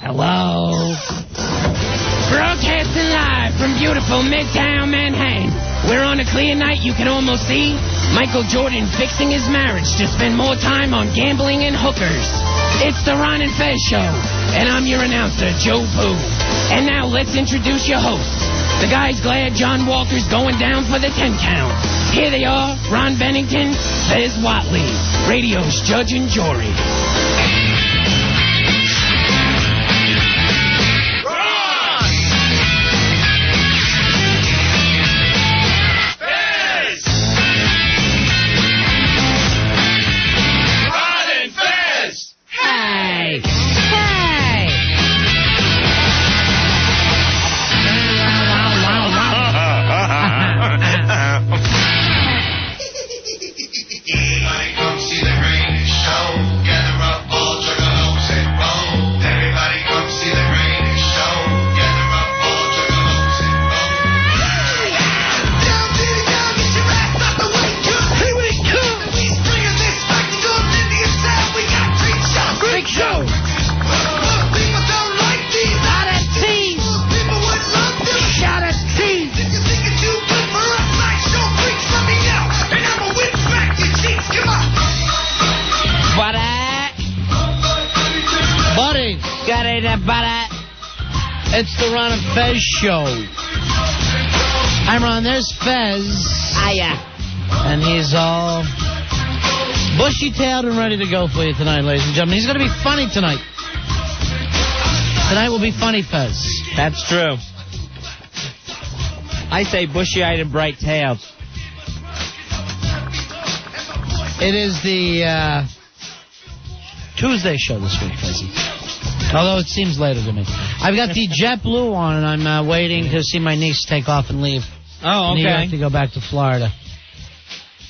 Hello? Broadcasting live from beautiful Midtown Manhattan. We're on a clear night you can almost see Michael Jordan fixing his marriage to spend more time on gambling and hookers. It's the Ron and Fez Show, and I'm your announcer, Joe Pooh. And now let's introduce your hosts. The guy's glad John Walker's going down for the 10 count. Here they are, Ron Bennington, Fez Whatley, radio's judge and jury. It's the Ron and Fez Show. I'm Ron. There's Fez. Hiya. And he's all bushy-tailed and ready to go for you tonight, ladies and gentlemen. He's going to be funny tonight. Tonight will be funny, Fez. That's true. I say bushy-eyed and bright-tailed. It is the Tuesday show this week, Fezzy. Although it seems later to me. I've got the JetBlue on, and I'm waiting to see my niece take off and leave. Oh, okay. New York to go back to Florida.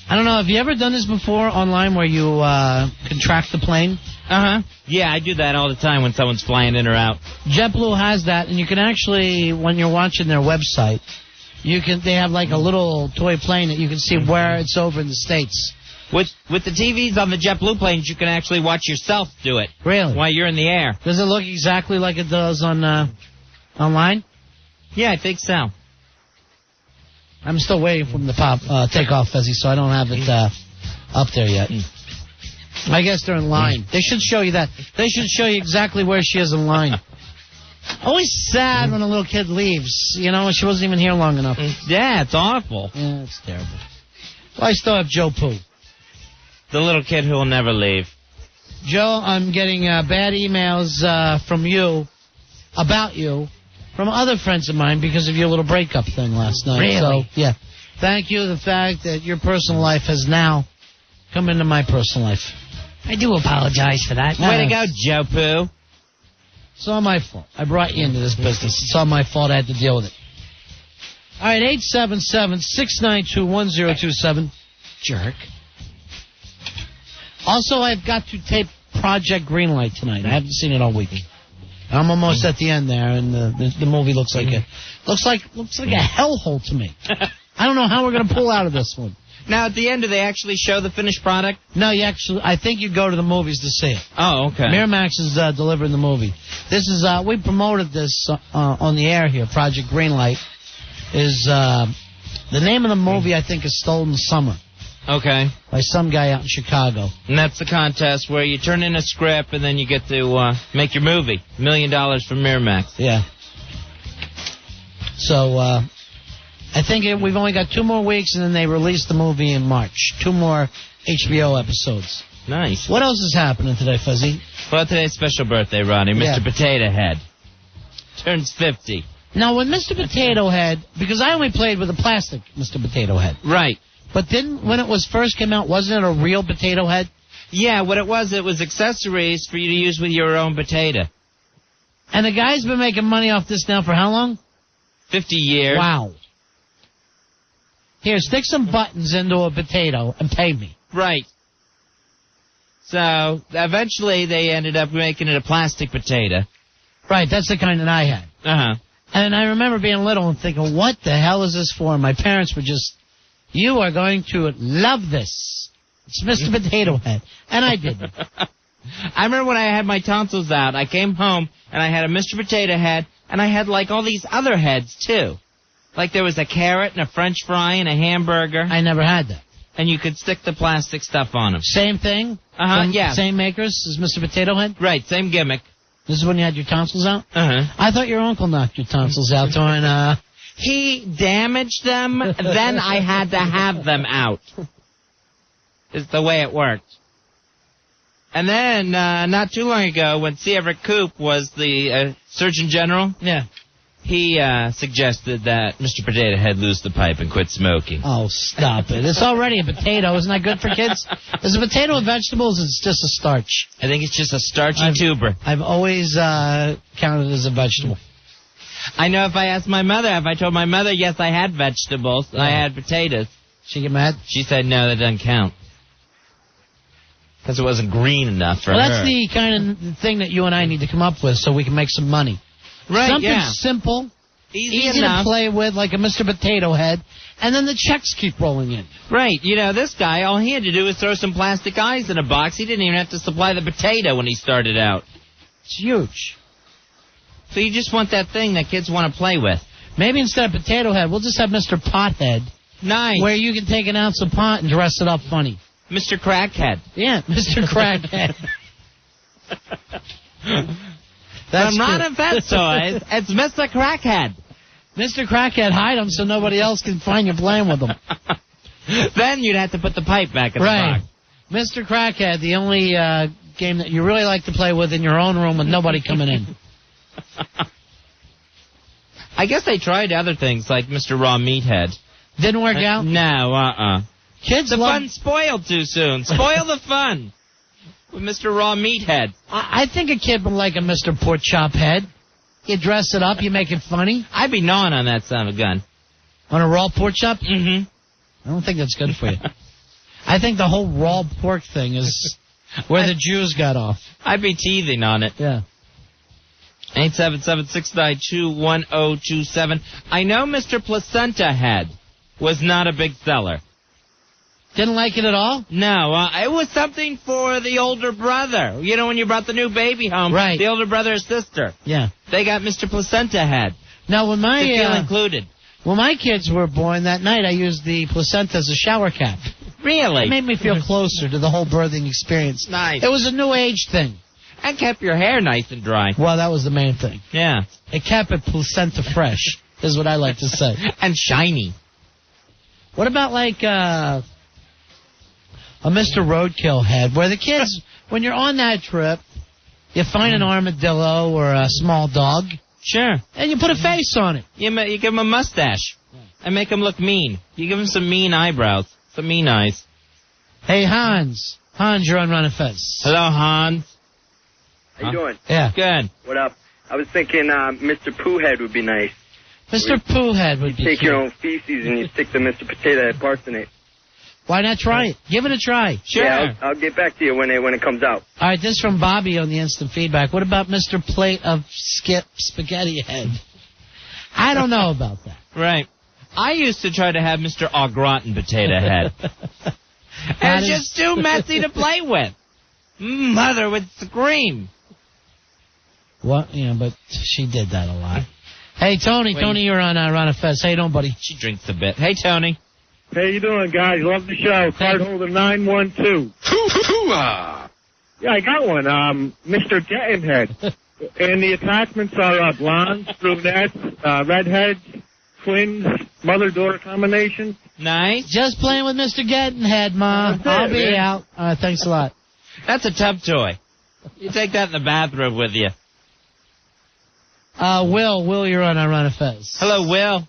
I don't know, have you ever done this before online where you contract the plane? Uh-huh. Yeah, I do that all the time when someone's flying in or out. JetBlue has that, and you can actually, when you're watching their website, they have like a little toy plane that you can see where it's over in the States. With the TVs on the JetBlue planes, you can actually watch yourself do it. Really? While you're in the air. Does it look exactly like it does on online? Yeah, I think so. I'm still waiting for them to take off, Fezzy, so I don't have it up there yet. I guess they're in line. They should show you that. They should show you exactly where she is in line. Always sad when a little kid leaves. You know, she wasn't even here long enough. Yeah, it's awful. Yeah, it's terrible. Well, I still have Joe Pooh. The little kid who will never leave. Joe, I'm getting bad emails from you, about you, from other friends of mine because of your little breakup thing last night. Really? So, yeah. Thank you. The fact that your personal life has now come into my personal life. I do apologize for that. Way to go, Joe Pooh. It's all my fault. I brought you into this business. It's all my fault. I had to deal with it. All right, 877-692-1027. Jerk. Also, I've got to tape Project Greenlight tonight. I haven't seen it all week. I'm almost at the end there, and the movie looks like a hellhole to me. I don't know how we're going to pull out of this one. Now, at the end, do they actually show the finished product? No, I think you go to the movies to see it. Oh, okay. Miramax is delivering the movie. This is, we promoted this on the air here. Project Greenlight is, the name of the movie, I think, is Stolen Summer. Okay. By some guy out in Chicago. And that's the contest where you turn in a script and then you get to make your movie. $1 million from Miramax. Yeah. So, I think we've only got 2 more weeks and then they release the movie in March. 2 more HBO episodes. Nice. What else is happening today, Fuzzy? Well, today's special birthday, Ronnie. Mr. Potato Head. Turns 50. Now, with Mr. Potato Head, because I only played with a plastic Mr. Potato Head. Right. But when it first came out, wasn't it a real potato head? Yeah, what it was accessories for you to use with your own potato. And the guy's been making money off this now for how long? 50 years. Wow. Here, stick some buttons into a potato and pay me. Right. So, eventually they ended up making it a plastic potato. Right, that's the kind that I had. Uh-huh. And I remember being little and thinking, what the hell is this for? And my parents were just... You are going to love this. It's Mr. Potato Head. And I didn't. I remember when I had my tonsils out, I came home and I had a Mr. Potato Head, and I had like all these other heads too. Like there was a carrot and a French fry and a hamburger. I never had that. And you could stick the plastic stuff on them. Same thing? Yeah. Same makers as Mr. Potato Head? Right, same gimmick. This is when you had your tonsils out? Uh-huh. I thought your uncle knocked your tonsils out during, He damaged them, then I had to have them out. Is the way it worked. And then, not too long ago, when C. Everett Koop was the Surgeon General, yeah, he suggested that Mr. Potato Head lose the pipe and quit smoking. Oh, stop it. It's already a potato. Isn't that good for kids? Is a potato a vegetable, or is it just a starch? I think it's just a starchy tuber. I've always counted it as a vegetable. I know if I asked my mother, if I told my mother, yes, I had vegetables, I had potatoes. She get mad? She said, no, that doesn't count. Because it wasn't green enough for her. Well, that's the kind of thing that you and I need to come up with so we can make some money. Right, Something simple, easy to play with, like a Mr. Potato Head, and then the checks keep rolling in. Right. You know, this guy, all he had to do was throw some plastic eyes in a box. He didn't even have to supply the potato when he started out. It's huge. So you just want that thing that kids want to play with. Maybe instead of Potato Head, we'll just have Mr. Pothead. Nice. Where you can take an ounce of pot and dress it up funny. Mr. Crackhead. Yeah, Mr. Crackhead. I'm not a vet toys. It's Mr. Crackhead. Mr. Crackhead, hide him so nobody else can find you playing with him. Then you'd have to put the pipe back in the box. Mr. Crackhead, the only game that you really like to play with in your own room with nobody coming in. I guess they tried other things like Mr. Raw Meathead. Didn't work out? No, Kids the fun spoiled too soon. Spoil the fun with Mr. Raw Meathead. I think a kid would like a Mr. Pork Chop Head. You dress it up, you make it funny. I'd be gnawing on that son of a gun. On a raw pork chop? Mm-hmm. I don't think that's good for you. I think the whole raw pork thing is where the Jews got off. I'd be teething on it. Yeah. 877-692-1027. I know Mr. Placenta Head was not a big seller. Didn't like it at all? No, it was something for the older brother. You know, when you brought the new baby home, right? The older brother or sister. Yeah. They got Mr. Placenta Head. Now, when my included. When my kids were born that night, I used the placenta as a shower cap. Really? It made me feel closer to the whole birthing experience. Nice. It was a new age thing. And kept your hair nice and dry. Well, that was the main thing. Yeah. It kept it placenta fresh, is what I like to say. And shiny. What about like a Mr. Roadkill Head, where the kids, when you're on that trip, you find an armadillo or a small dog. Sure. And you put a face on it. You give him a mustache and make him look mean. You give him some mean eyebrows, some mean eyes. Hey, Hans. Hans, you're on Ron and Fez. Hello, Hans. How you doing? Yeah. Good. What up? I was thinking Mr. Pooh Head would be nice. Mr. Pooh Head would be You take cute. your own feces and you stick the Mr. Potato Head parts in it. Why not try it? Give it a try. Sure. Yeah, I'll get back to you when it comes out. All right, this is from Bobby on the instant feedback. What about Mr. Plate of Spaghetti Head? I don't know about that. Right. I used to try to have Mr. Au gratin Potato Head. And it's just too messy to play with. Mother would scream. What? Yeah, but she did that a lot. Hey, Tony. Wait. Tony, you're on Ron and Fez. How you doing, buddy? She drinks a bit. Hey, Tony. How you doing, guys? Love the show. Card holder 912. Yeah, I got one. Mr. Getting Head. And the attachments are blondes, brunettes, redheads, twins, mother-daughter combination. Nice. Just playing with Mr. Getting Head, Ma. I'll be out. All right, thanks a lot. That's a tub toy. You take that in the bathroom with you. Will, you're on Ron and Fez. Hello, Will.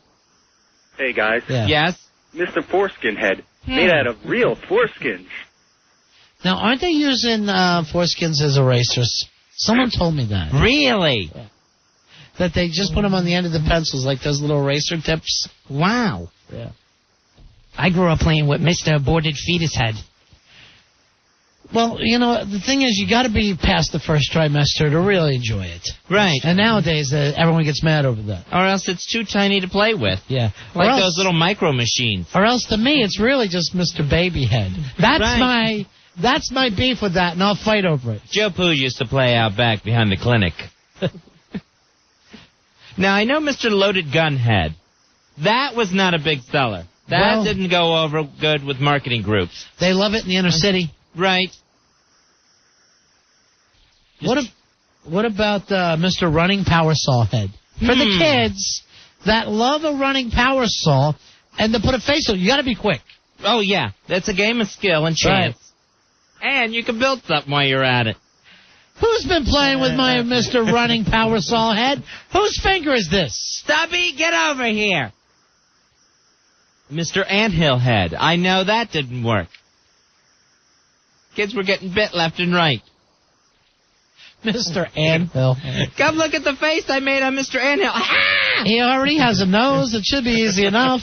Hey, guys. Yeah. Yes? Mr. Foreskin Head. Made out of real foreskins. Now, aren't they using foreskins as erasers? Someone told me that. Really? Yeah. That they just put them on the end of the pencils, like those little eraser tips. Wow. Yeah. I grew up playing with Mr. Aborted Fetus Head. Well, you know, the thing is, you got to be past the first trimester to really enjoy it. Right. And nowadays, everyone gets mad over that. Or else it's too tiny to play with. Yeah. Like those little micro machines. Or else, to me, it's really just Mr. Baby Head. That's That's my beef with that, and I'll fight over it. Joe Poo used to play out back behind the clinic. Now, I know Mr. Loaded Gun Head. That was not a big seller. That didn't go over good with marketing groups. They love it in the inner city. Right. What about Mr. Running Power Saw Head? For the kids that love a running power saw and to put a face on it, you got to be quick. Oh, yeah. That's a game of skill and chance. Right. And you can build something while you're at it. Who's been playing with my Mr. Running Power Saw Head? Whose finger is this? Stubby, get over here. Mr. Anthill Head. I know that didn't work. Kids were getting bit left and right. Mr. Anthill. Come look at the face I made on Mr. Anthill. He already has a nose. It should be easy enough.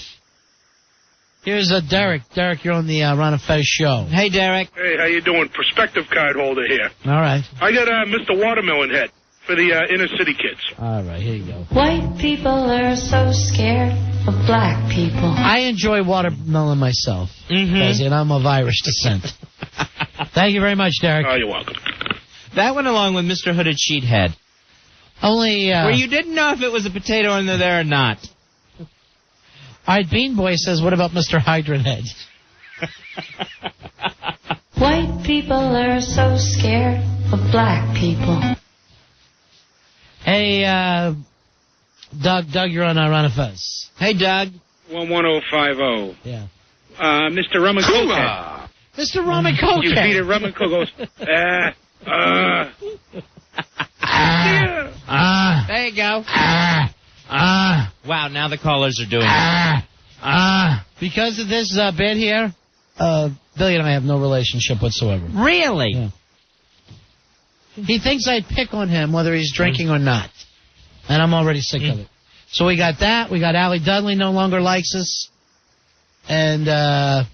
Here's Derek. Derek, you're on the Ron and Fez show. Hey, Derek. Hey, how you doing? Prospective card holder here. All right. I got Mr. Watermelon Head for the inner city kids. All right, here you go. White people are so scared of black people. I enjoy watermelon myself, and I'm of Irish descent. Thank you very much, Derek. Oh, you're welcome. That went along with Mr. Hooded Sheethead. Only, where you didn't know if it was a potato in there or not. All right, Bean Boy says, what about Mr. Hydrant Head? White people are so scared of black people. Hey, Doug, you're on Ron and Fez. Hey, Doug. 11050. Yeah. Mr. Rum and Coke Head. Mr. Rum and Coke You Head. feed it Rum and Coke goes, There you go. Wow, now the callers are doing it. Because of this bit here, Billy and I have no relationship whatsoever. Really? Yeah. He thinks I'd pick on him whether he's drinking or not. And I'm already sick of it. So we got that. We got Allie Dudley no longer likes us. And, oh,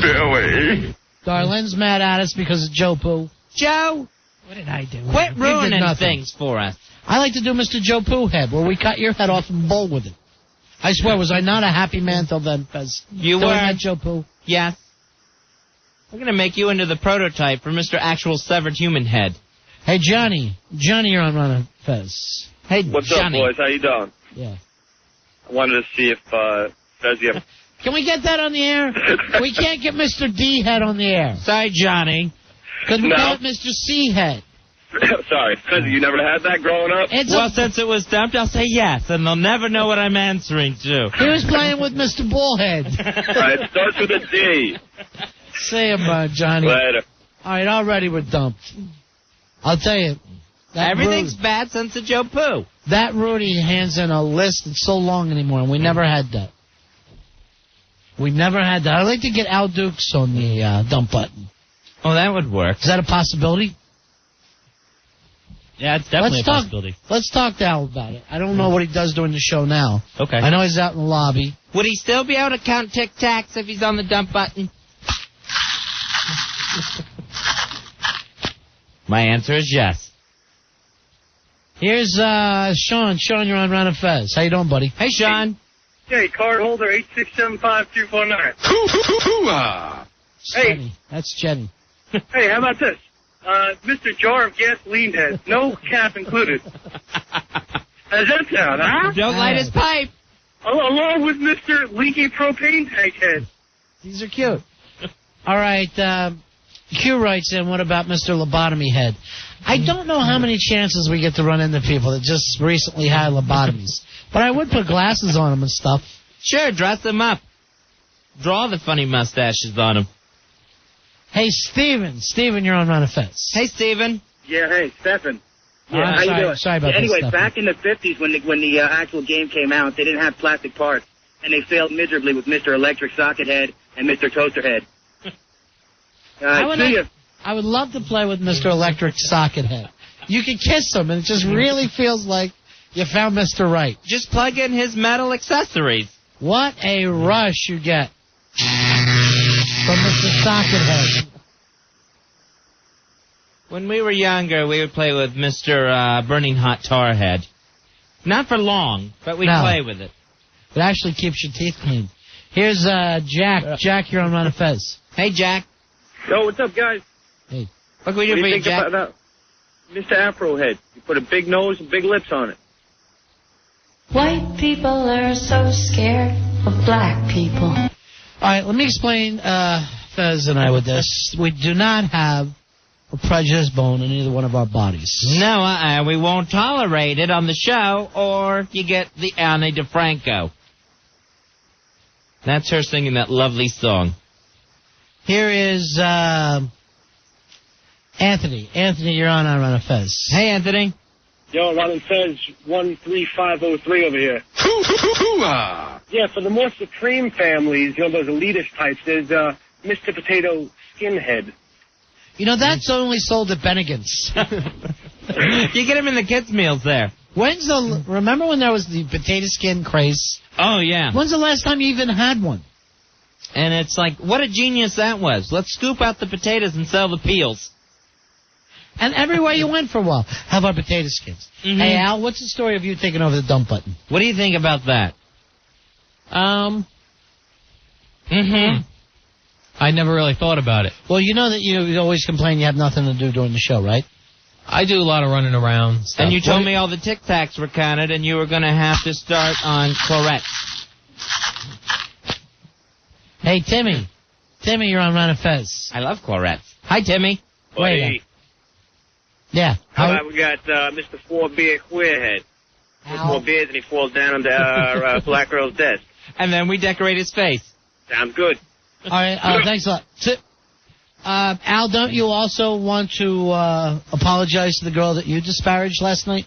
Billy. Darlene's mad at us because of Joe Poo. Joe, What did I do? quit He did ruining nothing. things for us. I like to do Mr. Joe Poo Head, where we cut your head off and bowl with it. I swear, was I not a happy man till then, Fez? You Doing were. that, Joe Poo? Yes. We're going to make you into the prototype for Mr. Actual Severed Human Head. Hey, Johnny. Johnny, you're on Ron and Fez. Hey, What's Johnny. up, boys? How you doing? Yeah. I wanted to see if Fez, you have... Can we get that on the air? We can't get Mr. D Head on the air. Sorry, Johnny. Because we No. call it Mr. C Head. Sorry, Fez, you never had that growing up? It's Well, since it was dumped, I'll say yes, and they'll never know what I'm answering to. He was playing with Mr. Bullhead. All right, it starts with a D. Say him, Johnny. Later. All right, already we're dumped. I'll tell you. Everything's bad since the Joe Poo. That Rudy hands in a list that's so long anymore, and we never had that. We never had that. I'd like to get Al Dukes on the dump button. Oh, that would work. Is that a possibility? Yeah, it's definitely Let's a talk- possibility. Let's talk to Al about it. I don't know what he does during the show now. Okay. I know he's out in the lobby. Would he still be able to count Tic Tacs if he's on the dump button? My answer is yes. Here's Sean. Sean, you're on Ron and Fez. How you doing, buddy? Hey, Sean. Hey, card holder 8675249. It's Hey. Jenny. That's Jenny. Hey, how about this? Mr. Jar of Gasoline Head, no cap included. How does that sound, huh? Don't light his pipe. Along with Mr. Leaky Propane Tank Head. These are cute. All right. Q writes in, what about Mr. Lobotomy Head? I don't know how many chances we get to run into people that just recently had lobotomies. But I would put glasses on them and stuff. Sure, dress them up. Draw the funny mustaches on them. Hey, Steven. Steven, you're on Ron and Fez. Hey, Steven. Yeah, hey, Stefan. Yeah, How you doing? sorry about that, Anyway, Stefan. back in the 50s when the actual game came out, they didn't have plastic parts, and they failed miserably with Mr. Electric Socket Head and Mr. Toaster Head. I would love to play with Mr. Electric Socket Head. You can kiss him, and it just really feels like you found Mr. Right. Just plug in his metal accessories. What a rush you get from Mr. Socket Head. When we were younger, we would play with Mr. Burning Hot Tar Head. Not for long, but we'd No. play with it. It actually keeps your teeth clean. Here's Jack. Jack, you're on Ron and Fez. Hey, Jack. Yo, what's up, guys? Hey. What can we do What for do you, you think Jack? about that? Mr. Afro Head. You put a big nose and big lips on it. White people are so scared of black people. All right, let me explain, Fez and I, with this. We do not have a prejudiced bone in either one of our bodies. No, we won't tolerate it on the show, or you get the Annie DeFranco. That's her singing that lovely song. Here is Anthony. Anthony, you're on a Fez. Hey, Anthony. Yo, Ron and Fez 13503 over here. Yeah, for the more supreme families, you know, those elitist types, there's Mr. Potato Skinhead. You know, that's only sold at Bennigan's. You get him in the kids' meals there. Remember when there was the potato skin craze? Oh, yeah. When's the last time you even had one? And it's like, what a genius that was. Let's scoop out the potatoes and sell the peels. And everywhere you went for a while, have our potato skins. Mm-hmm. Hey, Al, what's the story of you taking over the dump button? What do you think about that? I never really thought about it. Well, you know that you always complain you have nothing to do during the show, right? I do a lot of running around stuff. And you told me all the Tic Tacs were counted, and you were going to have to start on Clair. Hey, Timmy. Timmy, you're on Ron and Fez. I love Claret. Hi, Timmy. Wait. Hey, Yeah. how about we got Mr. 4-Beer Queerhead. With 4 beers and he falls down on the black girl's desk. And then we decorate his face. Sounds good. All right, thanks a lot. Al, don't you also want to apologize to the girl that you disparaged last night?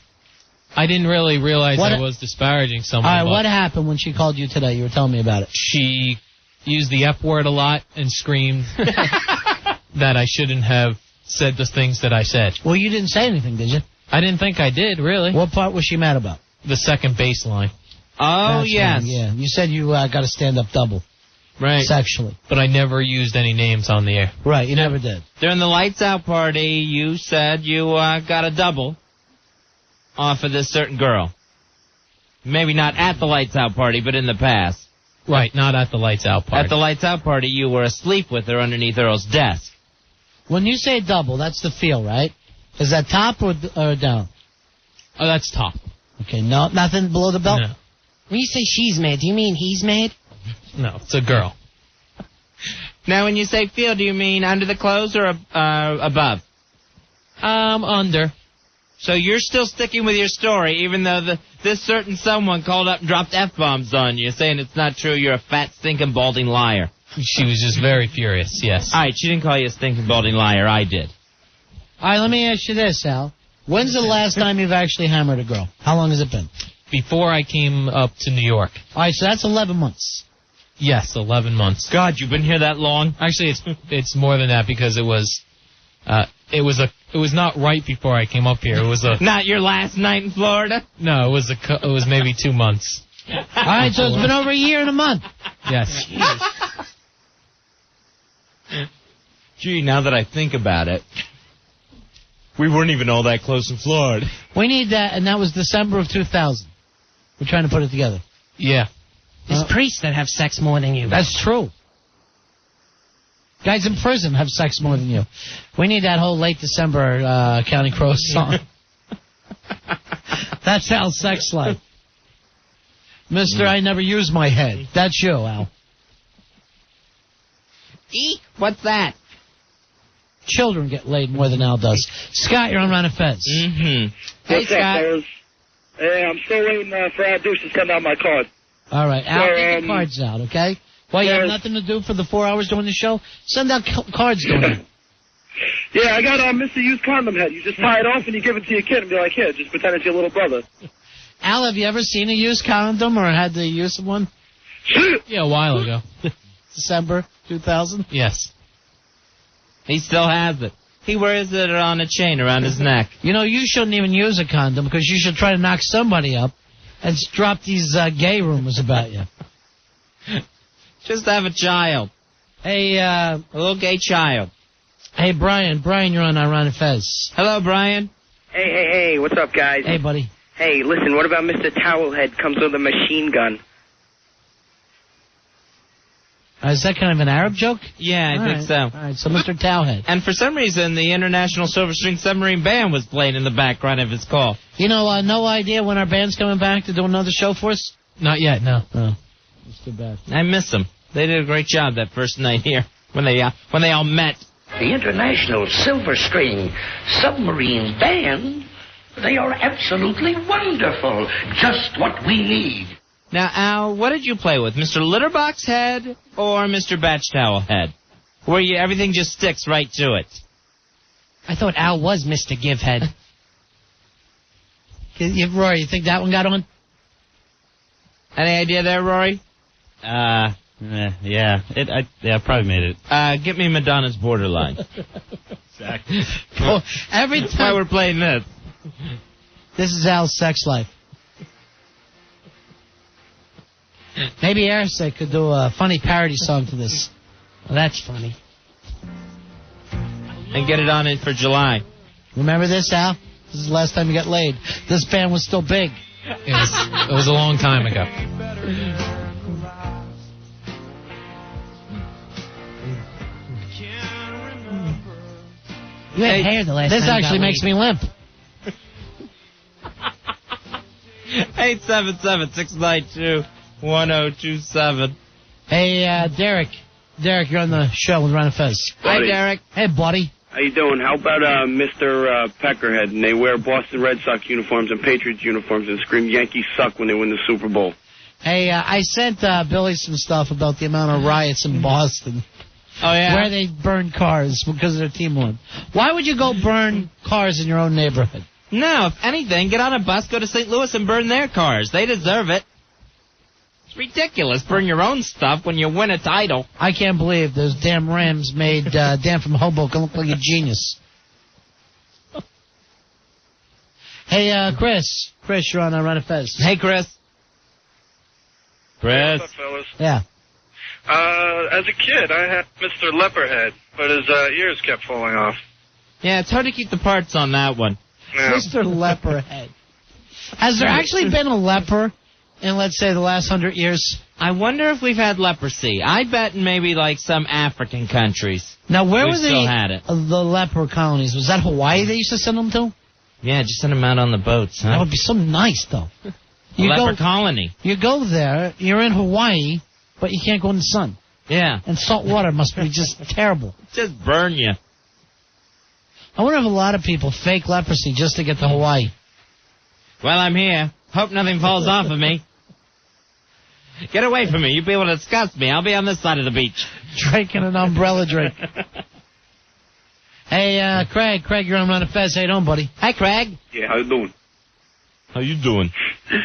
I didn't really realize I was disparaging someone. All right, but what happened when she called you today? You were telling me about it. She used the F word a lot and screamed that I shouldn't have said the things that I said. Well, you didn't say anything, did you? I didn't think I did, really. What part was she mad about? The second baseline. Oh, That's yes. right, yeah. You said you got a stand-up double. Right. Sexually. But I never used any names on the air. Right, you never did. During the Lights Out party, you said you got a double off of this certain girl. Maybe not at the Lights Out party, but in the past. Right, not at the Lights Out party. At the Lights Out party, you were asleep with her underneath Earl's desk. When you say double, that's the feel, right? Is that top or down? Oh, that's top. Okay, no, nothing below the belt? No. When you say she's made, do you mean he's made? No, it's a girl. Now, when you say feel, do you mean under the clothes or above? Under. So you're still sticking with your story, even though this certain someone called up and dropped F-bombs on you, saying it's not true, you're a fat, stinking, balding liar. She was just very furious, yes. All right, she didn't call you a stinking, balding liar. I did. All right, let me ask you this, Al. When's the last time you've actually hammered a girl? How long has it been? Before I came up to New York. All right, so that's 11 months. Yes, 11 months. God, you've been here that long? Actually, it's more than that because it was not right before I came up here. It was Not your last night in Florida? No, it was maybe 2 months. All right, so it's been over a year and a month. Yes. Gee, now that I think about it, we weren't even all that close in Florida. We need that, and that was December of 2000. We're trying to put it together. Yeah. There's priests that have sex more than you. That's true. Guys in prison have sex more than you. We need that whole late December County Crows song. That's Al's sex life. Mister, I never use my head. That's you, Al. Eek, what's that? Children get laid more than Al does. Scott, you're on Ron and Fez. Mm-hmm. Hey, What's up, Scott. fellas? Hey, I'm still waiting for our Deuce to send out my card. All right, Al, So, get the cards out, okay? Well, you have yes. nothing to do for the 4 hours during the show? Send out cards during it. Yeah, I got Mr. Used Condom Head. You just tie it off and you give it to your kid and be like, here, just pretend it's your little brother. Al, have you ever seen a used condom or had the use of one? Yeah, a while ago. December 2000? Yes. He still has it. He wears it on a chain around his neck. You know, you shouldn't even use a condom because you should try to knock somebody up and drop these gay rumors about you. Just have a child. Hey, A little gay child. hey, Brian. Brian, you're on Ron and Fez. Hello, Brian. Hey, what's up, guys? Hey, buddy. Hey, listen, what about Mr. Towelhead comes with a machine gun? Is that kind of an Arab joke? Yeah, I think so. All right, so Mr. Towhead. And for some reason, the International Silver String Submarine Band was playing in the background of his call. You know, no idea when our band's coming back to do another show for us? Not yet, no. Oh, that's too bad. I miss them. They did a great job that first night here when they all met. The International Silver String Submarine Band, they are absolutely wonderful. Just what we need. Now, Al, what did you play with, Mr. Litterbox Head or Mr. Batch Towel Head? Where everything just sticks right to it. I thought Al was Mr. Givehead. Rory, you think that one got on? Any idea there, Rory? Yeah, I probably made it. Get me Madonna's Borderline. Exactly. Well, every That's why time we're playing this. This is Al's sex life. Maybe Airsick could do a funny parody song to this. Well, that's funny. And get it on in for July. Remember this, Al? This is the last time you got laid. This band was still big. It was a long time ago. You had hair the last This time. actually makes me limp. 877-692-1027. Hey, Derek. Derek, you're on the show with Ron and Fez. Hi, Derek. Hey, buddy. How you doing? How about Mr. Peckerhead? And they wear Boston Red Sox uniforms and Patriots uniforms and scream Yankees suck when they win the Super Bowl. Hey, I sent Billy some stuff about the amount of riots in Boston. Oh, yeah? Where they burn cars because their team won. Why would you go burn cars in your own neighborhood? No, if anything, get on a bus, go to St. Louis, and burn their cars. They deserve it. It's ridiculous. Burn your own stuff when you win a title. I can't believe those damn Rams made Dan from Hoboken look like a genius. Hey, Chris. Chris, you're on Run of Fez. Hey, Chris. Chris. What's up, fellas? Yeah. As a kid, I had Mr. Leperhead, but his ears kept falling off. Yeah, it's hard to keep the parts on that one. Yeah. Mr. Leperhead. Has there actually been a leper in, let's say, the last 100 years? I wonder if we've had leprosy. I bet in maybe like some African countries. Now, where we were still had it. the leper colonies? Was that Hawaii they used to send them to? Yeah, just send them out on the boats, huh? That would be so nice, though. Leper colony. You go there, you're in Hawaii, but you can't go in the sun. Yeah. And salt water must be just terrible. Just burn you. I wonder if a lot of people fake leprosy just to get to Hawaii. Well, I'm here. Hope nothing falls off of me. Get away from me. You people disgust me. I'll be on this side of the beach. Drinking an umbrella drink. Hey, Craig. Craig, you're on Run of Fez. How you doing, buddy? Hi, Craig. Yeah, how you doing? How you doing?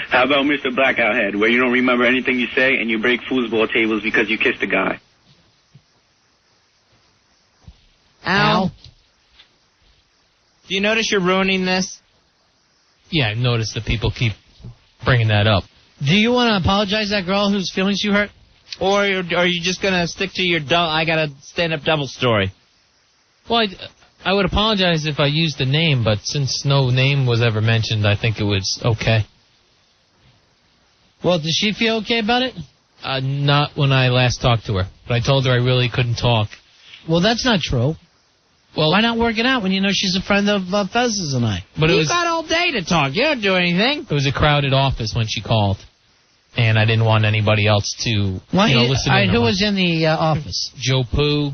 How about Mr. Blackout Head, where you don't remember anything you say and you break foosball tables because you kissed a guy? Al. Do you notice you're ruining this? Yeah, I noticed that people keep bringing that up. Do you want to apologize to that girl whose feelings you hurt? Or are you just going to stick to your I got a stand-up double story? Well, I would apologize if I used the name, but since no name was ever mentioned, I think it was okay. Well, does she feel okay about it? Not when I last talked to her, but I told her I really couldn't talk. Well, that's not true. Well, why not work it out when you know she's a friend of Fez's and I? But you got all day to talk. You don't do anything. It was a crowded office when she called, and I didn't want anybody else to listen in. Who was in the office? Joe Pooh,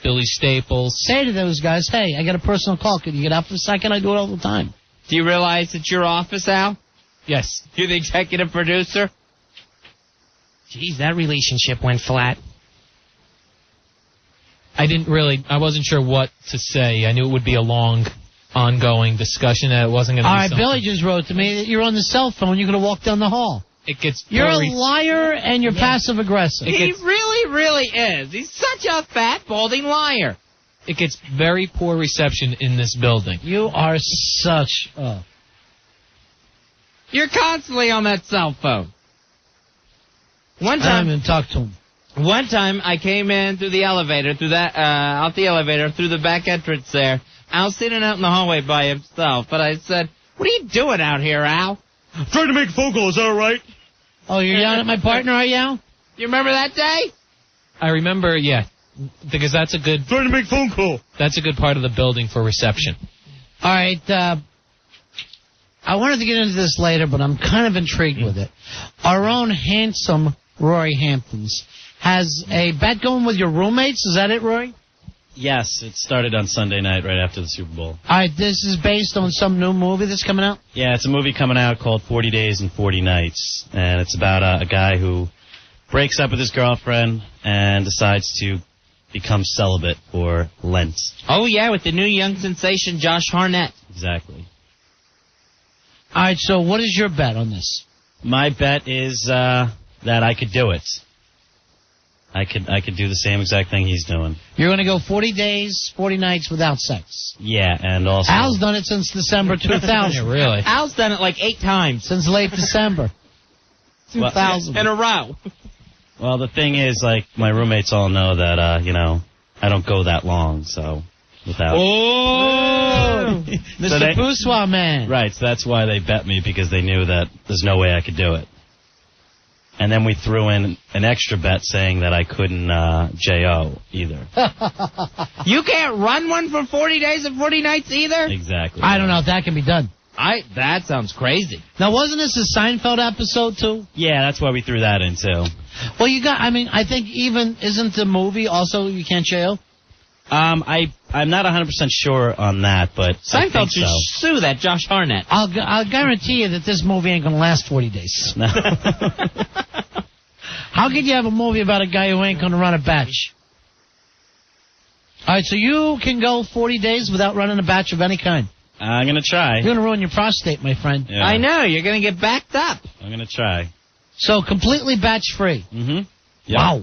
Billy Staples. Say to those guys, hey, I got a personal call. Can you get out for a second? I do it all the time. Do you realize it's your office, Al? Yes. You're the executive producer? Geez, that relationship went flat. I wasn't sure what to say. I knew it would be a long, ongoing discussion, and it wasn't going to be something. Billy just wrote to me that you're on the cell phone. You're going to walk down the hall. You're a liar and you're passive-aggressive. He really, really is. He's such a fat, balding liar. It gets very poor reception in this building. You are such a... You're constantly on that cell phone. One time... I haven't even talked to him. One time, I came in through the elevator, out the elevator, through the back entrance there. Al's sitting out in the hallway by himself, but I said, what are you doing out here, Al? I'm trying to make a phone call, is that all right? Oh, you're yelling at my partner, are you, Al? You remember that day? I remember, yeah, because that's a good... Trying to make phone call. That's a good part of the building for reception. All right, I wanted to get into this later, but I'm kind of intrigued with it. Our own handsome Rory Hamptons has a bet going with your roommates. Is that it, Rory? Yes, it started on Sunday night right after the Super Bowl. All right, this is based on some new movie that's coming out? Yeah, it's a movie coming out called 40 Days and 40 Nights, and it's about a guy who breaks up with his girlfriend and decides to become celibate for Lent. Oh, yeah, with the new young sensation, Josh Hartnett. Exactly. All right, so what is your bet on this? My bet is that I could do it. I could do the same exact thing he's doing. You're going to go 40 days, 40 nights without sex. Yeah, and also... Al's done it since December 2000. Yeah, really? Al's done it like 8 times. Since late December 2000. In a row. Well, the thing is, like, my roommates all know that, I don't go that long, so... Without... Oh! Mr. Boussois man. Right, so that's why they bet me, because they knew that there's no way I could do it. And then we threw in an extra bet saying that I couldn't J.O. either. You can't run one for 40 days and 40 nights either? Exactly. I don't know if that can be done. That sounds crazy. Now, wasn't this a Seinfeld episode, too? Yeah, that's why we threw that in, too. Well, I think isn't the movie also You Can't J.O.? I'm not 100% sure on that, but Seinfeld should sue that Josh Hartnett. I'll guarantee you that this movie ain't going to last 40 days. No. How could you have a movie about a guy who ain't going to run a batch? All right, so you can go 40 days without running a batch of any kind. I'm going to try. You're going to ruin your prostate, my friend. Yeah. I know. You're going to get backed up. I'm going to try. So completely batch-free. Mm-hmm. Yep. Wow.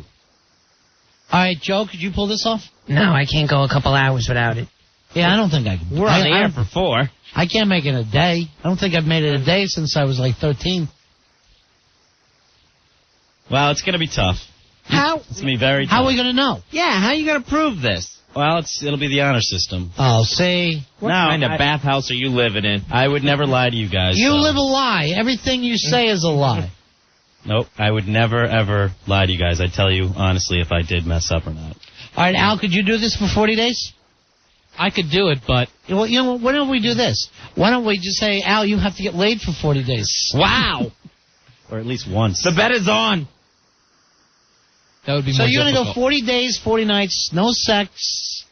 All right, Joe, could you pull this off? No, I can't go a couple hours without it. Yeah, I don't think I can. We're on the air for 4. I can't make it a day. I don't think I've made it a day since I was like 13. Well, it's going to be tough. How? It's going to be very tough. How are we going to know? Yeah, how are you going to prove this? Well, it'll be the honor system. Oh, see? What kind of bathhouse are you living in? I would never lie to you guys. You live a lie. Everything you say is a lie. Nope, I would never, ever lie to you guys. I'd tell you, honestly, if I did mess up or not. All right, Al, could you do this for 40 days? I could do it, but... Well, why don't we do this? Why don't we just say, Al, you have to get laid for 40 days? Wow. Or at least once. The bet is on. That would be so more you're going to difficult. go 40 days, 40 nights, no sex,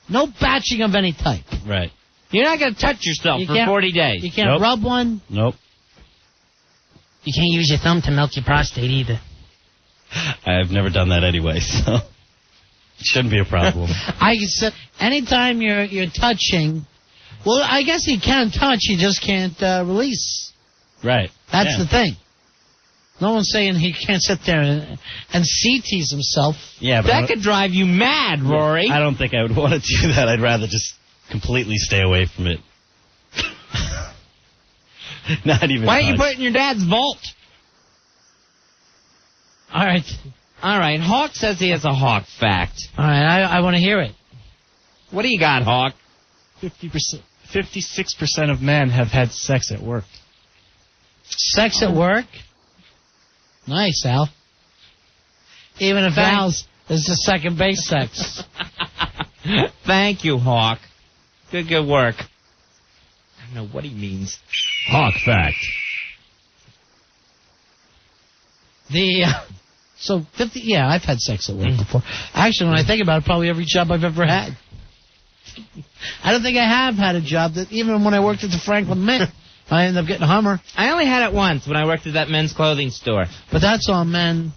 no batching of any type. Right. You're not going to touch yourself for 40 days. You can't rub one. Nope. You can't use your thumb to milk your prostate either. I've never done that anyway, so... It shouldn't be a problem. I said, anytime you're touching, well, I guess you can touch, you just can't release. Right. That's the thing. No one's saying he can't sit there and CT's himself. Yeah, but that could drive you mad, Rory. I don't think I would want to do that. I'd rather just completely stay away from it. Not even. Why don't you put it in your dad's vault? All right. All right, Hawk says he has a Hawk fact. All right, I want to hear it. What do you got, Hawk? 56% of men have had sex at work. Sex at work? Nice, Al. Even if Al's is the second base sex. Thank you, Hawk. Good work. I don't know what he means. Hawk fact. So 50, yeah, I've had sex at work before. Actually, when I think about it, probably every job I've ever had. I don't think I have had a job that, even when I worked at the Franklin Mint, I ended up getting a Hummer. I only had it once when I worked at that men's clothing store. But that's all men.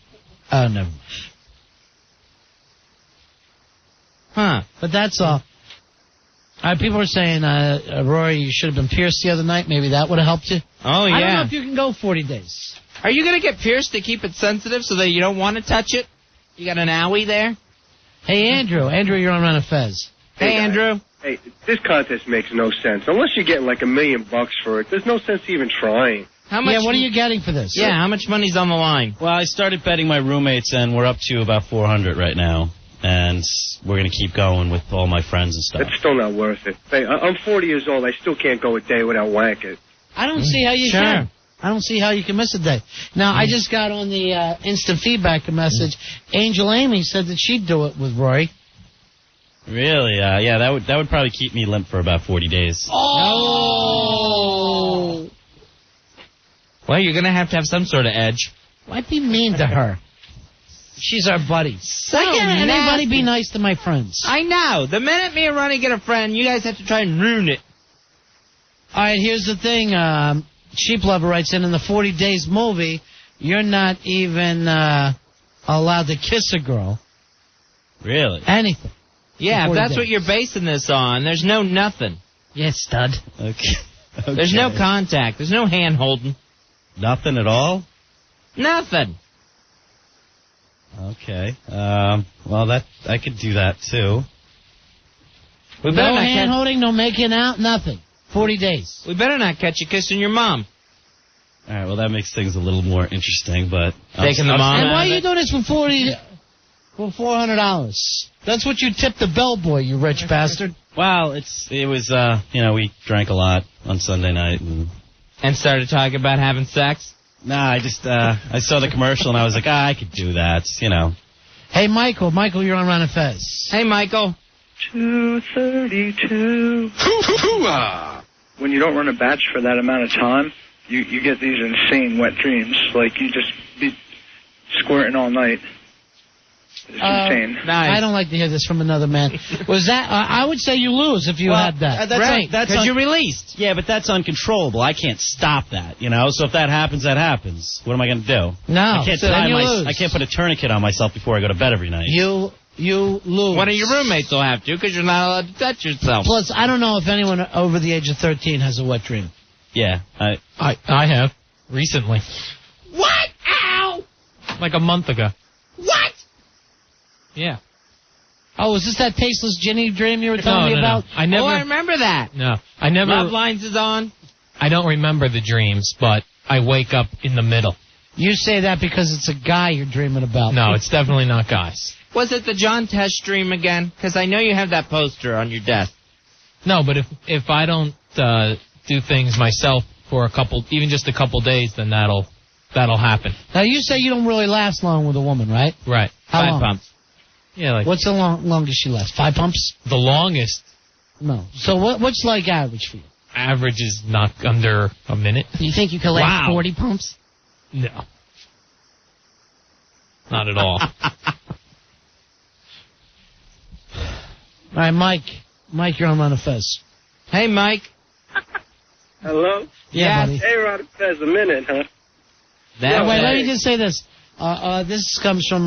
Oh, never. Huh. But that's all. People were saying, Rory, you should have been pierced the other night. Maybe that would have helped you. Oh, yeah. I don't know if you can go 40 days. Are you going to get pierced to keep it sensitive so that you don't want to touch it? You got an owie there? Hey, Andrew. Andrew, you're on Run of Fez. Hey, Andrew. Hey, this contest makes no sense. Unless you're getting like $1 million for it, there's no sense even trying. How much? Yeah, what are you getting for this? Yeah, how much money's on the line? Well, I started betting my roommates, and we're up to about 400 right now. And we're going to keep going with all my friends and stuff. It's still not worth it. Hey, I'm 40 years old. I still can't go a day without wanking. I don't see how you can. I don't see how you can miss a day. Now, I just got on the instant feedback message. Angel Amy said that she'd do it with Rory. Really? Yeah, that would probably keep me limp for about 40 days. Oh! Well, you're going to have some sort of edge. Why be mean to her? She's our buddy. Why can't anybody be nice to my friends? I know. The minute me and Ronnie get a friend, you guys have to try and ruin it. All right, here's the thing. Sheep Lover writes in the 40 Days movie, you're not even allowed to kiss a girl. Really? Anything. Yeah, if that's what you're basing this on, there's no nothing. Yeah, stud. Okay. There's no contact. There's no hand-holding. Nothing at all? Nothing. Okay. Well, I could do that, too. No hand-holding, no making out, nothing. 40 days. We better not catch you kissing your mom. All right, well, that makes things a little more interesting, but... Taking the mom And out why of are you it? doing this for $400? That's what you tipped the bellboy, you rich bastard. Well, it was, we drank a lot on Sunday night. And started talking about having sex? Nah, I just, I saw the commercial and I was like, I could do that, Hey, Michael. Michael, you're on Ron and Fez. Hey, Michael. 232. When you don't run a batch for that amount of time, you get these insane wet dreams. Like, you just be squirting all night. It's insane. Nice. I don't like to hear this from another man. Was that? I would say you lose if you had that. Right, because you released. Yeah, but that's uncontrollable. I can't stop that, So if that happens, that happens. What am I going to do? No, I can't then you lose. I can't put a tourniquet on myself before I go to bed every night. You lose. One of your roommates will have to, because you're not allowed to touch yourself. Plus, I don't know if anyone over the age of 13 has a wet dream. Yeah, I have recently. What? Ow! Like a month ago. What? Yeah. Oh, is this that tasteless Ginny dream you were telling me about? No. I never. Oh, I remember that. No, I never. Love Lines is on. I don't remember the dreams, but I wake up in the middle. You say that because it's a guy you're dreaming about. No, it's definitely not guys. Was it the John Tesh dream again? Because I know you have that poster on your desk. No, but if I don't do things myself for even just a couple days, then that'll happen. Now, you say you don't really last long with a woman, right? Right. How 5 long? pumps. Yeah, like What's the longest she lasts? 5 pumps? the longest No. So what's like average for you? average is not under a minute. You think you could last Wow. 40 pumps? No. Not at all. All right, Mike. Mike, you're on Ron and Fez. Hey, Mike. Hello? Yeah, buddy. Hey, Ron and Fez, a minute, huh? That Wait, let way. me just say this. This comes from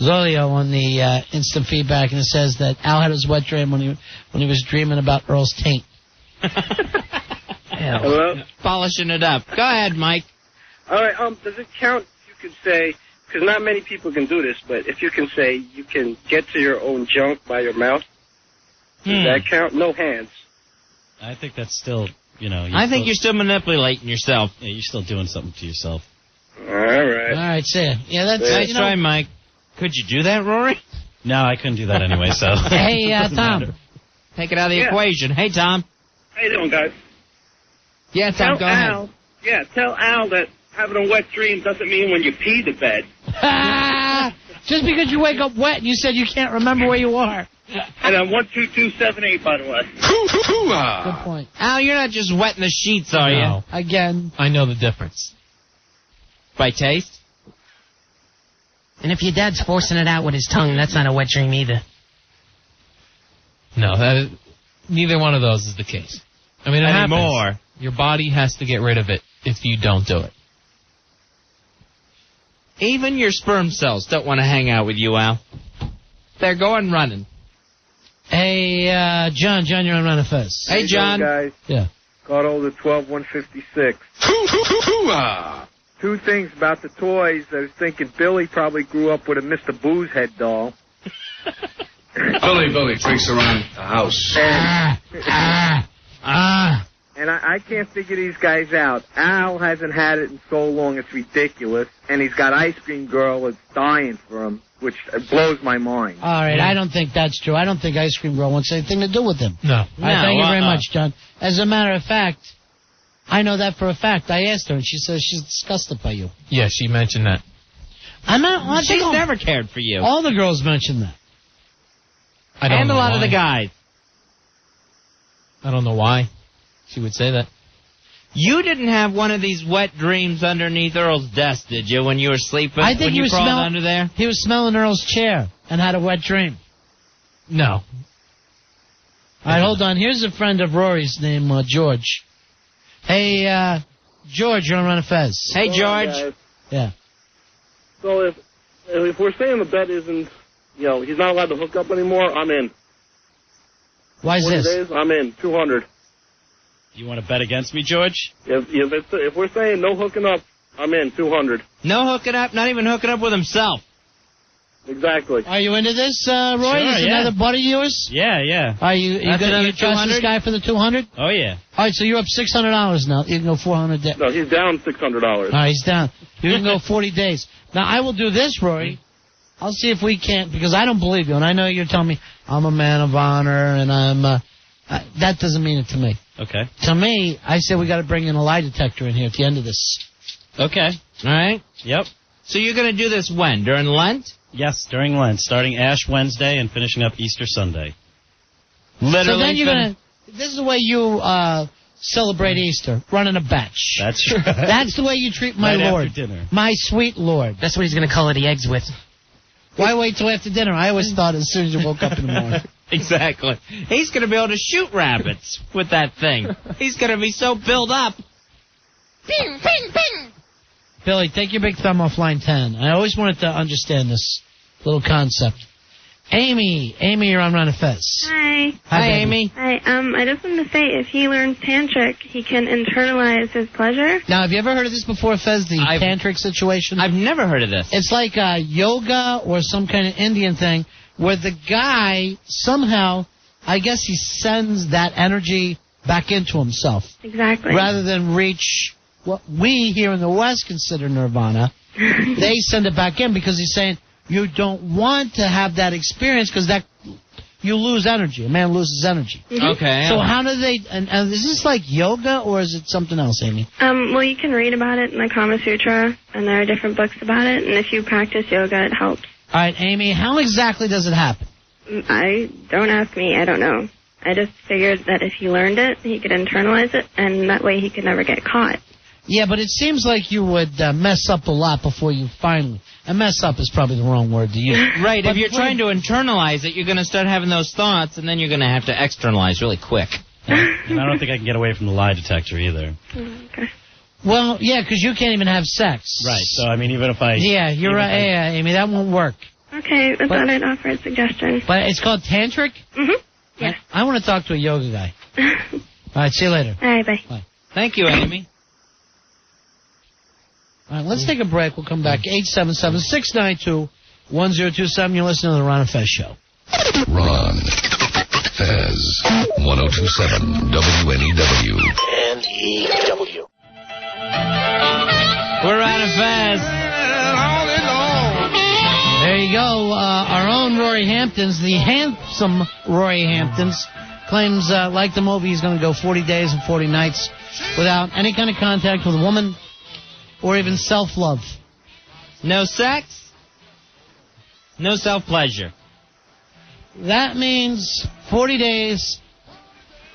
Zolio on the instant feedback, and it says that Al had his wet dream when he was dreaming about Earl's taint. Hello? Polishing it up. Go ahead, Mike. All right, does it count if you could say, because not many people can do this, but if you can say you can get to your own junk by your mouth, does that count? No hands. I think that's still, I think you're still manipulating yourself. Yeah, you're still doing something to yourself. All right. All right, see ya. Yeah, that's Nice try, Mike. Could you do that, Rory? No, I couldn't do that anyway, so. Hey, Doesn't Tom. matter. Take it out of the Yeah. equation. Hey, Tom. How you doing, guys? Yeah, Tom, go ahead. Tell Al that having a wet dream doesn't mean when you pee the bed. Just because you wake up wet and you said you can't remember where you are. And I'm 12278, by the way. Good point. Al, you're not just wetting the sheets, are you? No. Again. I know the difference. By taste? And if your dad's forcing it out with his tongue, that's not a wet dream either. No, neither one of those is the case. I mean, it Anymore. happens. Your body has to get rid of it if you don't do it. Even your sperm cells don't want to hang out with you, Al. They're going running. Hey, John, you're on Ron and Fez. Hey, John. Guys, Yeah. got hold of 12156. Two things about the toys. I was thinking Billy probably grew up with a Mr. Boozehead doll. Billy drinks around the house. And I can't figure these guys out. Al hasn't had it in so long, it's ridiculous. And he's got Ice Cream Girl that's dying for him, which blows my mind. All right, I don't think that's true. I don't think Ice Cream Girl wants anything to do with him. No. Thank you very much, John. As a matter of fact, I know that for a fact. I asked her, and she says she's disgusted by you. Yeah, she mentioned that. She's never cared for you. All the girls mentioned that. I don't And know a lot why. of the guys. I don't know why she would say that. You didn't have one of these wet dreams underneath Earl's desk, did you, when you were sleeping? I think when he you was crawled smelling under there? He was smelling Earl's chair and had a wet dream. No. All right, hold on. Here's a friend of Rory's named George. Hey, George, you're on Run of Fez. Hey, George. Guys. Yeah. So if we're saying the bet isn't, he's not allowed to hook up anymore, I'm in. Why is 40 this? days, I'm in. 200. You want to bet against me, George? If we're saying no hooking up, I'm in. 200. No hooking up, not even hooking up with himself. Exactly. Are you into this, Roy? Sure, Is yeah. another buddy of yours? Yeah. Are you That's going another to trust this 200? guy for the 200? Oh, yeah. All right, so you're up $600 now. You can go 400 days. No, he's down $600. All right, he's down. You can go 40 days. Now, I will do this, Rory. I'll see if we can't, because I don't believe you, and I know you're telling me I'm a man of honor, and I'm, that doesn't mean it to me. Okay. To me, I say we got to bring in a lie detector in here at the end of this. Okay. All right? Yep. So you're going to do this when? During Lent? Yes, during Lent, starting Ash Wednesday and finishing up Easter Sunday. Literally. So then you're going to, this is the way you celebrate Easter, running a batch. That's right. That's the way you treat my Right Lord. after dinner. My sweet Lord. That's what he's going to color the eggs with. Why wait till after dinner? I always thought as soon as you woke up in the morning. Exactly. He's going to be able to shoot rabbits with that thing. He's going to be so built up. Bing, bing, bing. Billy, take your big thumb off line 10. I always wanted to understand this little concept. Amy, you're on Run of Fez. Hi. Hi, baby. Amy. Hi. I just wanted to say, if he learns tantric, he can internalize his pleasure. Now, have you ever heard of this before, Fez, the tantric situation? I've never heard of this. It's like yoga or some kind of Indian thing where the guy somehow, I guess he sends that energy back into himself. Exactly. Rather than reach what we here in the West consider nirvana, they send it back in because he's saying you don't want to have that experience because that you lose energy. A man loses energy. Okay. So how do they, and is this like yoga or is it something else, Amy? Well, you can read about it in the Kama Sutra, and there are different books about it, and if you practice yoga, it helps. All right, Amy, how exactly does it happen? Don't ask me, I don't know. I just figured that if he learned it, he could internalize it, and that way he could never get caught. Yeah, but it seems like you would mess up a lot before you finally... And mess up is probably the wrong word to use. Right, but if you're trying to internalize it, you're going to start having those thoughts, and then you're going to have to externalize really quick. And I don't think I can get away from the lie detector either. Okay. Well, yeah, because you can't even have sex. Right, so I mean, even if I... Yeah, you're right. Yeah, Amy, that won't work. Okay, I thought I'd offer a suggestion. But it's called tantric? Mm-hmm. Yes. I want to talk to a yoga guy. All right, see you later. All right, bye. Thank you, Amy. All right, let's take a break. We'll come back. 877-692-1027. You're listening to the Ron and Fez Show. Ron, Fez, 1027 WNEW. NEW. We're Ron and Fez. There you go. Our own Rory Hamptons, the handsome Rory Hamptons, claims, like the movie, he's going to go 40 days and 40 nights without any kind of contact with a woman or even self-love. No sex? No self-pleasure. That means 40 days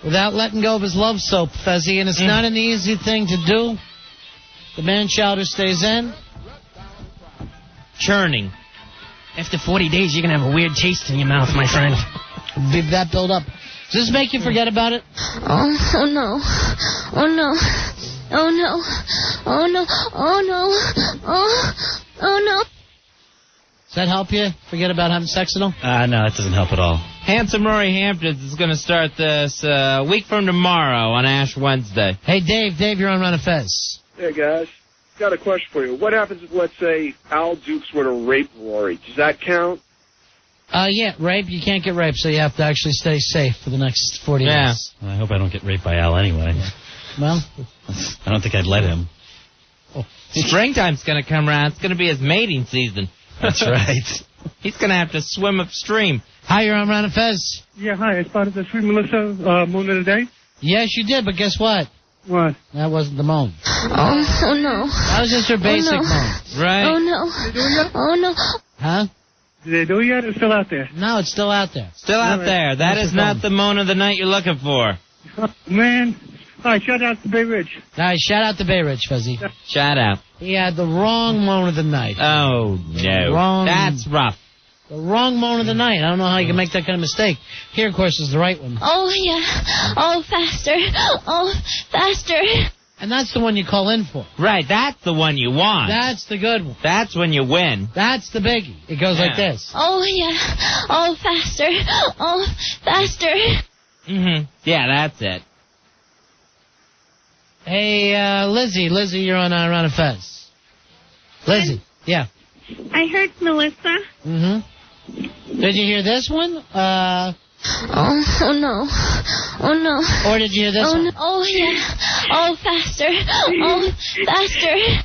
without letting go of his love soap, Fezzy, and it's not an easy thing to do. The man chowder stays in. Churning. After 40 days, you're going to have a weird taste in your mouth, my friend. Did that build up? Does this make you forget about it? Oh no. Oh no. Oh no. Oh no. Oh no. Oh no. Does that help you forget about having sex at all? No, it doesn't help at all. Handsome Rory Hamptons is going to start this week from tomorrow on Ash Wednesday. Hey, Dave, you're on Run of Fez. Hey, guys. Got a question for you. What happens if, let's say, Al Dukes were to rape Rory? Does that count? Yeah, rape. You can't get raped, so you have to actually stay safe for the next 40 days. Well, I hope I don't get raped by Al anyway. Well, I don't think I'd let him. Springtime's going to come around. It's going to be his mating season. That's right. He's going to have to swim upstream. Hi, you're on Ron and Fez. Yeah, hi. I spotted the Sweet Melissa Moon of the Day. Yes, you did, but guess what? What? That wasn't the moan. Oh no. That was just her basic moan. Right. Oh no. Oh no. Huh? Did they do it yet? It's still out there. No, it's still out there. Still out there. That is not the moan of the night you're looking for. Man. All right, shout out to Bay Ridge. All right, shout out to Bay Ridge, Fezzy. Shout out. He had the wrong moan of the night. Oh, no. Wrong. That's rough. The wrong moan of the night. I don't know how you can make that kind of mistake. Here, of course, is the right one. Oh yeah. Oh faster. Oh faster. And that's the one you call in for. Right, that's the one you want. That's the good one. That's when you win. That's the biggie. It goes like this. Oh yeah. Oh faster. Oh faster. Mm-hmm. Yeah, that's it. Hey, Lizzie. Lizzie, you're on Ron and Fez. Lizzie. Yeah. I heard Melissa. Mm-hmm. Did you hear this one? Oh no. Oh no. Or did you hear this one? No. Oh yeah. Oh faster. Oh faster.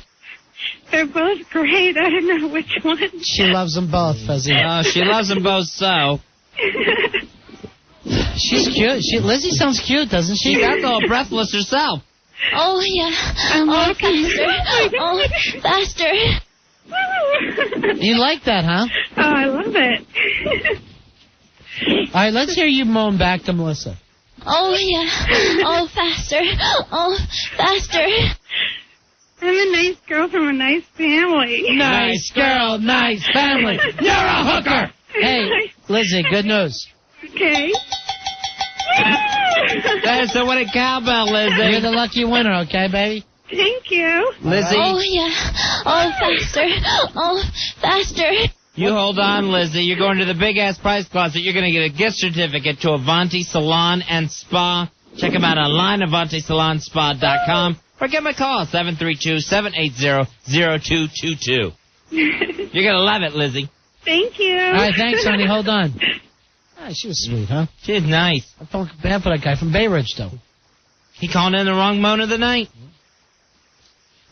They're both great. I don't know which one. She loves them both, Fuzzy. Oh, she loves them both so. She's cute. Lizzie sounds cute, doesn't she? She got all breathless herself. Oh yeah. Oh faster. Oh faster. You like that, huh? Oh, I love it. All right, let's hear you moan back to Melissa. Oh yeah. Oh faster. Oh faster. I'm a nice girl from a nice family. Nice girl, nice family. You're a hooker. Hey, Lizzie, good news. Okay. There's the winning cowbell, Lizzie. You're the lucky winner, okay, baby? Thank you. Lizzie. Oh yeah. Oh faster. Oh faster. You hold on, Lizzie. You're going to the big-ass prize closet. You're going to get a gift certificate to Avanti Salon and Spa. Check them out online, AvantiSalonSpa.com. Or give them a call, 732-780-0222. You're going to love it, Lizzie. Thank you. All right, thanks, honey. Hold on. Ah, she was sweet, huh? She's nice. I felt bad for that guy from Bay Ridge, though. He called in the wrong moan of the night.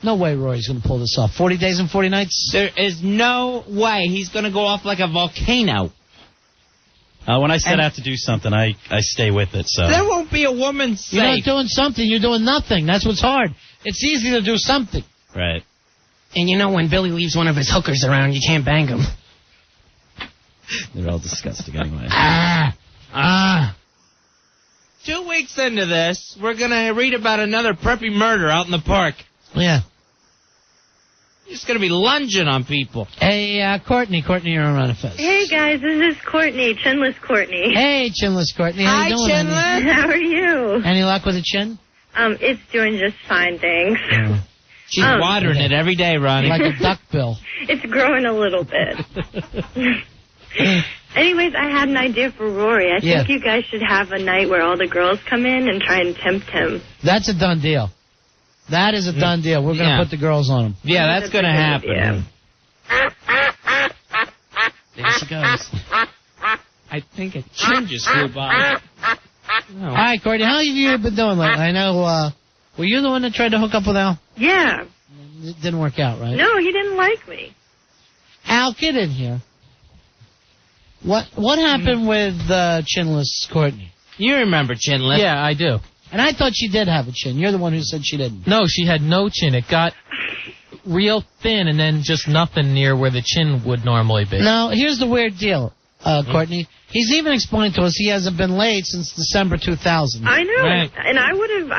No way Rory's going to pull this off. 40 days and 40 nights? There is no way he's going to go off like a volcano. When I set out to do something, I stay with it, so. There won't be a woman safe. You're not doing something. You're doing nothing. That's what's hard. It's easy to do something. Right. And you know when Billy leaves one of his hookers around, you can't bang him. They're all disgusting anyway. 2 weeks into this, we're going to read about another preppy murder out in the park. Yeah. You're just going to be lunging on people. Hey, Courtney. Courtney, you're on Ron and Fez. Hey, guys. This is Courtney, Chinless Courtney. Hey, Chinless Courtney. How you doing, Chinless. honey? How are you? Any luck with the chin? It's doing just fine, thanks. She's watering it every day, Ronnie. Like a duck bill. It's growing a little bit. Anyways, I had an idea for Rory. I think you guys should have a night where all the girls come in and try and tempt him. That's a done deal. That is a done deal. We're going to put the girls on him. Yeah, that's going to happen. Yeah. There she goes. I think a chin just flew by. All right, Courtney, how have you been doing lately? I know, were you the one that tried to hook up with Al? Yeah. It didn't work out, right? No, he didn't like me. Al, get in here. What happened with Chinless Courtney? You remember Chinless. Yeah, I do. And I thought she did have a chin. You're the one who said she didn't. No, she had no chin. It got real thin and then just nothing near where the chin would normally be. Now, here's the weird deal, Courtney. He's even explained to us he hasn't been laid since December 2000. I know. Right. And I would have,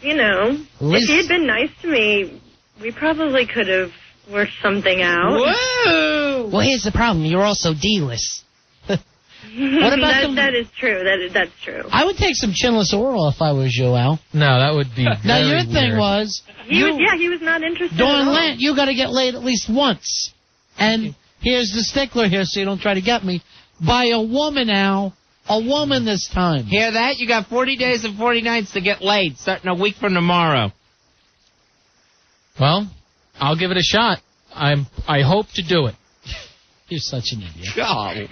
you know, if he had been nice to me, we probably could have worked something out. Whoa! Well, here's the problem. You're also D-less. What about that is true. That's true. I would take some chinless oral if I was you, Al. No, that would be very Now, your thing weird. was... He was not interested During at all. Lent, you got to get laid at least once. And here's the stickler here, so you don't try to get me. By a woman, Al. A woman this time. Hear that? You got 40 days and 40 nights to get laid, starting a week from tomorrow. Well, I'll give it a shot. I hope to do it. You're such an idiot. Golly.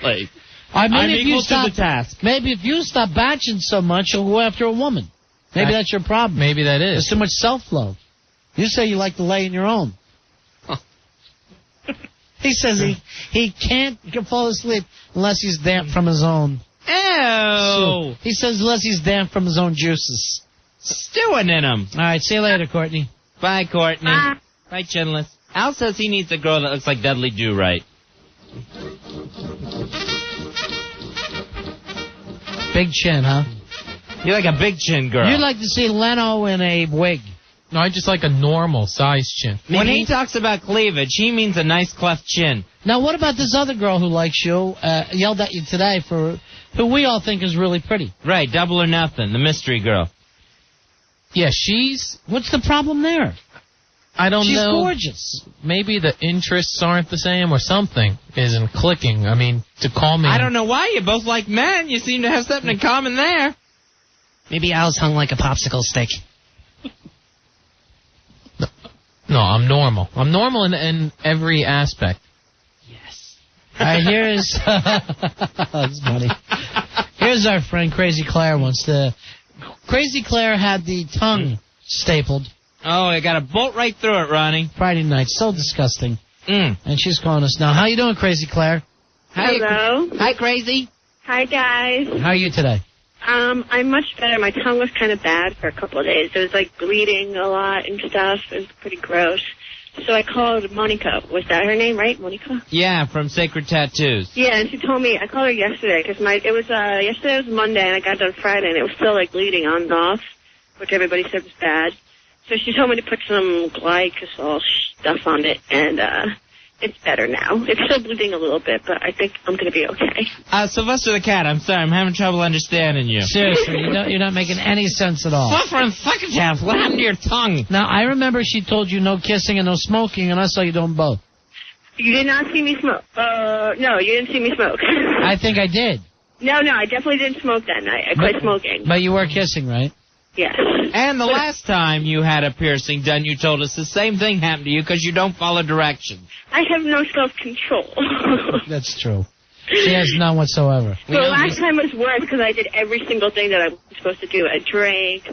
I'm equal to the task. Maybe if you stop batching so much, you'll go after a woman. Maybe that's your problem. Maybe that is. There's too much self-love. You say you like to lay in your own. He says he can't fall asleep unless he's damp from his own. Ew. He says unless he's damp from his own juices. stewing in them. All right, see you later, Courtney. Bye, Courtney. Bye, Chinless. Al says he needs a girl that looks like Dudley Do-Right. Big chin, huh? You like a big chin girl. You'd like to see Leno in a wig. No, I just like a normal size chin. When he talks about cleavage, he means a nice cleft chin. Now, what about this other girl who likes you, yelled at you today for, who we all think is really pretty? Right, Double or Nothing, the mystery girl. Yeah, what's the problem there? I don't know. She's gorgeous. Maybe the interests aren't the same or something isn't clicking. I mean, to call me... I don't know why. You both like men. You seem to have something in common there. Maybe Al's hung like a popsicle stick. No, I'm normal. I'm normal in every aspect. Yes. All right, here's... That's funny. Here's our friend Crazy Clair wants to... Crazy Clair had the tongue stapled. Oh, I got a bolt right through it, Ronnie. Friday night. So disgusting. And she's calling us now. How you doing, Crazy Clair? Hello. Hi, Crazy. Hi, guys. How are you today? I'm much better. My tongue was kind of bad for a couple of days. It was like bleeding a lot and stuff. It was pretty gross. So I called Monica. Was that her name, right? Monica? Yeah, from Sacred Tattoos. Yeah, and she told me, I called her yesterday because yesterday was Monday and I got done Friday and it was still like bleeding on and off, which everybody said was bad. So she told me to put some glycosol stuff on it, and it's better now. It's still bleeding a little bit, but I think I'm going to be okay. Sylvester the Cat, I'm sorry, I'm having trouble understanding you. Seriously, you're not making any sense at all. Suffering succotash, what happened to your tongue? Now, I remember she told you no kissing and no smoking, and I saw you doing both. You did not see me smoke. No, you didn't see me smoke. I think I did. No, I definitely didn't smoke that night. I quit smoking. But you were kissing, right? Yes. And the last time you had a piercing done, you told us the same thing happened to you because you don't follow directions. I have no self-control. That's true. She has none whatsoever. The last time was worse because I did every single thing that I was supposed to do. I drank,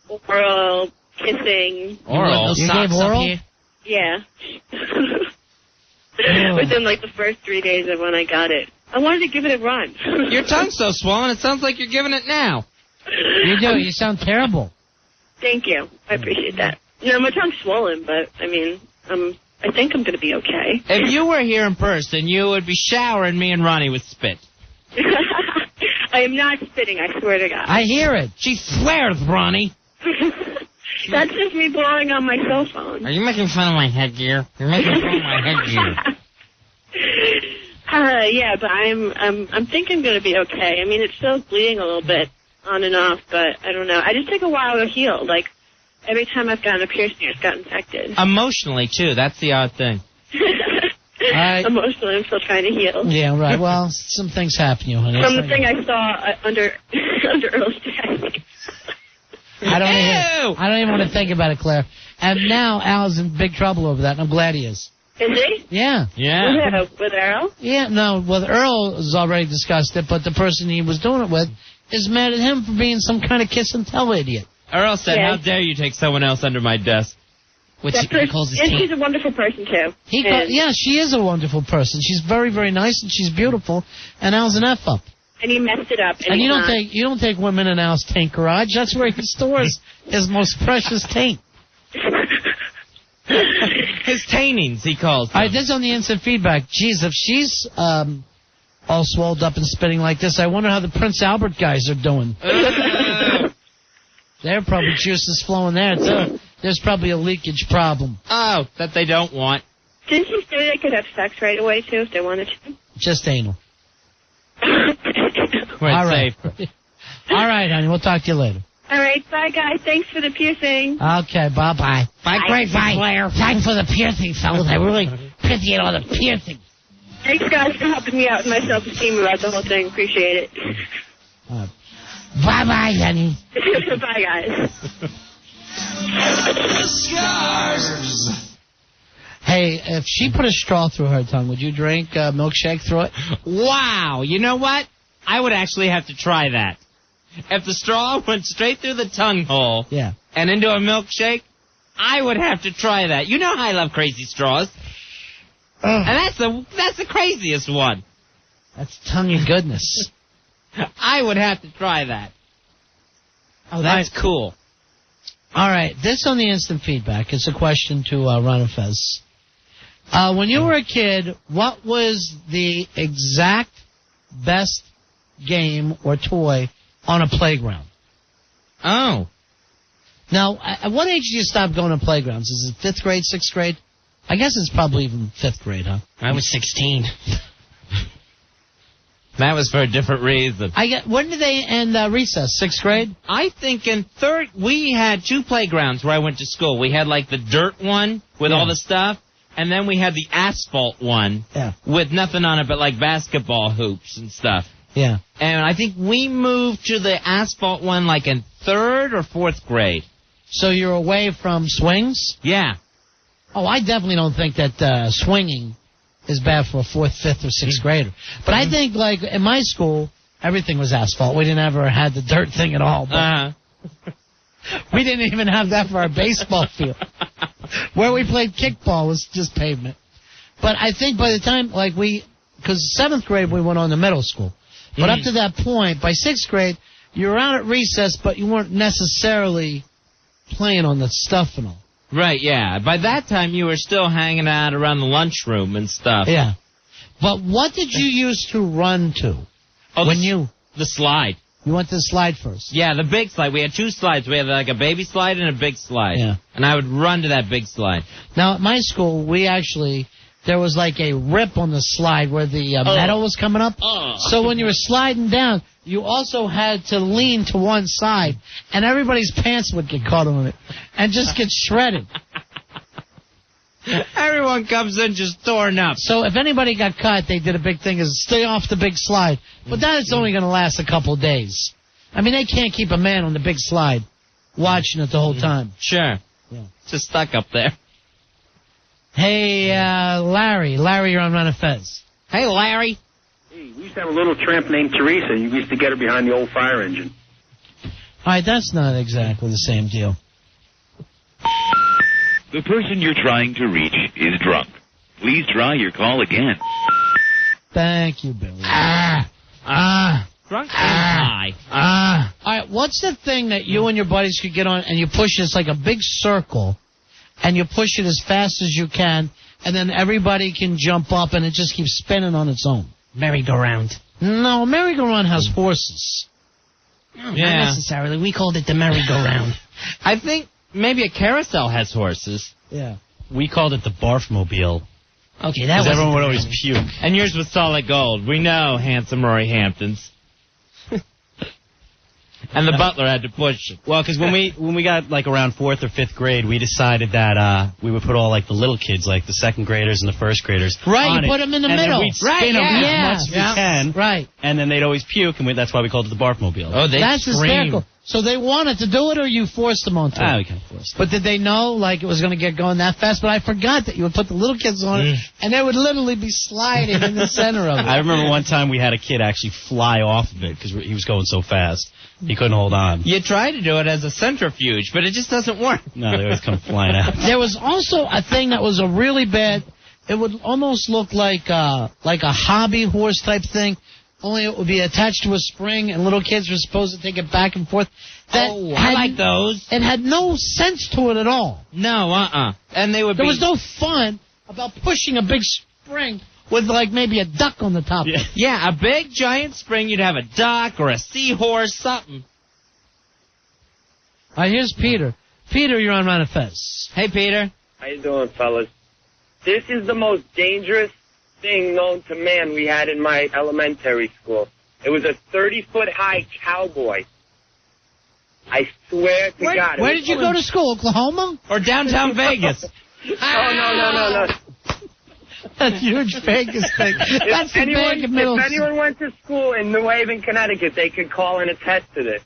oral, kissing. Oral? You gave oral? Yeah. Within like the first 3 days of when I got it. I wanted to give it a run. Your tongue's so swollen, it sounds like you're giving it now. You do. You sound terrible. Thank you. I appreciate that. No, my tongue's swollen, but, I mean, I think I'm going to be okay. If you were here in person, you would be showering me and Ronnie with spit. I am not spitting, I swear to God. I hear it. She swears, Ronnie. That's just me blowing on my cell phone. Are you making fun of my headgear? You're making fun of my headgear. Yeah, but I'm thinking I'm going to be okay. I mean, it's still bleeding a little bit on and off, but I don't know. I just take a while to heal. Like, every time I've gotten a piercing, it's got infected. Emotionally, too. That's the odd thing. Emotionally, I'm still trying to heal. Yeah, right. Well, some things happen to you, honey. From the thing I saw under Earl's desk. I don't even want to think about it, Claire. And now Al's in big trouble over that, and I'm glad he is. Is he? Yeah. Yeah. With Earl? Yeah, no, well, Earl has already discussed it, but the person he was doing it with is mad at him for being some kind of kiss and tell idiot. Earl said, how dare you take someone else under my desk? Which he calls his team. She's a wonderful person, too. Yeah, she is a wonderful person. She's very, very nice, and she's beautiful, and Al's an F-up. And he messed it up. And you don't take women in Al's taint garage. That's where he stores his most precious taint. His taintings, he calls them. All right, this is on the instant feedback. Jeez, if she's all swelled up and spitting like this, I wonder how the Prince Albert guys are doing. They're probably juices flowing there, too. There's probably a leakage problem. Oh, that they don't want. Didn't you say they could have sex right away, too, if they wanted to? Just anal. All right. All right, honey. We'll talk to you later. All right. Bye, guys. Thanks for the piercing. Okay. Bye-bye. Bye, great Claire. Thanks for the piercing, fellas. I really appreciate all the piercing. Thanks, guys, for helping me out with my self-esteem about the whole thing. Appreciate it. Bye-bye, honey. Bye, guys. Hey, if she put a straw through her tongue, would you drink a milkshake through it? Wow. You know what? I would actually have to try that. If the straw went straight through the tongue hole and into a milkshake, I would have to try that. You know how I love crazy straws. And that's the craziest one. That's tonguey goodness. I would have to try that. Oh, that's cool. All right, this on the instant feedback. It's a question to Ron and Fez. When you were a kid, what was the exact best game or toy on a playground? Oh. Now, at what age do you stop going to playgrounds? Is it 5th grade, 6th grade? I guess it's probably even 5th grade, huh? I was 16. That was for a different reason. When did they end recess? 6th grade? I think in 3rd, we had 2 playgrounds where I went to school. We had like the dirt one with all the stuff, and then we had the asphalt one with nothing on it but like basketball hoops and stuff. Yeah. And I think we moved to the asphalt one like in 3rd or 4th grade. So you're away from swings? Yeah. Oh, I definitely don't think that swinging is bad for a 4th, 5th, or 6th grader. But I think, like, in my school, everything was asphalt. We didn't ever have the dirt thing at all. But we didn't even have that for our baseball field. Where we played kickball was just pavement. But I think by the time, like, because 7th grade we went on to middle school. But up to that point, by 6th grade, you were out at recess, but you weren't necessarily playing on the stuff and all. Right, yeah. By that time, you were still hanging out around the lunchroom and stuff. Yeah. But what did you used to run to? Oh, the slide. You went to the slide first? Yeah, the big slide. We had 2 slides. We had like a baby slide and a big slide. Yeah. And I would run to that big slide. Now, at my school, there was like a rip on the slide where the metal was coming up. So when you were sliding down, you also had to lean to one side, and everybody's pants would get caught on it and just get shredded. Everyone comes in just torn up. So if anybody got caught, they did a big thing is stay off the big slide. But that is only going to last a couple of days. I mean, they can't keep a man on the big slide watching it the whole time. Sure. Yeah. Just stuck up there. Hey, Larry. Larry, you're on Run of Fez. Hey, Larry. Hey, we used to have a little tramp named Teresa. You used to get her behind the old fire engine. All right, that's not exactly the same deal. The person you're trying to reach is drunk. Please try your call again. Thank you, Billy. Drunk and high. All right, what's the thing that you and your buddies could get on and you push it's like a big circle and you push it as fast as you can and then everybody can jump up and it just keeps spinning on its own? Merry-go-round. No, merry-go-round has horses. No, not necessarily. We called it the merry-go-round. I think maybe a carousel has horses. Yeah. We called it the barf-mobile. Okay, that was. Because everyone would always puke. And yours was solid gold. We know, handsome Rory Hamptons. And the butler had to push it. Well, because when we got like around 4th or 5th grade, we decided that we would put all like the little kids, like the 2nd graders and the 1st graders, right? On you put them in the and middle, then we'd spin them as much as we can, right? And then they'd always puke, and that's why we called it the barf-mobile. Oh, that's hysterical. So they wanted to do it, or you forced them onto it? We kind of forced them. But did they know like it was going to get going that fast? But I forgot that you would put the little kids on it, and they would literally be sliding in the center of it. I remember one time we had a kid actually fly off of it because he was going so fast. He couldn't hold on. You try to do it as a centrifuge, but it just doesn't work. No, they always come flying out. There was also a thing that was a really bad. It would almost look like a hobby horse type thing, only it would be attached to a spring, and little kids were supposed to take it back and forth. I like those. It had no sense to it at all. No, And they would. There was no fun about pushing a big spring with like maybe a duck on the top. Yeah, a big giant spring. You'd have a duck or a seahorse, something. All right, here's Peter. Peter, you're on Ron of Fez. Hey, Peter. How you doing, fellas? This is the most dangerous thing known to man we had in my elementary school. It was a 30-foot high cowboy. I swear to God. Where did you go to school, Oklahoma? Or downtown Vegas? No. That's huge Vegas thing. That's the big middle. If anyone went to school in New Haven, Connecticut, they could call and attest to this.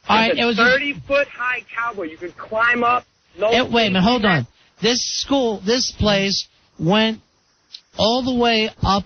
All right, it was a 30-foot high cowboy. You could climb up. Wait a minute, hold on. This place went all the way up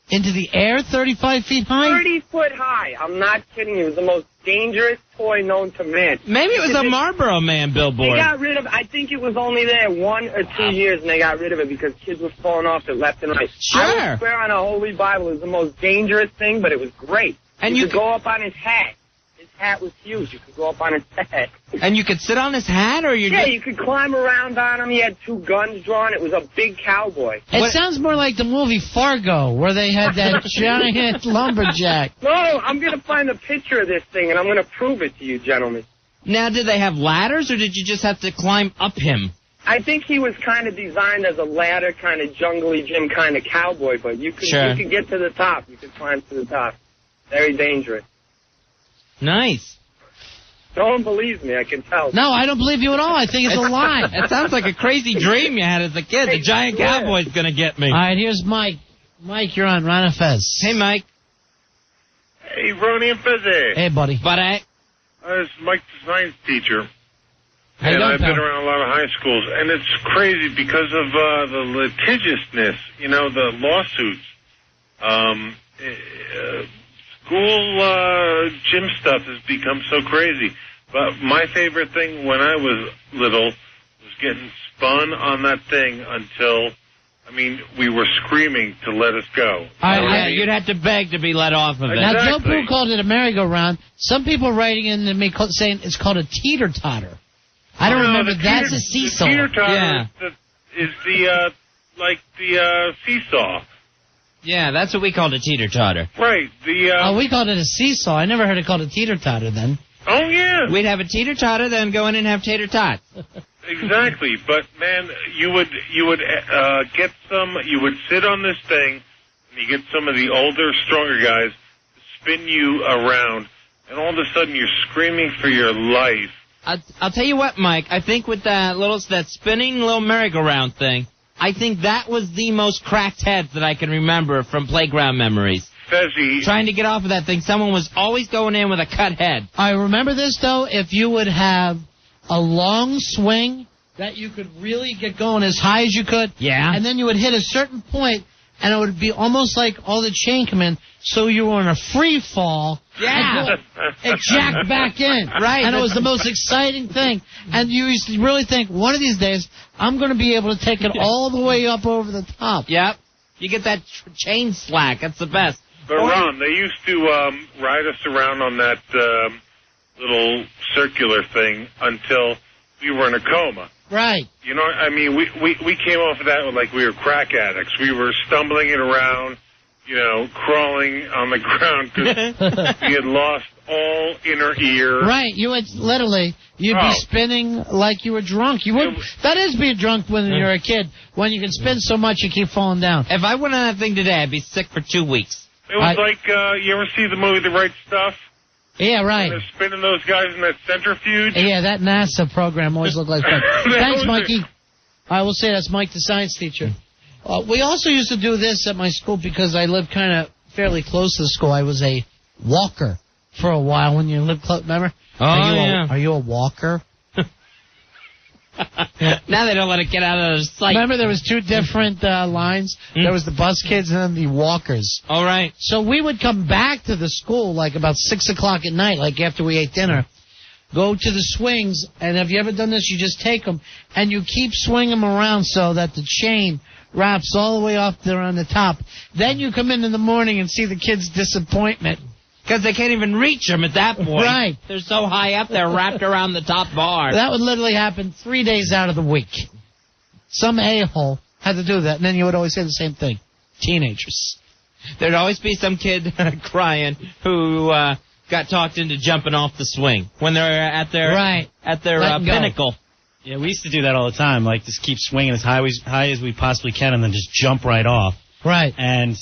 into the air, 35 feet high? 30-foot high. I'm not kidding you. It was the most dangerous toy known to man. Maybe it was a Marlboro Man billboard. They got rid of it. I think it was only there 1 or 2 years, and they got rid of it because kids were falling off it left and right. Sure. I would swear on a holy Bible it was the most dangerous thing, but it was great. And you could go up on his hat. His hat was huge. You could go up on his head. And you could sit on his hat, or Yeah, you could climb around on him. He had 2 guns drawn. It was a big cowboy. It sounds more like the movie Fargo, where they had that giant lumberjack. No, I'm going to find a picture of this thing, and I'm going to prove it to you, gentlemen. Now, did they have ladders, or did you just have to climb up him? I think he was kind of designed as a ladder, kind of jungly Jim kind of cowboy, but you could get to the top. You could climb to the top. Very dangerous. Nice. No one believes me, I can tell. No, I don't believe you at all. I think it's a lie. It sounds like a crazy dream you had as a kid. The giant cowboy's going to get me. All right, here's Mike. Mike, you're on Ron and Fez. Hey, Mike. Hey, Ronnie and Fezzy. Hey, buddy. Buddy. This is Mike, the science teacher. How you And doing, I've been pal? around a lot of high schools, and it's crazy because of the litigiousness, the lawsuits. School gym stuff has become so crazy. But my favorite thing when I was little was getting spun on that thing until, we were screaming to let us go. You'd have to beg to be let off of it. Now, Joe Pooh called it a merry-go-round. Some people writing in to me saying it's called a teeter-totter. I don't remember that's a seesaw. The teeter-totter is the seesaw. Yeah, that's what we called a teeter-totter. Right. We called it a seesaw. I never heard it called a teeter-totter then. Oh, yeah. We'd have a teeter-totter, then go in and have tater-tots. Exactly. But, man, you would get some, you would sit on this thing, and you get some of the older, stronger guys to spin you around, and all of a sudden you're screaming for your life. I'll tell you what, Mike. I think with that spinning little merry-go-round thing, I think that was the most cracked heads that I can remember from playground memories. Fezzy. Trying to get off of that thing, someone was always going in with a cut head. I remember this, though, if you would have a long swing that you could really get going as high as you could. Yeah. And then you would hit a certain point, and it would be almost like all the chain come in, so you were in a free fall. Yeah. It jacked back in. Right. And it was the most exciting thing. And you used to really think, one of these days, I'm going to be able to take it all the way up over the top. Yep. You get that chain slack. That's the best. But, Ron, they used to ride us around on that little circular thing until we were in a coma. Right. We came off of that like we were crack addicts. We were stumbling it around, crawling on the ground because we had lost all inner ear. Right. You would literally, you'd be spinning like you were drunk. You would. That is being drunk when you're a kid. When you can spin so much you keep falling down. If I went on that thing today, I'd be sick for 2 weeks. It was like, you ever see the movie The Right Stuff? Yeah, right. They're spinning those guys in that centrifuge. Yeah, that NASA program always looked like fun. Thanks, Mikey. I will say that's Mike, the science teacher. We also used to do this at my school because I lived kind of fairly close to the school. I was a walker for a while when you lived close. Remember? Are you a walker? Now they don't let it get out of their sight. Remember there was 2 different lines? There was the bus kids and then the walkers. All right. So we would come back to the school like about 6 o'clock at night, like after we ate dinner, go to the swings, and have you ever done this? You just take them, and you keep swinging them around so that the chain wraps all the way up there on the top. Then you come in the morning and see the kids' disappointment. Because they can't even reach them at that point. Right. They're so high up, they're wrapped around the top bar. That would literally happen 3 days out of the week. Some a-hole had to do that, and then you would always say the same thing. Teenagers. There'd always be some kid crying who got talked into jumping off the swing when they're at their pinnacle. Yeah, we used to do that all the time. Like, just keep swinging as high as we possibly can and then just jump right off. Right. And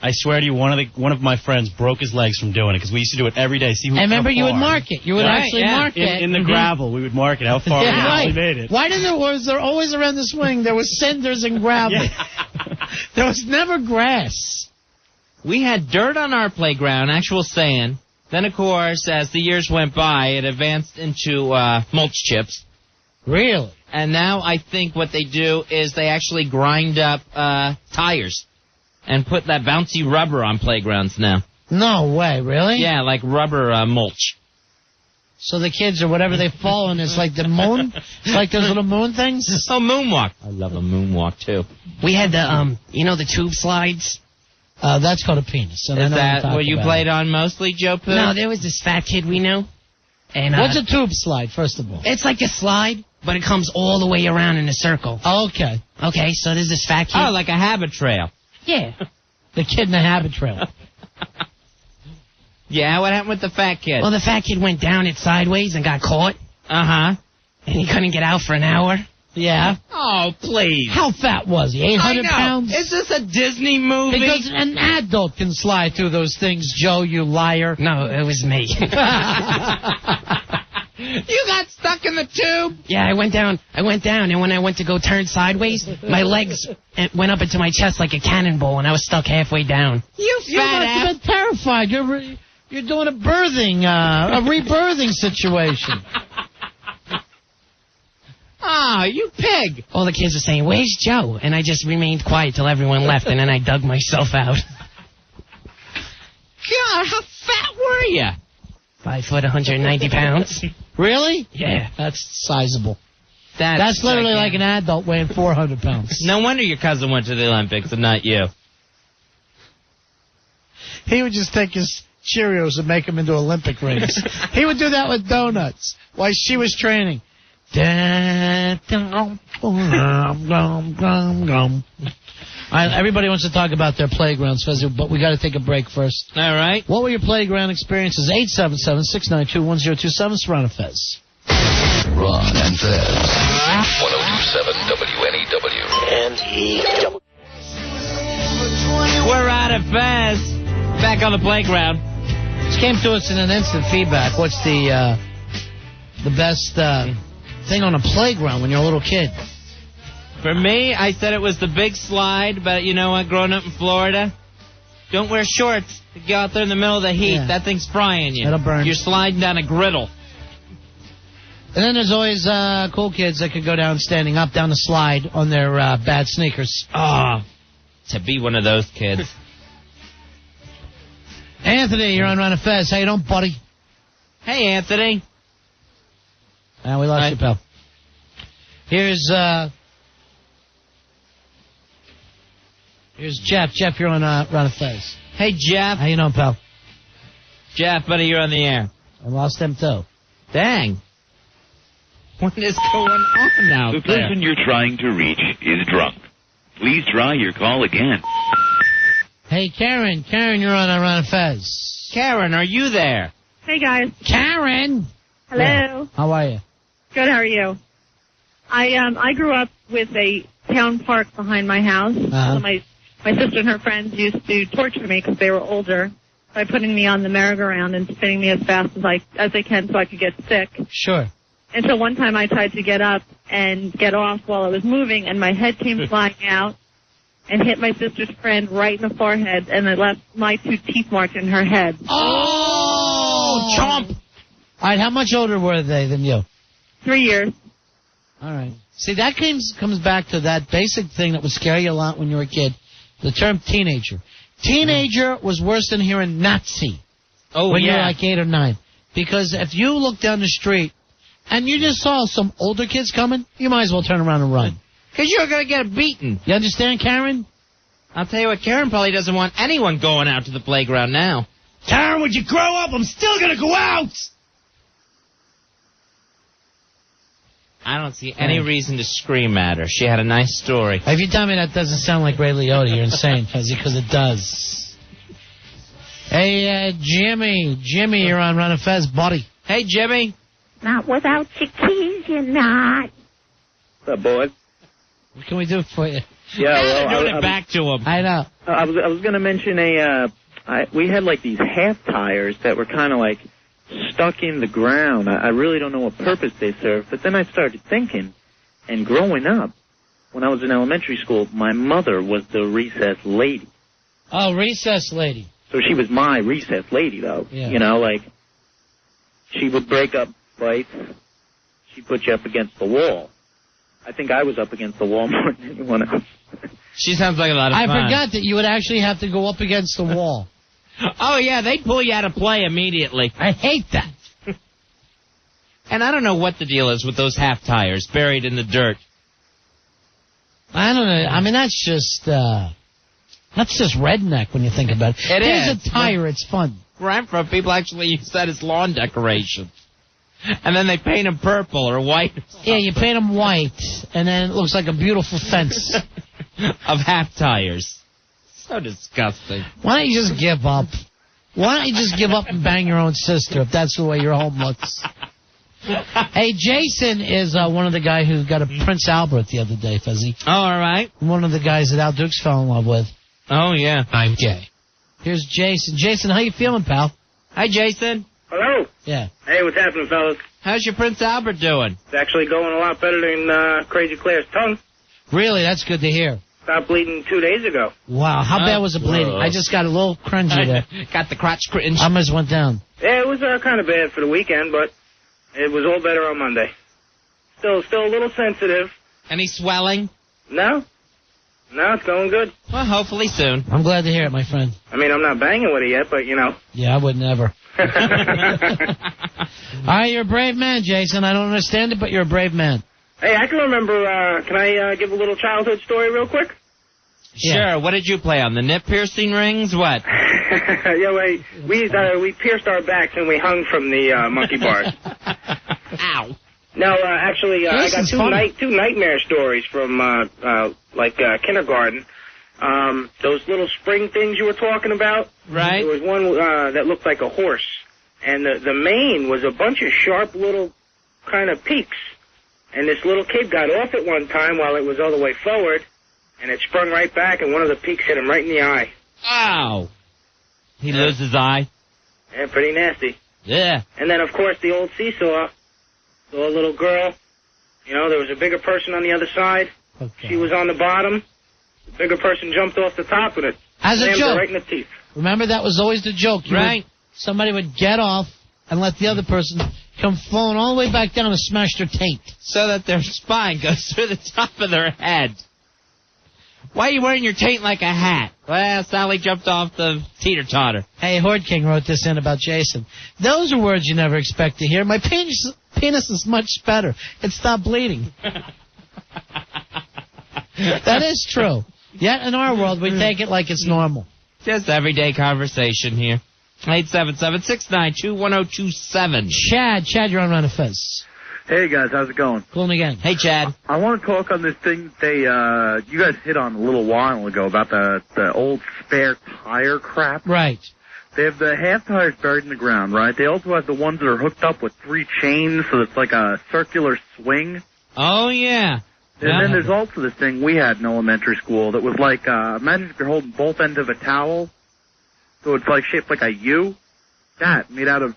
I swear to you, one of my friends broke his legs from doing it because we used to do it every day. See who. I remember you would mark it. You would actually mark it. In the gravel, we would mark it, how far we actually made it. Why was there always around the swing, there was cinders and gravel? There was never grass. We had dirt on our playground, actual sand. Then, of course, as the years went by, it advanced into mulch chips. Really? And now I think what they do is they actually grind up tires and put that bouncy rubber on playgrounds now. No way, really? Yeah, like rubber mulch. So the kids or whatever they fall in is like the moon? Like those little moon things? Oh, moonwalk. I love a moonwalk, too. We had the, the tube slides. That's called a penis. Is that what you played on mostly, Joe Poo? No, there was this fat kid we knew. And what's a tube slide, first of all? It's like a slide, but it comes all the way around in a circle. Oh, okay. Okay, so there's this fat kid. Oh, like a habit trail. Yeah. The kid in the habit trail. Yeah, what happened with the fat kid? Well, the fat kid went down it sideways and got caught. Uh-huh. And he couldn't get out for an hour. Yeah. Oh, please. How fat was he? 800 pounds? Is this a Disney movie? Because an adult can slide through those things, Joe, you liar. No, it was me. You got stuck in the tube? Yeah, I went down, and when I went to go turn sideways, my legs went up into my chest like a cannonball, and I was stuck halfway down. You must have been terrified. You're doing a rebirthing situation. Ah, you pig. All the kids were saying, "Where's Joe?" And I just remained quiet till everyone left, and then I dug myself out. God, how fat were you? 5 foot, 190 pounds. Really? Yeah. That's sizable. That's literally like an adult weighing 400 pounds. No wonder your cousin went to the Olympics and not you. He would just take his Cheerios and make them into Olympic rings. He would do that with donuts while she was training. Everybody wants to talk about their playgrounds, Fez, but we got to take a break first. All right. What were your playground experiences? 877-692-1027, Serrano Fez. Ron and Fez. 1027 WNEW. N-E-W. We're out of Fez. Back on the playground. This came to us in an instant feedback. What's the best thing on a playground when you're a little kid? For me, I said it was the big slide, but you know what? Growing up in Florida, don't wear shorts to go out there in the middle of the heat. Yeah. That thing's frying you. It'll burn. You're sliding down a griddle. And then there's always cool kids that could go down standing up down the slide on their bad sneakers. Oh, to be one of those kids. Anthony, you're on Ron and Fez. How you doing, buddy? Hey, Anthony. We lost you, pal. Here's Jeff. Jeff, you're on Ron and Fez. Hey, Jeff. How you doing, pal? Jeff, buddy, you're on the air. I lost him, too. Dang. What is going on out The there? person you're trying to reach is drunk. Please try your call again. Hey, Karen. Karen, you're on Ron and Fez. Karen, are you there? Hey, guys. Karen. Hello. Yeah. How are you? Good, how are you? I grew up with a town park behind my house. Uh-huh. So my sister and her friends used to torture me because they were older by putting me on the merry-go-round and spinning me as fast as they can so I could get sick. Sure. And so one time I tried to get up and get off while I was moving, and my head came flying out and hit my sister's friend right in the forehead, and it left my 2 teeth marks in her head. Oh, chomp! All right, how much older were they than you? 3 years. All right. See, that comes back to that basic thing that would scare you a lot when you were a kid, the term teenager. Teenager was worse than hearing Nazi when you were like 8 or 9. Because if you look down the street and you just saw some older kids coming, you might as well turn around and run. Because you're going to get beaten. You understand, Karen? I'll tell you what, Karen probably doesn't want anyone going out to the playground now. Karen, would you grow up? I'm still going to go out. I don't see any reason to scream at her. She had a nice story. If you tell me that doesn't sound like Ray Liotta, you're insane, Fezzy, because it does. Hey, Jimmy. Jimmy, you're on Ron and Fez, buddy. Hey, Jimmy. Not without your keys, you're not. What's up, boys? What can we do for you? Yeah, well, They're doing it back to him. I know. I was going to mention we had like these half tires that were kind of like stuck in the ground. I really don't know what purpose they serve, but then I started thinking, and growing up, when I was in elementary school, my mother was the recess lady. Oh, recess lady. So she was my recess lady, though. Yeah. You know, like, she would break up fights. She'd put you up against the wall. I think I was up against the wall more than anyone else. She sounds like a lot of fun. I forgot that you would actually have to go up against the wall. Oh, yeah, they'd pull you out of play immediately. I hate that. And I don't know what the deal is with those half tires buried in the dirt. I don't know. I mean, that's just redneck when you think about it. It Here's is. a tire. It's fun. Where I'm from, people actually use that as lawn decoration. And then they paint them purple or white. Yeah, you paint them white, and then it looks like a beautiful fence. Of half tires. So disgusting. Why don't you just give up? Why don't you just give up and bang your own sister if that's the way your home looks? Hey, Jason is one of the guys who got a Prince Albert the other day, Fezzy. Oh, all right. One of the guys that Al Dukes fell in love with. Oh, yeah. I'm gay. Here's Jason. Jason, how you feeling, pal? Hi, Jason. Hello. Yeah. Hey, what's happening, fellas? How's your Prince Albert doing? It's actually going a lot better than Crazy Claire's tongue. Really? That's good to hear. Stopped bleeding 2 days ago. Wow, how bad was it bleeding? I just got a little cringy there. Got the crotch cringe. I almost went down. Yeah, it was kind of bad for the weekend, but it was all better on Monday. Still a little sensitive. Any swelling? No, it's going good. Well, hopefully soon. I'm glad to hear it, my friend. I mean, I'm not banging with it yet, but you know. Yeah, I would never. All right, you're a brave man, Jason. I don't understand it, but you're a brave man. Hey, I can remember, can I give a little childhood story real quick? Sure. What did you play on? The nip piercing rings? What? Yeah, we pierced our backs and we hung from the monkey bars. Ow. No, actually, I got two nightmare stories from, kindergarten. Those little spring things you were talking about. Right. There was one that looked like a horse. And the mane was a bunch of sharp little kind of peaks. And this little kid got off it one time while it was all the way forward, and it sprung right back, and one of the peaks hit him right in the eye. Ow! He loses his eye? Yeah, pretty nasty. Yeah. And then, of course, the old seesaw. Saw a little girl. You know, there was a bigger person on the other side. Okay. She was on the bottom. The bigger person jumped off the top with it. As a joke. Right in the teeth. Remember, that was always the joke. Somebody would get off and let the other person come falling all the way back down and smash their taint. So that their spine goes through the top of their head. Why are you wearing your taint like a hat? Well, Sally jumped off the teeter-totter. Hey, Horde King wrote this in about Jason. Those are words you never expect to hear. My penis is much better. It stopped bleeding. That is true. Yet in our world, we take it like it's normal. Just everyday conversation here. 877-692-1027. Chad, you're on Run of Fez. Hey guys, how's it going? Cool again. Hey Chad. I want to talk on this thing you guys hit on a little while ago about the old spare tire crap. Right. They have the half tires buried in the ground, right? They also have the ones that are hooked up with 3 chains, so it's like a circular swing. Oh yeah. And then there's also this thing we had in elementary school that was like, imagine if you're holding both ends of a towel, so it's like shaped like a U. That made out of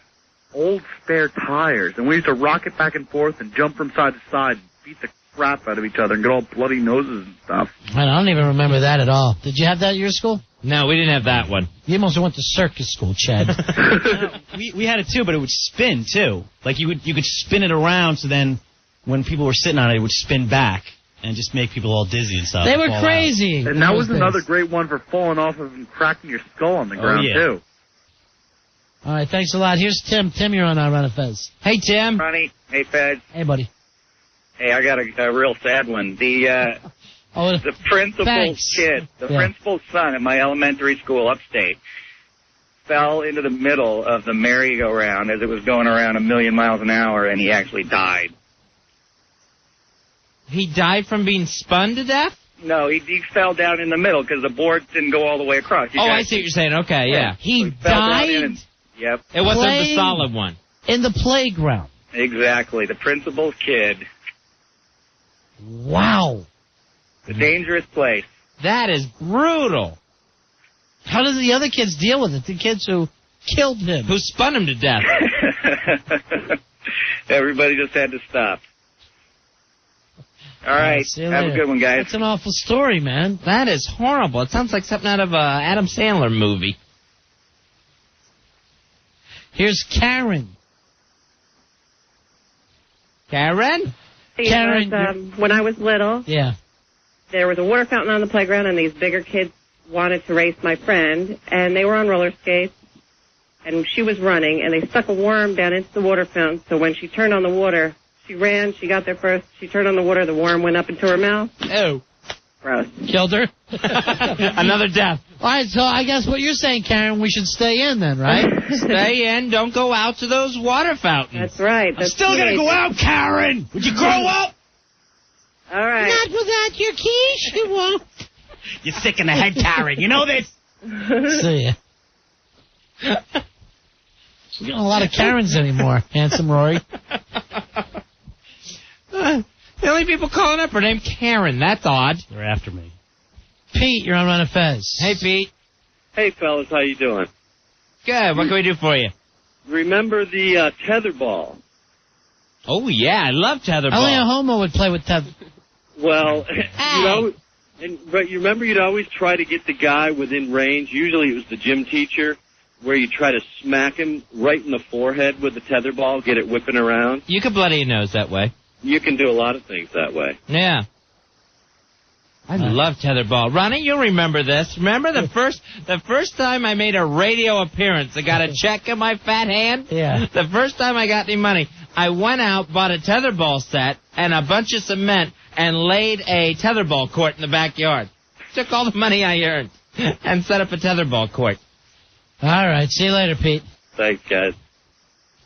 old spare tires, and we used to rock it back and forth and jump from side to side and beat the crap out of each other and get all bloody noses and stuff. I don't even remember that at all. Did you have that at your school? No, we didn't have that one. You must have went to circus school, Chad. we had it too, but it would spin too. Like you could spin it around, so then when people were sitting on it, it would spin back and just make people all dizzy and stuff. They were crazy. And that was another great one for falling off of and cracking your skull on the ground too. All right, thanks a lot. Here's Tim. Tim, you're on our Run of Fez. Hey, Tim. Ronnie. Hey, Fez. Hey, buddy. Hey, I got a real sad one. The principal's kid, the principal's son at my elementary school upstate, fell into the middle of the merry-go-round as it was going around 1,000,000 miles an hour, and he actually died. He died from being spun to death? No, he fell down in the middle because the boards didn't go all the way across. I see what you're saying. Okay, yeah. He died? Yep. It wasn't the solid one. In the playground. Exactly. The principal's kid. Wow. The dangerous place. That is brutal. How did the other kids deal with it? The kids who killed him. Who spun him to death. Everybody just had to stop. All right. Have a good one, guys. That's an awful story, man. That is horrible. It sounds like something out of an Adam Sandler movie. Here's Karen. Karen? Karen. When I was little, there was a water fountain on the playground, and these bigger kids wanted to race my friend, and they were on roller skates, and she was running, and they stuck a worm down into the water fountain, so when she turned on the water, she ran, she got there first, she turned on the water, the worm went up into her mouth. Oh. Gross. Killed her? Another death. All right, so I guess what you're saying, Karen, we should stay in then, right? Stay in. Don't go out to those water fountains. That's right. I'm still going to go out, Karen. Would you grow up? All right. Not without your keys, you won't. You're sick in the head, Karen. You know this? See ya. We're getting a lot of Karens anymore, handsome Rory. The only people calling up are named Karen. That's odd. They're after me. Pete, you're on Run of Fez. Hey, Pete. Hey, fellas, how you doing? Good. What can we do for you? Remember the tetherball? Oh, yeah. I love tetherball. Only a homo would play with tether. Well, but you remember you'd always try to get the guy within range. Usually it was the gym teacher, where you try to smack him right in the forehead with the tetherball, get it whipping around. You can bloody your nose that way. You can do a lot of things that way. Yeah. I love tetherball. Ronnie, you'll remember this. Remember the first time I made a radio appearance, I got a check in my fat hand? Yeah. The first time I got any money, I went out, bought a tetherball set and a bunch of cement and laid a tetherball court in the backyard. Took all the money I earned and set up a tetherball court. All right. See you later, Pete. Thanks, guys.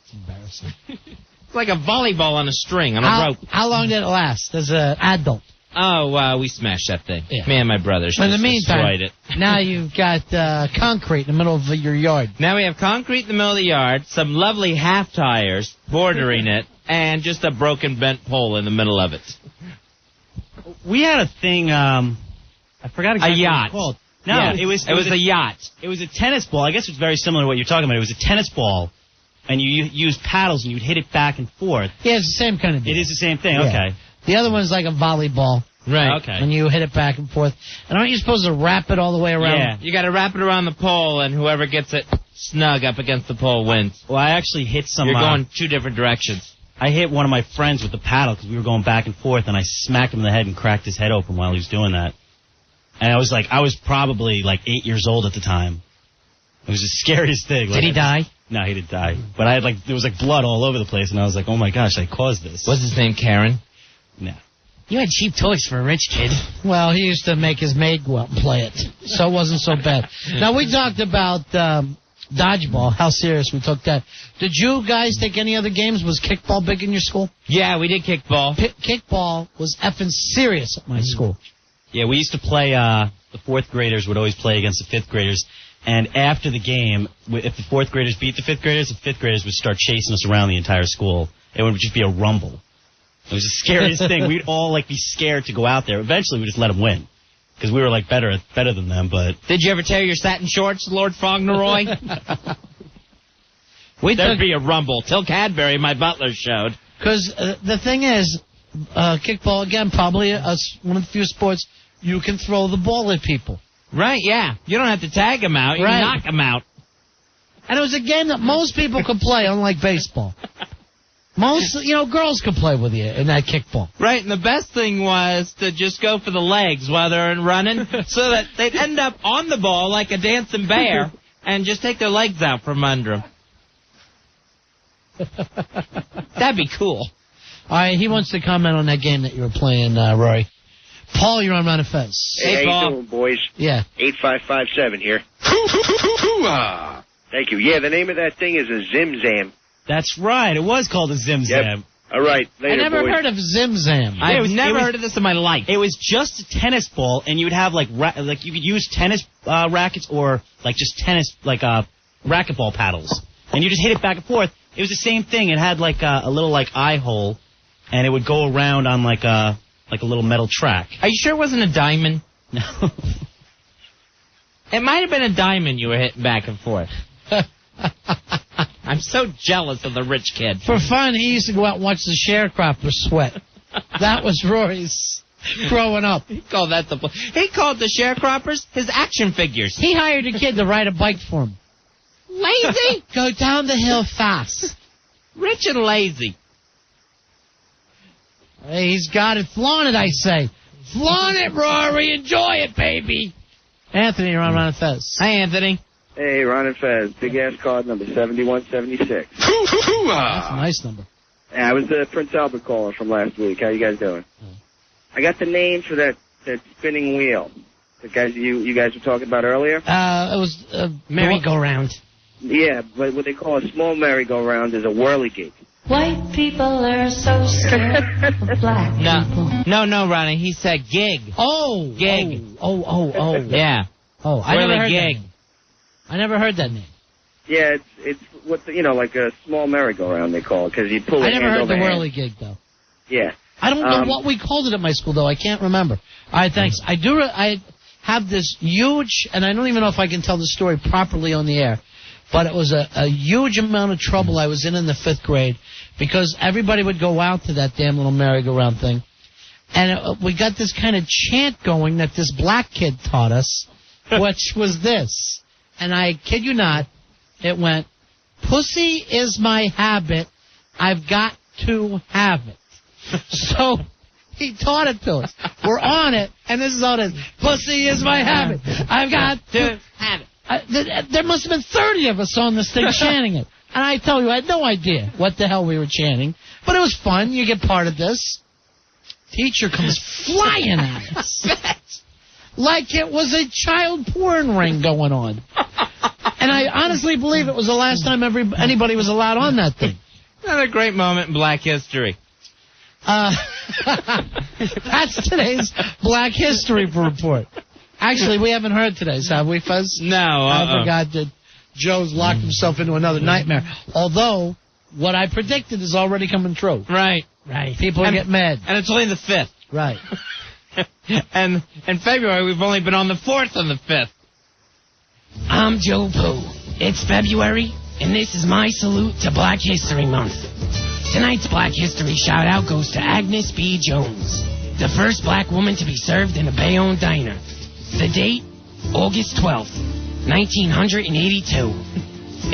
It's embarrassing. It's like a volleyball on a string, on a rope. How long did it last as an adult? Oh, we smashed that thing. Yeah. Me and my brothers In the just meantime, destroyed it. Now you've got concrete in the middle of your yard. Now we have concrete in the middle of the yard, some lovely half tires bordering it, and just a broken bent pole in the middle of it. We had a thing, I forgot exactly a yacht. what it was called. No, yes. it was a yacht. It was a tennis ball. I guess it's very similar to what you're talking about. It was a tennis ball, and you used paddles, and you'd hit it back and forth. Yeah, it's the same kind of deal. It is the same thing, Yeah. okay. The other one's like a volleyball. Right. Okay. And you hit it back and forth. And aren't you supposed to wrap it all the way around? Yeah, you got to wrap it around the pole, and whoever gets it snug up against the pole wins. Well, I actually hit some... You're going two different directions. I hit one of my friends with the paddle because we were going back and forth, and I smacked him in the head and cracked his head open while he was doing that. And I was probably like 8 years old at the time. It was the scariest thing. Did he die? No, he didn't die. But there was like blood all over the place, and I was like, oh my gosh, I caused this. What's his name, Karen? No. You had cheap toys for a rich kid. Well, he used to make his maid go out and play it, so it wasn't so bad. Now, we talked about dodgeball, how serious we took that. Did you guys take any other games? Was kickball big in your school? Yeah, we did kickball. Kickball was effing serious at my school. Yeah, we used to play, the fourth graders would always play against the fifth graders. And after the game, if the fourth graders beat the fifth graders would start chasing us around the entire school. It would just be a rumble. It was the scariest thing. We'd all be scared to go out there. Eventually, we just let them win because we were better than them. But did you ever tear your satin shorts, Lord Fauntleroy? There'd be a rumble till Cadbury, my butler, showed. Because the thing is, kickball again, probably one of the few sports you can throw the ball at people. Right? Yeah. You don't have to tag them out. You can knock them out. And it was a game that most people could play, unlike baseball. Most, girls could play with you in that kickball. Right, and the best thing was to just go for the legs while they're running so that they'd end up on the ball like a dancing bear and just take their legs out from under them. That'd be cool. All right, he wants to comment on that game that you were playing, Rory. Paul, you're on Run of Fez. Hey, Paul. how you doing, boys? Yeah. 8557 here. Thank you. Yeah, the name of that thing is a Zim-Zam. That's right. It was called a Zim-Zam. Yep. All right, later, I never boys. heard of Zim-Zam. I've never heard of this in my life. It was just a tennis ball, and you would have you could use tennis rackets or just tennis racquetball paddles, and you just hit it back and forth. It was the same thing. It had a little eye hole, and it would go around on a little metal track. Are you sure it wasn't a diamond? No. It might have been a diamond you were hitting back and forth. I'm so jealous of the rich kid. For fun, he used to go out and watch the sharecroppers sweat. That was Rory's growing up. He called the sharecroppers his action figures. He hired a kid to ride a bike for him. Lazy? Go down the hill fast. Rich and lazy. Hey, he's got it. Flaunt it, I say. Flaunt it, Rory. Enjoy it, baby. Anthony, you're on Ron and Fez. Hi, Anthony. Hey, Ron and Fez. Big ass card number 7176. That's a nice number. Yeah, I was the Prince Albert caller from last week. How you guys doing? I got the name for that spinning wheel. The guys you guys were talking about earlier? It was merry-go-round. Yeah, but what they call a small merry-go-round is a whirligig. White people are so scared of black people. No, Ronnie. He said gig. Oh, gig. Oh. Yeah. Oh, I never heard gig. that name. I never heard that name. Yeah, it's what like a small merry-go-round they call it because you pull. I never heard the whirligig though. Yeah. I don't know what we called it at my school though. I can't remember. All right, thanks. I have this huge, and I don't even know if I can tell the story properly on the air. But it was a huge amount of trouble I was in the 5th grade because everybody would go out to that damn little merry-go-round thing. And we got this kind of chant going that this black kid taught us, which was this. And I kid you not, it went, pussy is my habit, I've got to have it. So he taught it to us. We're on it, and this is all it is. Pussy is my habit, I've got to have it. There must have been 30 of us on this thing chanting it. And I tell you, I had no idea what the hell we were chanting. But it was fun. You get part of this. Teacher comes flying at us. Like it was a child porn ring going on. And I honestly believe it was the last time anybody was allowed on that thing. Another great moment in Black history. That's today's Black History report. Actually, we haven't heard today's, have we, Fez? No. I forgot that Joe's locked himself into another nightmare. Although, what I predicted is already coming true. Right. People get mad. And it's only the 5th. Right. And in February, we've only been on the 4th and the 5th. I'm Joe Pooh. It's February, and this is my salute to Black History Month. Tonight's Black History shout-out goes to Agnes B. Jones, the first black woman to be served in a Bayonne diner. The date, August 12th, 1982.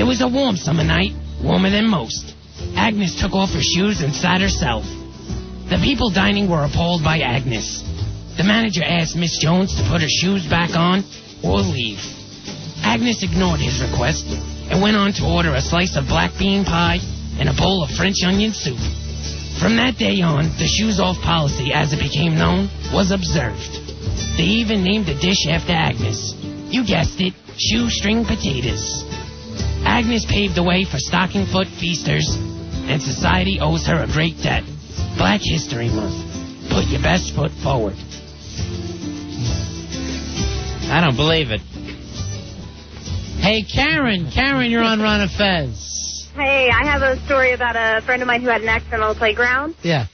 It was a warm summer night, warmer than most. Agnes took off her shoes and sat herself. The people dining were appalled by Agnes. The manager asked Miss Jones to put her shoes back on or leave. Agnes ignored his request and went on to order a slice of black bean pie and a bowl of French onion soup. From that day on, the shoes-off policy, as it became known, was observed. They even named a dish after Agnes. You guessed it, shoestring potatoes. Agnes paved the way for stocking foot feasters, and society owes her a great debt. Black History Month. Put your best foot forward. I don't believe it. Hey, Karen, you're on Ron and Fez. Hey, I have a story about a friend of mine who had an accident on the playground. Yeah.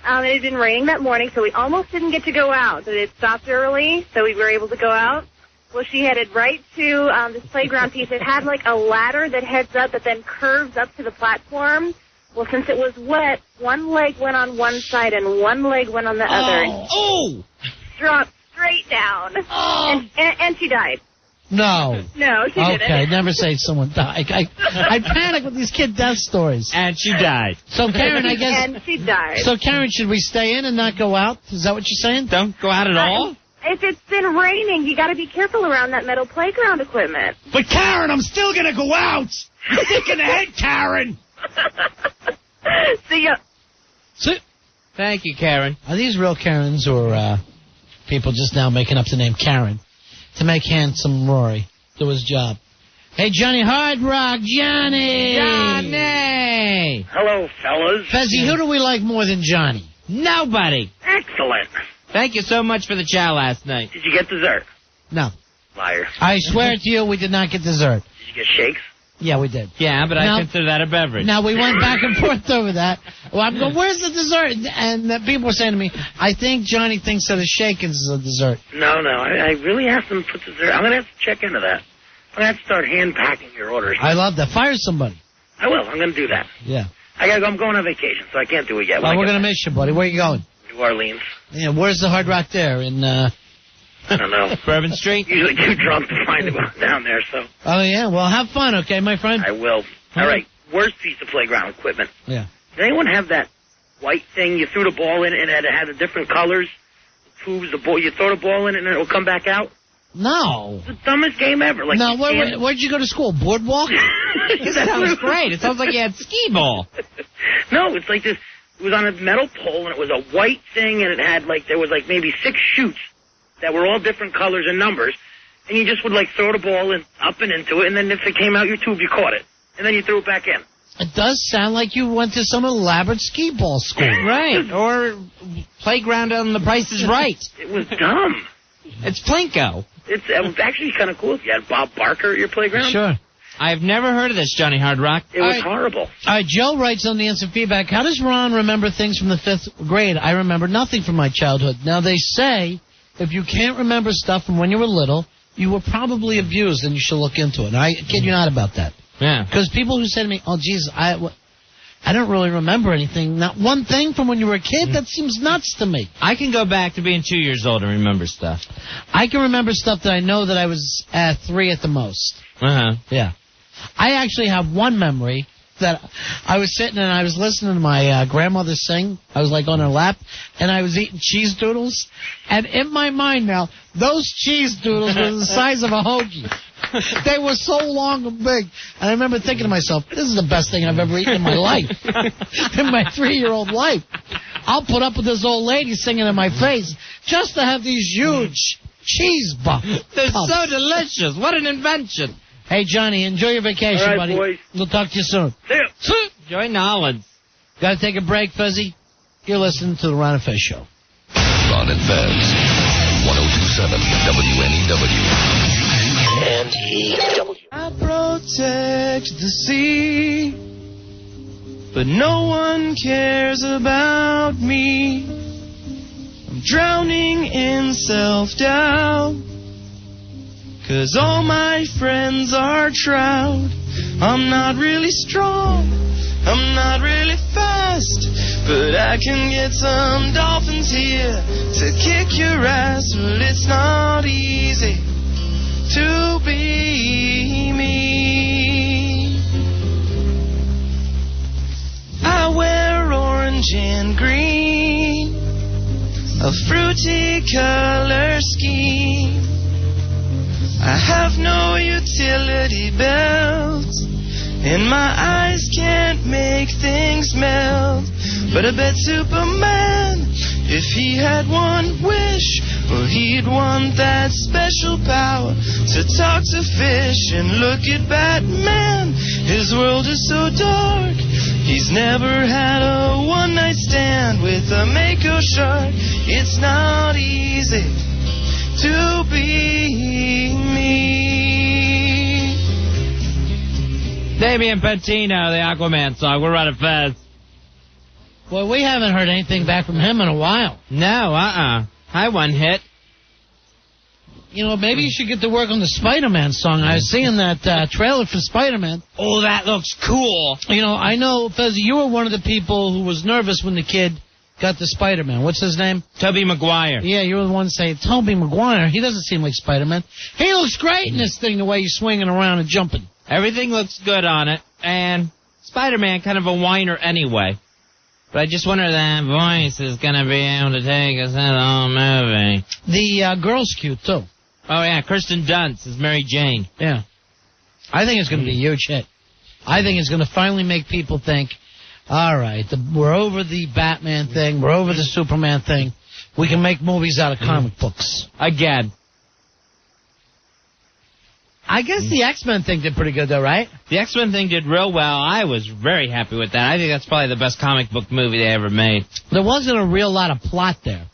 It had been raining that morning, so we almost didn't get to go out. But it stopped early, so we were able to go out. Well, she headed right to this playground piece. It had like a ladder that heads up, but then curves up to the platform. Well, since it was wet, one leg went on one side and one leg went on the other. Oh! Dropped straight down. Oh! And she died. No. No, she didn't. Okay, never say someone died. I panic with these kid death stories. And she died. So, Karen, I guess... And she died. So, Karen, should we stay in and not go out? Is that what you're saying? Don't go out at all? If it's been raining, you got to be careful around that metal playground equipment. But, Karen, I'm still going to go out. Stick in the head, Karen. See ya. Thank you, Karen. Are these real Karens or people just now making up the name Karen to make handsome Rory do his job? Hey, Johnny Hard Rock, Johnny! Johnny! Hello, fellas. Fezzy, who do we like more than Johnny? Nobody. Excellent. Thank you so much for the chow last night. Did you get dessert? No. Liar. I swear to you, we did not get dessert. Did you get shakes? Yeah, we did. Yeah, but I consider that a beverage. Now, we went back and forth over that. Well, I'm going, where's the dessert? And people were saying to me, I think Johnny thinks that a shakings is a dessert. No, I really have to put dessert. I'm going to have to check into that. I'm going to have to start hand packing your orders. I love that. Fire somebody. I will. I'm going to do that. Yeah. I'm going on vacation, so I can't do it yet. Well, we're going to miss you, buddy. Where are you going? New Orleans. Yeah, where's the Hard Rock there? I don't know. Bourbon Street? Usually too drunk to find it down there, so. Oh, yeah. Well, have fun, okay, my friend? I will. All right. Worst piece of playground equipment. Yeah. Did anyone have that white thing you threw the ball in and it had the different colors? Tubes, the ball. You throw the ball in and it will come back out? No. It's the dumbest game ever. Like, no, where'd you go to school? Boardwalk? That sounds great. It sounds like you had skee ball. No, it's like this. It was on a metal pole and it was a white thing and it had there was maybe 6 chutes that were all different colors and numbers, and you just would, like, throw the ball up and into it, and then if it came out your tube, you caught it. And then you threw it back in. It does sound like you went to some elaborate skee ball school. Right, or playground on The Price is Right. It was dumb. It's Plinko. It was actually kind of cool if you had Bob Barker at your playground. Sure. I've never heard of this, Johnny Hard Rock. It was horrible. All right, Joe writes on the instant feedback, how does Ron remember things from the 5th grade? I remember nothing from my childhood. Now, they say if you can't remember stuff from when you were little, you were probably abused and you should look into it. And I kid you not about that. Yeah. Because people who say to me, oh, Jesus, I don't really remember anything. Not one thing from when you were a kid? That seems nuts to me. I can go back to being 2 years old and remember stuff. I can remember stuff that I know that I was at 3 at the most. Uh-huh. Yeah. I actually have one memory that I was sitting and I was listening to my grandmother sing. I was like on her lap, and I was eating cheese doodles. And in my mind now, those cheese doodles were the size of a hoagie. They were so long and big. And I remember thinking to myself, this is the best thing I've ever eaten in my life. In my 3-year-old life. I'll put up with this old lady singing in my face just to have these huge cheese buffs. They're so delicious. What an invention. Hey, Johnny, enjoy your vacation, all right, buddy. Boys. We'll talk to you soon. See ya. Enjoy Nolans. Got to take a break, Fezzy? You're listening to the Ron and Fez Show. Ron and Fez, 102.7 WNEW. I protect the sea, but no one cares about me. I'm drowning in self-doubt, 'cause all my friends are trout. I'm not really strong, I'm not really fast, but I can get some dolphins here to kick your ass. Well, it's not easy to be me. I wear orange and green, a fruity color scheme. I have no utility belt, and my eyes can't make things melt. But I bet Superman, if he had one wish, well, he'd want that special power to talk to fish. And look at Batman, his world is so dark. He's never had a one-night stand with a Mako shark. It's not easy to be me. Damian Pentino, the Aquaman song. We're running fast. Well, we haven't heard anything back from him in a while. No, Hi, one hit. You know, maybe you should get to work on the Spider-Man song. I was seeing that trailer for Spider-Man. Oh, that looks cool. You know, I know, Fez, you were one of the people who was nervous when the kid got the Spider-Man. What's his name? Tobey Maguire. Yeah, you were the one saying, Tobey Maguire, he doesn't seem like Spider-Man. He looks great in this thing, the way he's swinging around and jumping. Everything looks good on it, and Spider-Man kind of a whiner anyway. But I just wonder that voice is going to be able to take us in the whole movie. The girl's cute, too. Oh, yeah, Kirsten Dunst is Mary Jane. Yeah. I think it's going to be a huge hit. I think it's going to finally make people think, all right, we're over the Batman thing, we're over the Superman thing. We can make movies out of comic books. Again. I guess the X-Men thing did pretty good, though, right? The X-Men thing did real well. I was very happy with that. I think that's probably the best comic book movie they ever made. There wasn't a real lot of plot there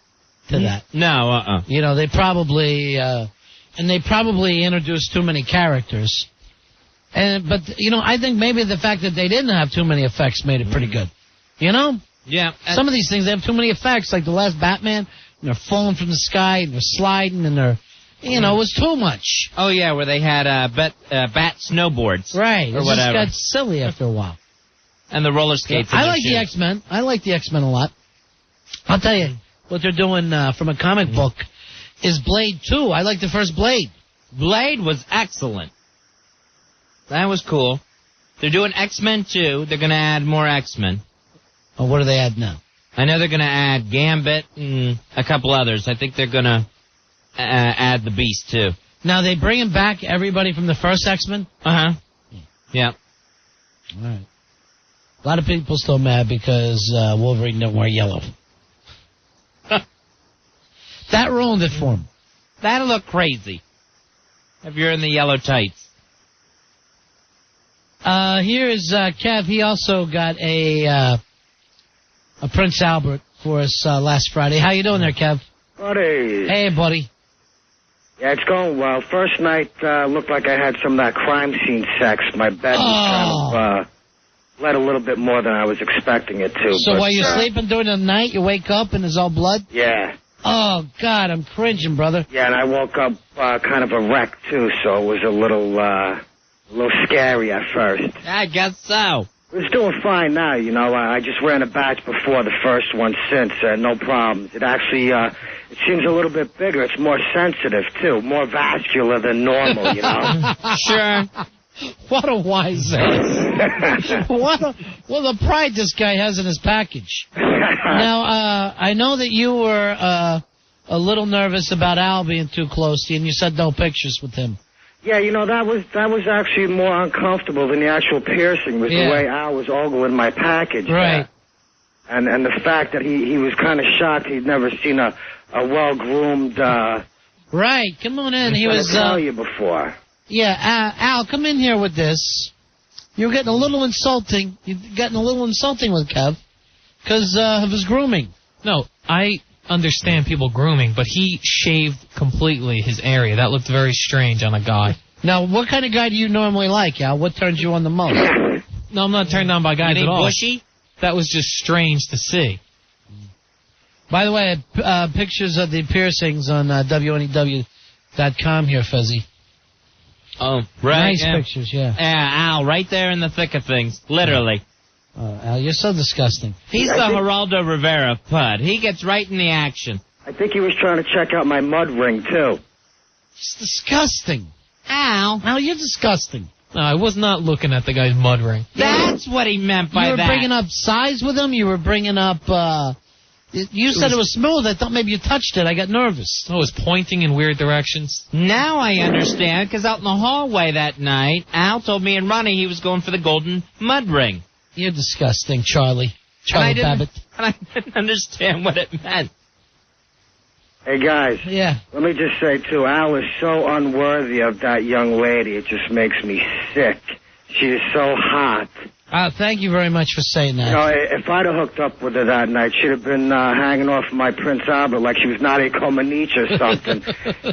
to that. No, You know, they probably introduced too many characters. But, you know, I think maybe the fact that they didn't have too many effects made it pretty good. You know? Yeah. Some of these things, they have too many effects, like the last Batman, and they're falling from the sky, and they're sliding, and they're... You know, it was too much. Oh, yeah, where they had bat snowboards. Right. Or whatever. It just got silly after a while. And the roller skates. I like the X-Men. I like the X-Men a lot. I'll tell you, what they're doing from a comic book is Blade 2. I like the first Blade. Blade was excellent. That was cool. They're doing X-Men 2. They're going to add more X-Men. Oh, what do they add now? I know they're going to add Gambit and a couple others. I think they're going to add the Beast, too. Now, they bringing back everybody from the first X-Men? Uh-huh. Yeah. All right. A lot of people still mad because Wolverine didn't wear yellow. That ruined it for him. That'll look crazy if you're in the yellow tights. Here is Kev. He also got a Prince Albert for us last Friday. How you doing there, Kev? Buddy. Hey, buddy. Yeah, it's going well. First night looked like I had some of that crime scene sex. My bed was kind of bled a little bit more than I was expecting it to. So while you're sleeping during the night, you wake up and it's all blood? Yeah. Oh, God, I'm cringing, brother. Yeah, and I woke up kind of a wreck, too, so it was a little scary at first. I guess so. It's doing fine now, you know. I just ran a batch before the first one since, no problems. It actually, it seems a little bit bigger. It's more sensitive, too, more vascular than normal, you know. Sure. What a wise ass. What the pride this guy has in his package. Now, I know that you were a little nervous about Al being too close to you, and you said no pictures with him. Yeah, you know, that was actually more uncomfortable than the actual piercing, was the way Al was ogling my package. Right. And the fact that he was kind of shocked he'd never seen a well-groomed... Right, come on in. He was... tell you before. Yeah, Al, come in here with this. You're getting a little insulting. You're getting a little insulting with Kev because of his grooming. No, I understand people grooming, but he shaved completely his area. That looked very strange on a guy. Now, what kind of guy do you normally like, Al? What turns you on the most? No, I'm not turned on by guys at all. Bushy? That was just strange to see. By the way, pictures of the piercings on WNEW.com here, Fezzy. Oh, right. Nice pictures, yeah. Yeah, Al, right there in the thick of things, literally. Oh, Al, you're so disgusting. He's the Geraldo Rivera pud. He gets right in the action. I think he was trying to check out my mud ring, too. It's disgusting. Al. Al, you're disgusting. No, I was not looking at the guy's mud ring. That's what he meant by that. You were bringing up size with him? You were bringing up, you said it was smooth. I thought maybe you touched it. I got nervous. Oh, it was pointing in weird directions. Now I understand, because out in the hallway that night, Al told me and Ronnie he was going for the golden mud ring. You're disgusting, Charlie. Charlie Babbitt. And I didn't understand what it meant. Hey, guys. Yeah. Let me just say, too, Al is so unworthy of that young lady. It just makes me sick. She is so hot. Thank you very much for saying that. You know, if I'd have hooked up with her that night, she'd have been hanging off my Prince Albert like she was Nadia Comaneci or something.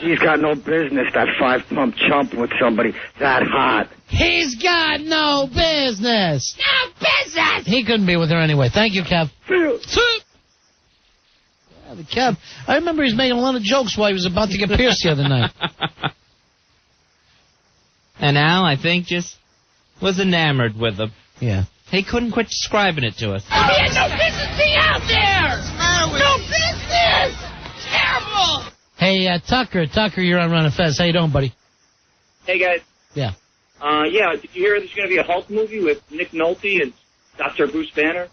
He's got no business, that 5-pump chump, with somebody that hot. He's got no business. No business. He couldn't be with her anyway. Thank you, Kev. Yeah, the Kev. I remember he was making a lot of jokes while he was about to get pierced the other night. And Al, I think, just was enamored with him. Yeah. He couldn't quit describing it to us. He had no business being out there! No business! Terrible! Hey, Tucker, you're on Ron and Fez. How you doing, buddy? Hey, guys. Yeah. Did you hear there's going to be a Hulk movie with Nick Nolte and Dr. Bruce Banner?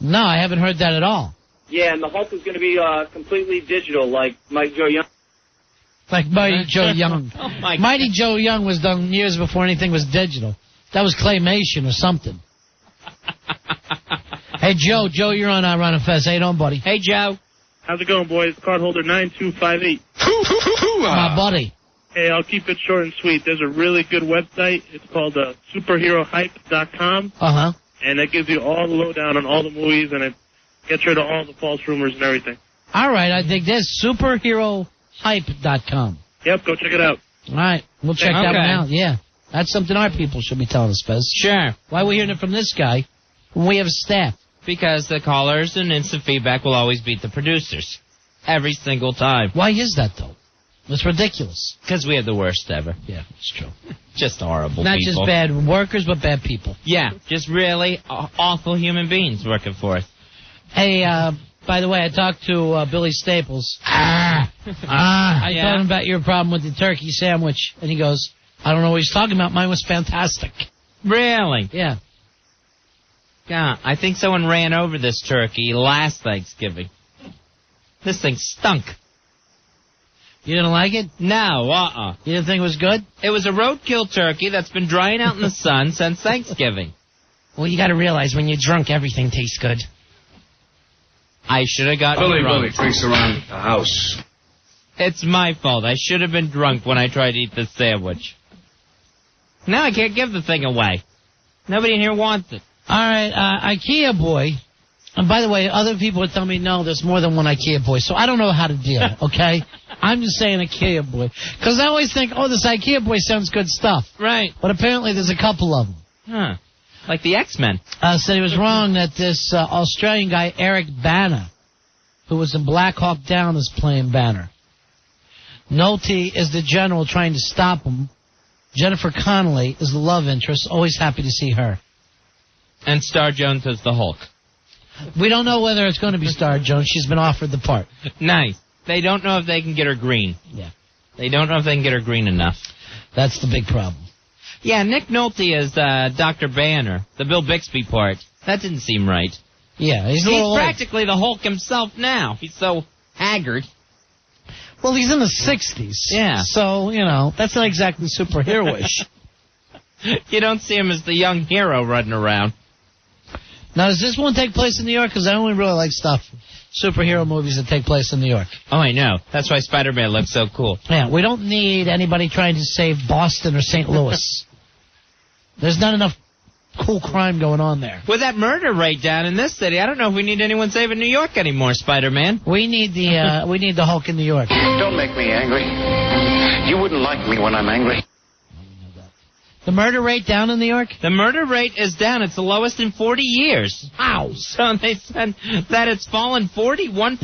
No, I haven't heard that at all. Yeah, and the Hulk is going to be completely digital, like Mike Joe Young. Like Mighty Joe Young. Oh, my Mighty Joe Young was done years before anything was digital. That was claymation or something. Hey, Joe, you're on Ron and Fez. How you doing, buddy? Hey, Joe. How's it going, boys? Cardholder 9258. My buddy. Hey, I'll keep it short and sweet. There's a really good website. It's called superherohype.com. Uh-huh. And it gives you all the lowdown on all the movies, and it gets rid of all the false rumors and everything. All right, I think this superherohype.com. Yep, go check it out. All right, we'll check that one out. Yeah, that's something our people should be telling us, Fez. Sure. Why are we hearing it from this guy when we have staff? Because the callers and instant feedback will always beat the producers. Every single time. Why is that, though? It's ridiculous. Because we have the worst ever. Yeah, it's true. Just horrible Not people. just bad workers, but bad people. Yeah, just really awful human beings working for us. Hey, by the way, I talked to Billy Staples. I told him about your problem with the turkey sandwich, and he goes, I don't know what he's talking about. Mine was fantastic. Really? Yeah. God, I think someone ran over this turkey last Thanksgiving. This thing stunk. You didn't like it? No, You didn't think it was good? It was a roadkill turkey that's been drying out in the sun since Thanksgiving. Well, you got to realize when you're drunk, everything tastes good. I should have gotten Billy drunk. drinks around the house. It's my fault. I should have been drunk when I tried to eat this sandwich. Now I can't give the thing away. Nobody in here wants it. All right, IKEA boy. And by the way, other people would tell me, no, there's more than one IKEA boy. So I don't know how to deal, okay? I'm just saying IKEA boy. Because I always think, oh, this IKEA boy sounds good stuff. Right. But apparently there's a couple of them. Huh. Like the X-Men. Said he was wrong that this Australian guy, Eric Bana, who was in Black Hawk Down, is playing Banner. Nolte is the general trying to stop him. Jennifer Connelly is the love interest. Always happy to see her. And Star Jones is the Hulk. We don't know whether it's going to be Star Jones. She's been offered the part. Nice. They don't know if they can get her green. Yeah. They don't know if they can get her green enough. That's the big problem. Yeah, Nick Nolte is Dr. Banner, the Bill Bixby part. That didn't seem right. Yeah, he's practically the Hulk himself now. He's so haggard. Well, he's in the 60s. Yeah. So, that's not exactly superhero-ish. You don't see him as the young hero running around. Now, does this one take place in New York? Because I only really like superhero movies that take place in New York. Oh, I know. That's why Spider-Man looks so cool. Yeah, we don't need anybody trying to save Boston or St. Louis. There's not enough cool crime going on there. With that murder rate down in this city, I don't know if we need anyone saving New York anymore, Spider-Man. We need the Hulk in New York. Don't make me angry. You wouldn't like me when I'm angry. The murder rate down in New York? The murder rate is down. It's the lowest in 40 years. Ow. So they said that it's fallen 41%.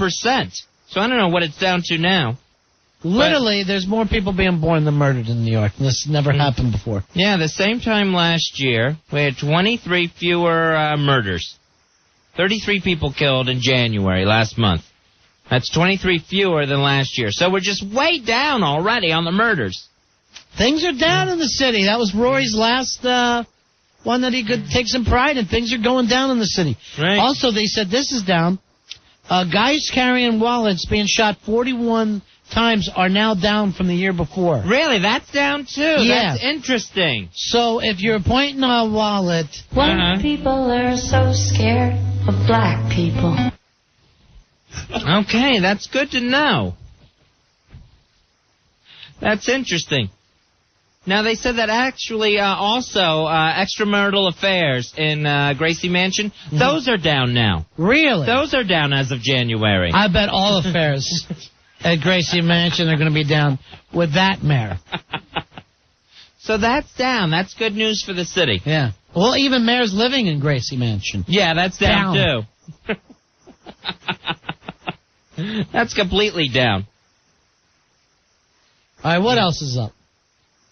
So I don't know what it's down to now. Literally, there's more people being born than murdered in New York. This never happened before. Yeah, the same time last year, we had 23 fewer murders. 33 people killed in January last month. That's 23 fewer than last year. So we're just way down already on the murders. Things are down in the city. That was Rory's last one that he could take some pride in. Things are going down in the city. Right. Also, they said this is down. Guys carrying wallets being shot 41 times are now down from the year before. Really? That's down too? Yeah. That's interesting. So if you're pointing a wallet... White people are so scared of black people. Okay, that's good to know. That's interesting. Now, they said that actually also extramarital affairs in Gracie Mansion, those are down now. Really? Those are down as of January. I bet all affairs at Gracie Mansion are going to be down with that mayor. So that's down. That's good news for the city. Yeah. Well, even mayors living in Gracie Mansion. Yeah, that's down. Too. That's completely down. All right, what else is up?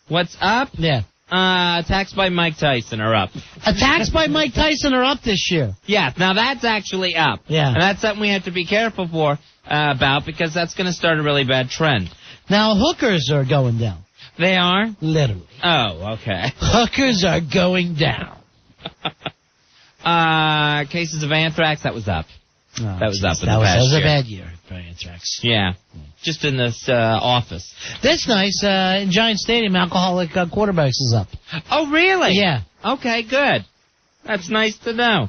What's up? Yeah. Attacks by Mike Tyson are up. Attacks by Mike Tyson are up this year. Yeah, now that's actually up. Yeah. And that's something we have to be careful about because that's going to start a really bad trend. Now, hookers are going down. They are? Literally. Oh, okay. Hookers are going down. Cases of anthrax, that was up. Oh, that was up in that the past That was year. a bad year for anthrax. Yeah. Just in this office. This nice, in Giant Stadium, alcoholic quarterbacks is up. Oh, really? Yeah. Okay, good. That's nice to know.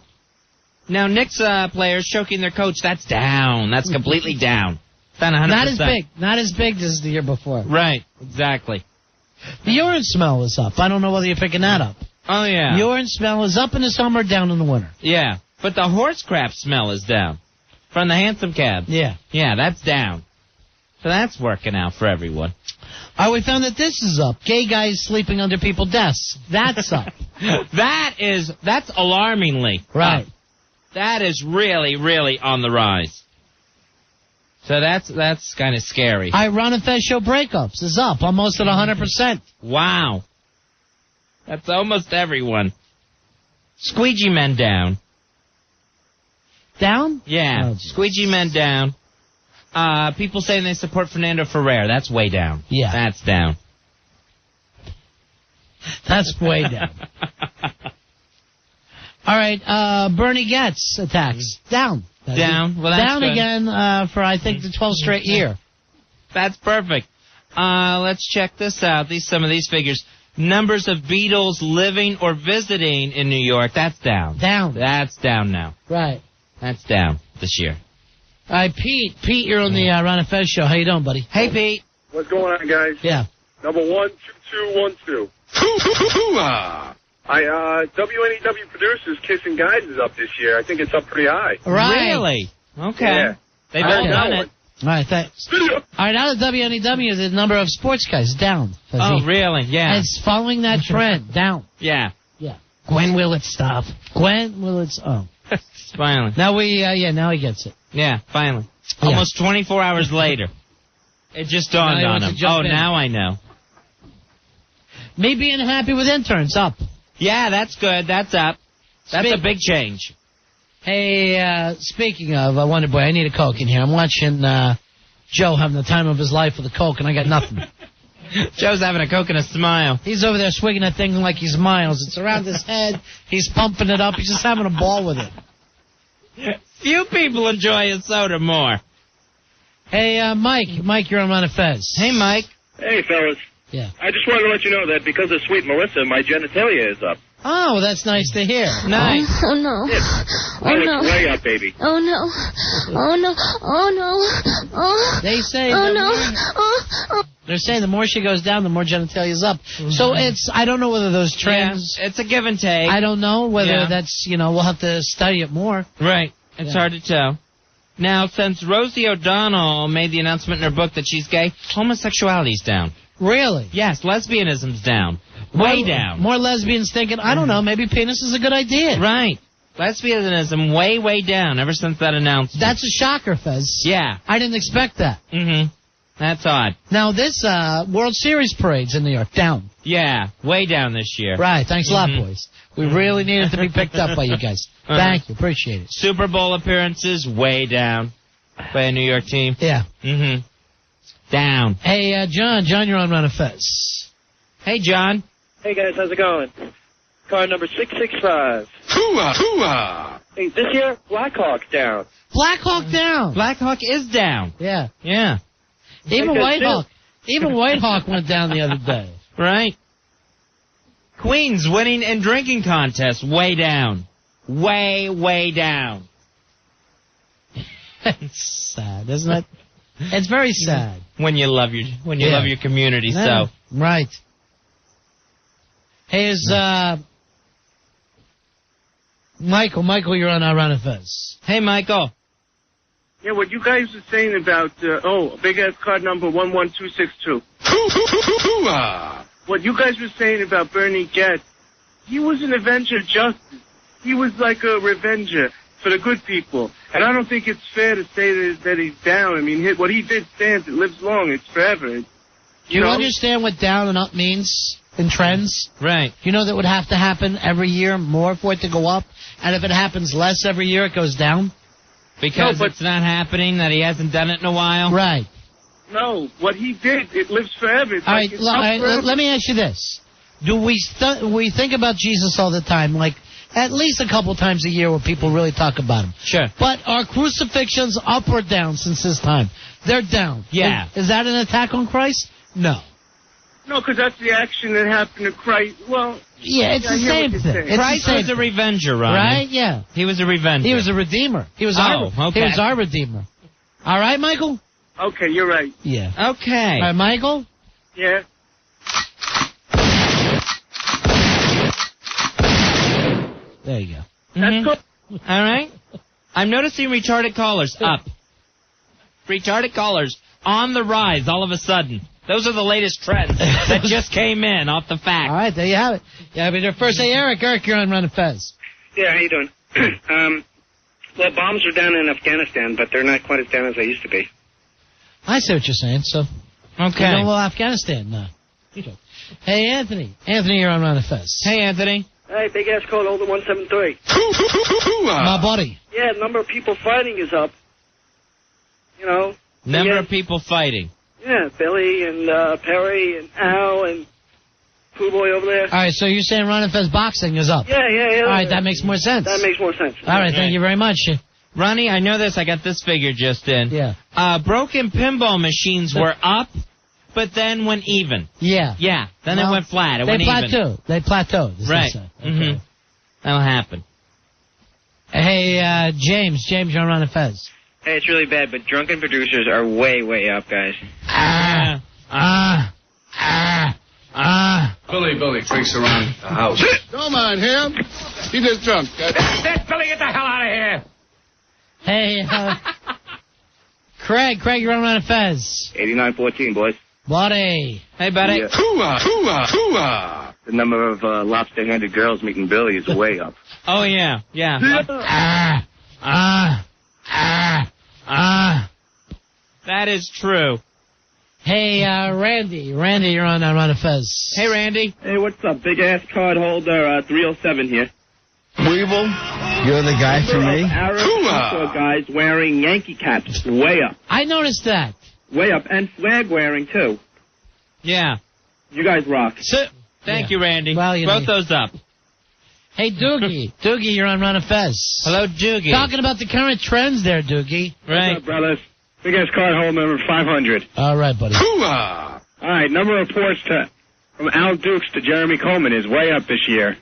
Now, Knicks players choking their coach, that's down. That's completely down. Down 100%. Not as big as the year before. Right, exactly. The urine smell is up. I don't know whether you're picking that up. Oh, yeah. Urine smell is up in the summer, down in the winter. Yeah, but the horse crap smell is down. From the handsome cab. Yeah. Yeah, that's down. So that's working out for everyone. All right, we found that this is up. Gay guys sleeping under people's desks. That's up. That's alarmingly right. Up. That is really, really on the rise. So that's kind of scary. Ron and Fez show breakups is up, almost at 100%. Wow. That's almost everyone. Squeegee men down. Down? Yeah. Squeegee men down. People saying they support Fernando Ferrer. That's way down. Yeah. That's down. That's way down. All right, Bernie Getz attacks. Down. Down. Well, that's down good. again for, I think, the 12th straight year. That's perfect. Let's check this out. Some of these figures. Numbers of Beatles living or visiting in New York, that's down. Down. That's down now. Right. That's down this year. All right, Pete. Pete, you're on the Ron and Fez show. How you doing, buddy? Hey, Pete. What's going on, guys? Yeah. Number 12212. WNEW producers Kissing Guys is up this year. I think it's up pretty high. Right. Really? Okay. Yeah. They've all done it. All right, thanks. All right, now the WNEW, the number of sports guys down. Oh, really? Yeah. It's following that trend, down. Yeah. Yeah. When will it stop? When will it stop? Finally. Now now he gets it. Yeah, finally. Almost 24 hours later. It just dawned on him. Oh, now I know. Me being happy with interns, up. Yeah, that's good. That's up. That's a big change. Hey, speaking of Wonder Boy, I need a Coke in here. I'm watching Joe having the time of his life with a Coke, and I got nothing. Joe's having a Coke and a smile. He's over there swinging that thing like he's Miles. It's around his head. He's pumping it up. He's just having a ball with it. Few people enjoy a soda more. Hey, Mike. Mike, you're on Ron and Fez. Hey, Mike. Hey, fellas. Yeah. I just wanted to let you know that because of Sweet Melissa, my genitalia is up. Oh, that's nice to hear. Nice. Oh, no. It's way up, baby. Oh, no. Oh, no. Oh, no. Oh. They say... Oh, no. They're saying the more she goes down, the more genitalia is up. So I don't know whether those trends... Yeah, it's a give and take. I don't know whether that's, we'll have to study it more. Right. It's hard to tell. Now, since Rosie O'Donnell made the announcement in her book that she's gay, homosexuality's down. Really? Yes, lesbianism's down. Way down. More lesbians thinking, I don't know, maybe penis is a good idea. Right. Lesbianism way down ever since that announcement. That's a shocker, Fez. Yeah. I didn't expect that. Mm-hmm. That's odd. Now, this World Series parade's in New York, down. Yeah, way down this year. Right. Thanks a lot, boys. We really needed to be picked up by you guys. Thank you. Appreciate it. Super Bowl appearances, way down by a New York team. Yeah. Mm-hmm. Down. Hey, John. John, you're on Ron and Fez. Hey, John. Hey, guys. How's it going? Car number 665. Hooah! Hooah! Hey, this year, Blackhawk down. Blackhawk down. Blackhawk is down. Yeah. Yeah. Even Whitehawk went down the other day. Right. Queens winning in drinking contests, way down. Way down. It's sad, isn't it? It's very sad. When you love your community, so. Right. Hey, is Michael, you're on our Ron and Fez. Hey, Michael. Yeah, what you guys were saying about, big ass card number 11262. What you guys were saying about Bernie Getz, he was an avenger of justice. He was like a revenger for the good people. And I don't think it's fair to say that he's down. I mean, what he did stands, it lives long, it's forever. You understand what down and up means in trends? Right. You know that would have to happen every year more for it to go up? And if it happens less every year, it goes down? Because it's not happening, that he hasn't done it in a while? Right. No, what he did, it lives forever. It's let me ask you this. Do we think about Jesus all the time, like at least a couple times a year where people really talk about him? Sure. But are crucifixions up or down since his time? They're down. Yeah. Is that an attack on Christ? No. No, because that's the action that happened to Christ. Well, yeah, it's the same thing. Christ was a revenger, Ronnie. Right? Yeah. He was a revenger. He was a redeemer. He was our redeemer. All right, Michael? Okay, you're right. Yeah. Okay. All right, Michael? Yeah. There you go. That's cool. All right. I'm noticing retarded callers up. Retarded callers on the rise all of a sudden. Those are the latest trends that just came in off the fact. All right, there you have it. Yeah, but first, hey, Eric. Eric, you're on Ron and Fez. Yeah, how you doing? Well, bombs are down in Afghanistan, but they're not quite as down as they used to be. I see what you're saying, so. Okay. Well, Afghanistan. Hey, Anthony. Anthony, you're on Ron and Fez. Hey, Anthony. Hey, big ass code, older 173. My buddy. Yeah, number of people fighting is up. Number of people fighting. Yeah, Billy and Perry and Al and Pooh Boy over there. All right, so you're saying Ron and Fez boxing is up? Yeah. All right, that makes more sense. That makes more sense. All right, thank you very much. Ronnie, I know this. I got this figure just in. Yeah. Broken pinball machines were up, but then went even. Yeah. Yeah. Then it went flat. It went even. They plateaued. Right. Okay. That'll happen. Hey, James. James, you're on Ron and Fez. Hey, it's really bad, but drunken producers are way, way up, guys. Billy drinks around the house. Don't mind him. He's just drunk. Billy, get the hell out of here. Hey, Craig, you're on a Fez. 8914, boys. Buddy. Hey, buddy. Yeah. Hooah. The number of lobster-handed girls meeting Billy is way up. Oh, yeah. That is true. Hey, Randy, you're on a Fez. Hey, Randy. Hey, what's up? Big ass card holder 307 here. Weevil, you're the guy for me. Arab guys wearing Yankee caps, way up. I noticed that. Way up, and flag wearing too. Yeah. You guys rock. Thank you, Randy. Well, both those up. Hey, Doogie, you're on Run a Fez. Hello, Doogie. Talking about the current trends there, Doogie. Right. What's up, brothers? Big ass card holder number 500. All right, buddy. All right, number of reports from Al Dukes to Jeremy Coleman is way up this year.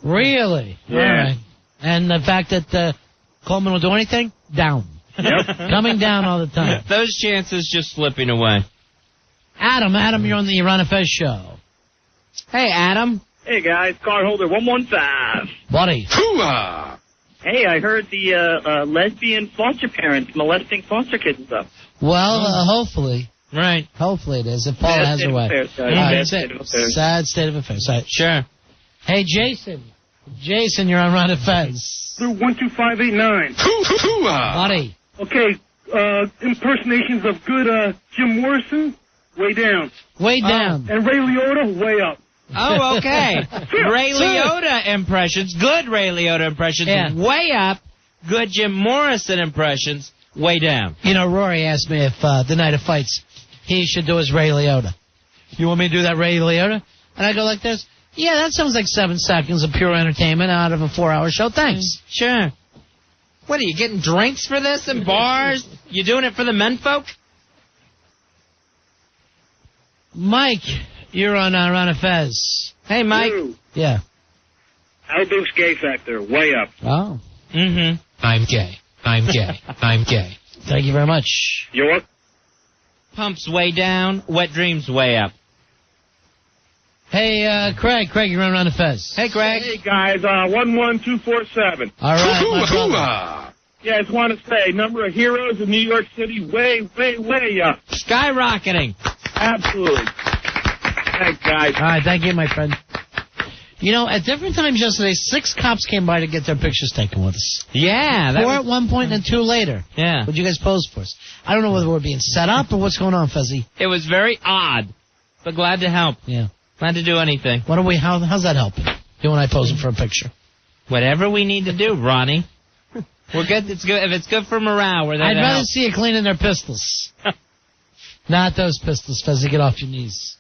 Really? Yeah. All right. And the fact that Coleman will do anything? Down. Yep. Coming down all the time. Those chances just slipping away. Adam, you're on the Run a Fez show. Hey, Adam. Hey, guys, card holder 115. Buddy. Hey, I heard the lesbian foster parents molesting foster kids and stuff. Well, hopefully. Right. Hopefully it is. If Paula has her way. Sad state of affairs. Right. Sure. Hey, Jason, you're on Run a Fez. Through 12589. Buddy. Okay, impersonations of good Jim Morrison, way down. Way down. And Ray Liotta, way up. Oh, okay. Ray Liotta impressions, good Ray Liotta impressions, way up. Good Jim Morrison impressions, way down. You know, Rory asked me if the night of fights, he should do his Ray Liotta. You want me to do that Ray Liotta? And I go like this. Yeah, that sounds like 7 seconds of pure entertainment out of a 4-hour show. Thanks. Sure. What, are you getting drinks for this in bars? You doing it for the menfolk? Mike, you're on Run a Fez. Hey, Mike. Dude. Yeah. Al Duke's gay factor, way up. Oh. Mm-hmm. I'm gay. Thank you very much. York. Pump's way down. Wet Dreams way up. Hey, Craig, you're on Run a Fez. Hey, Craig. Hey, guys, 11247. All right, my brother. Yeah, I just want to say, number of heroes in New York City, way up. Skyrocketing. Absolutely. Thanks, guys. All right, thank you, my friend. You know, at different times yesterday, 6 cops came by to get their pictures taken with us. Yeah. 4 at one point and 2 later. Yeah. Would you guys pose for us? I don't know whether we're being set up or what's going on, Fezzy. It was very odd, but glad to help. Yeah. Glad to do anything. How's that helping? You and I posing for a picture. Whatever we need to do, Ronnie. We're good. It's good. If it's good for morale, we're there I'd to rather help. see you cleaning their pistols. Not those pistols, Fezzy. Get off your knees.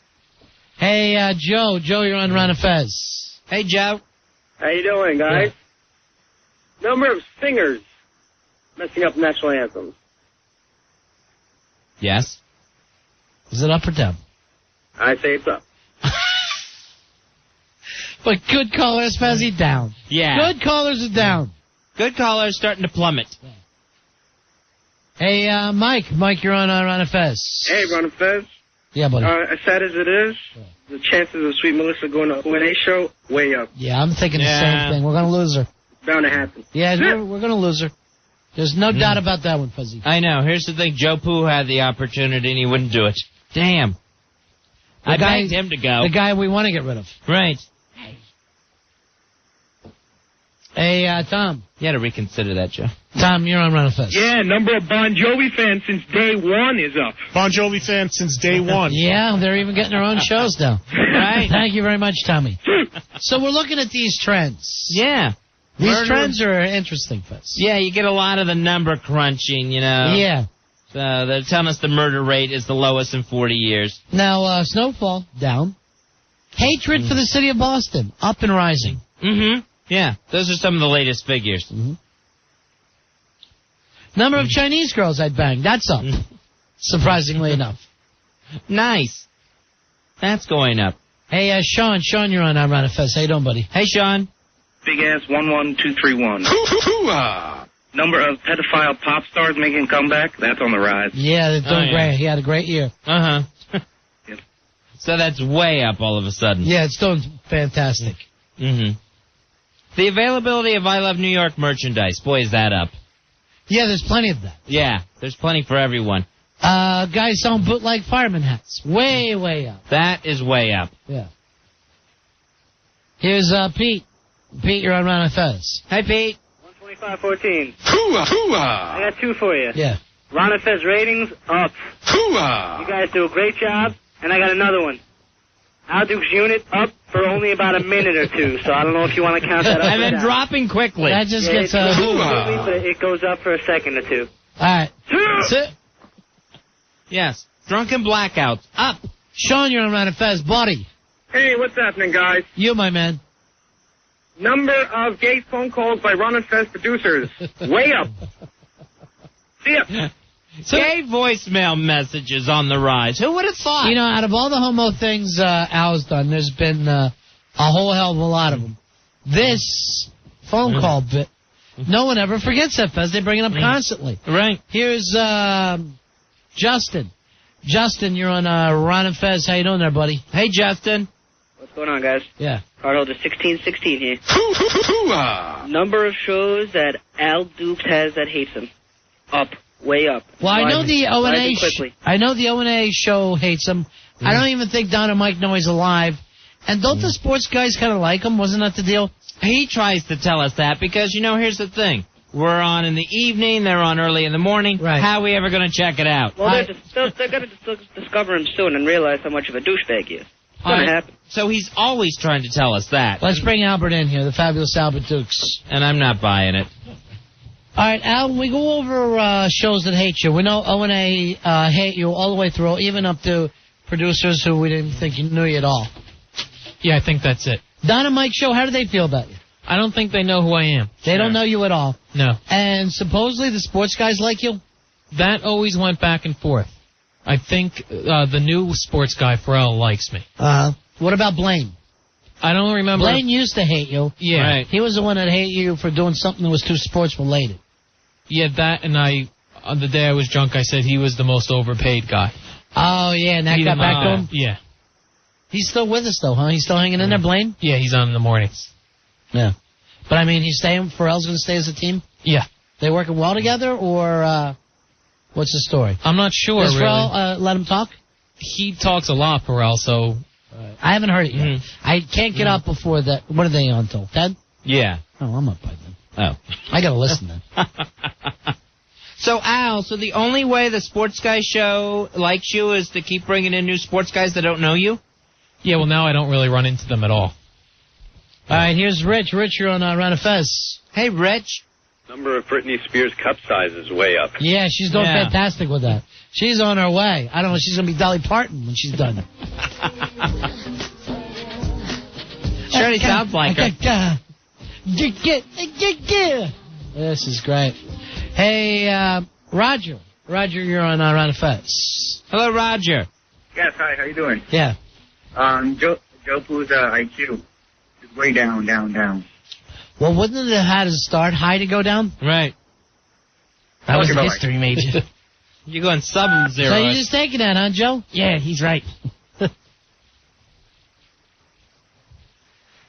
Hey, Joe, you're on Run a Fez. Hey, Joe. How you doing, guys? Yeah. Number of singers messing up national anthems. Yes. Is it up or down? I say it's up. But good callers, Fezzy, down. Yeah. Good callers are down. Good callers starting to plummet. Hey, Mike, you're on Run a Fez. Hey, Run a Fez. Yeah, buddy. As sad as it is, the chances of Sweet Melissa going to O&A show, way up. Yeah, I'm thinking the same thing. We're going to lose her. Bound to happen. Yeah, we're going to lose her. There's no doubt about that one, Fuzzy. I know. Here's the thing. Joe Pooh had the opportunity and he wouldn't do it. Damn. I begged him to go. The guy we want to get rid of. Right. Hey, Tom. You had to reconsider that, Joe. Tom, you're on Run a Fez. Yeah, number of Bon Jovi fans since day one is up. Bon Jovi fans since day one. Yeah, they're even getting their own shows now. Right. Thank you very much, Tommy. So we're looking at these trends. Yeah. These trends are interesting, Fez. Yeah, you get a lot of the number crunching, you know. Yeah. So they're telling us the murder rate is the lowest in 40 years. Now, snowfall, down. Hatred for the city of Boston, up and rising. Mm-hmm. Yeah, those are some of the latest figures. Mm-hmm. Number of Chinese girls I'd bang, that's up. Surprisingly enough. Nice. That's going up. Hey, Sean, you're on Run a Fez. How you doing, buddy? Hey, Sean. Big ass 11231. Number of pedophile pop stars making a comeback, that's on the rise. Yeah, they're doing great. He had a great year. Uh-huh. So that's way up all of a sudden. Yeah, it's doing fantastic. Mm-hmm. The availability of I Love New York merchandise, boy, is that up. Yeah, there's plenty of that. Yeah, there's plenty for everyone. Guys selling bootleg fireman hats. Way, way up. That is way up. Yeah. Here's Pete. Pete, you're on Ron and Fez. Hi, Pete. 125.14. Hooah! Hooah! I got two for you. Yeah. Ron and Fez ratings up. Hooah! You guys do a great job, and I got another one. Al Duke's unit up for only about a minute or two, so I don't know if you want to count that up. And then dropping quickly. That just gets a hooah. But it goes up for a second or two. All right. Sit. Yes. Drunken blackouts. Up. Sean, you're on Ron and Fez. Buddy. Hey, what's happening, guys? You, my man. Number of gay phone calls by Ron and Fez producers. Way up. See ya. Gay voicemail messages on the rise. Who would have thought? You know, out of all the homo things Al's done, there's been a whole hell of a lot of them. This phone call bit, no one ever forgets that, Fez. They bring it up constantly. Right. Here's Justin. Justin, you're on Ron and Fez. How you doing there, buddy? Hey, Justin. What's going on, guys? Yeah. Cardholder 1616 here. Number of shows that Al Dukes has that hates him. Up. Way up. Well, I know the O&A show hates him. I don't even think Don and Mike know he's alive. And don't the sports guys kind of like him? Wasn't that the deal? He tries to tell us that because, you know, here's the thing. We're on in the evening. They're on early in the morning. Right. How are we ever going to check it out? Well, they're going to discover him soon and realize how much of a douchebag he is. It's going to happen. So he's always trying to tell us that. Let's bring Albert in here, the fabulous Albert Dukes. And I'm not buying it. All right, Al, when we go over shows that hate you, we know O&A hate you all the way through, even up to producers who we didn't think knew you at all. Yeah, I think that's it. Don and Mike show, how do they feel about you? I don't think they know who I am. They don't know you at all. No. And supposedly the sports guys like you? That always went back and forth. I think the new sports guy, Pharrell, likes me. What about Blaine? I don't remember. Blaine used to hate you. Yeah. Right. He was the one that hated you for doing something that was too sports related. Yeah, that, and on the day I was drunk, I said he was the most overpaid guy. Oh, yeah, and that got back to him? Yeah. He's still with us, though, huh? He's still hanging in there, Blaine? Yeah, he's on in the mornings. Yeah. But, I mean, Pharrell's going to stay as a team? Yeah. They working well together, or what's the story? I'm not sure, Does really. Pharrell let him talk? He talks a lot, Pharrell, so... I haven't heard it yet. I can't get up before that. What are they on till? 10? Yeah. Oh, I'm up by then. Oh. I got to listen then. So, Al, the only way the sports guy show likes you is to keep bringing in new sports guys that don't know you? Yeah, well, now I don't really run into them at all. All right, here's Rich. Rich, you're on Ron and Fez. Hey, Rich. Number of Britney Spears cup size is way up. Yeah, she's doing fantastic with that. She's on her way. I don't know, she's going to be Dolly Parton when she's done. Sure, sounds like her. This is great. Hey, Roger. Roger, you're on Ron and Fez. Hello, Roger. Yes, hi, how you doing? Yeah. Joe Poo's IQ is way down. Well, wouldn't it have had to start high to go down? Right. That was a history major. You're going sub-zero. So you're just taking that, huh, Joe? Yeah, he's right.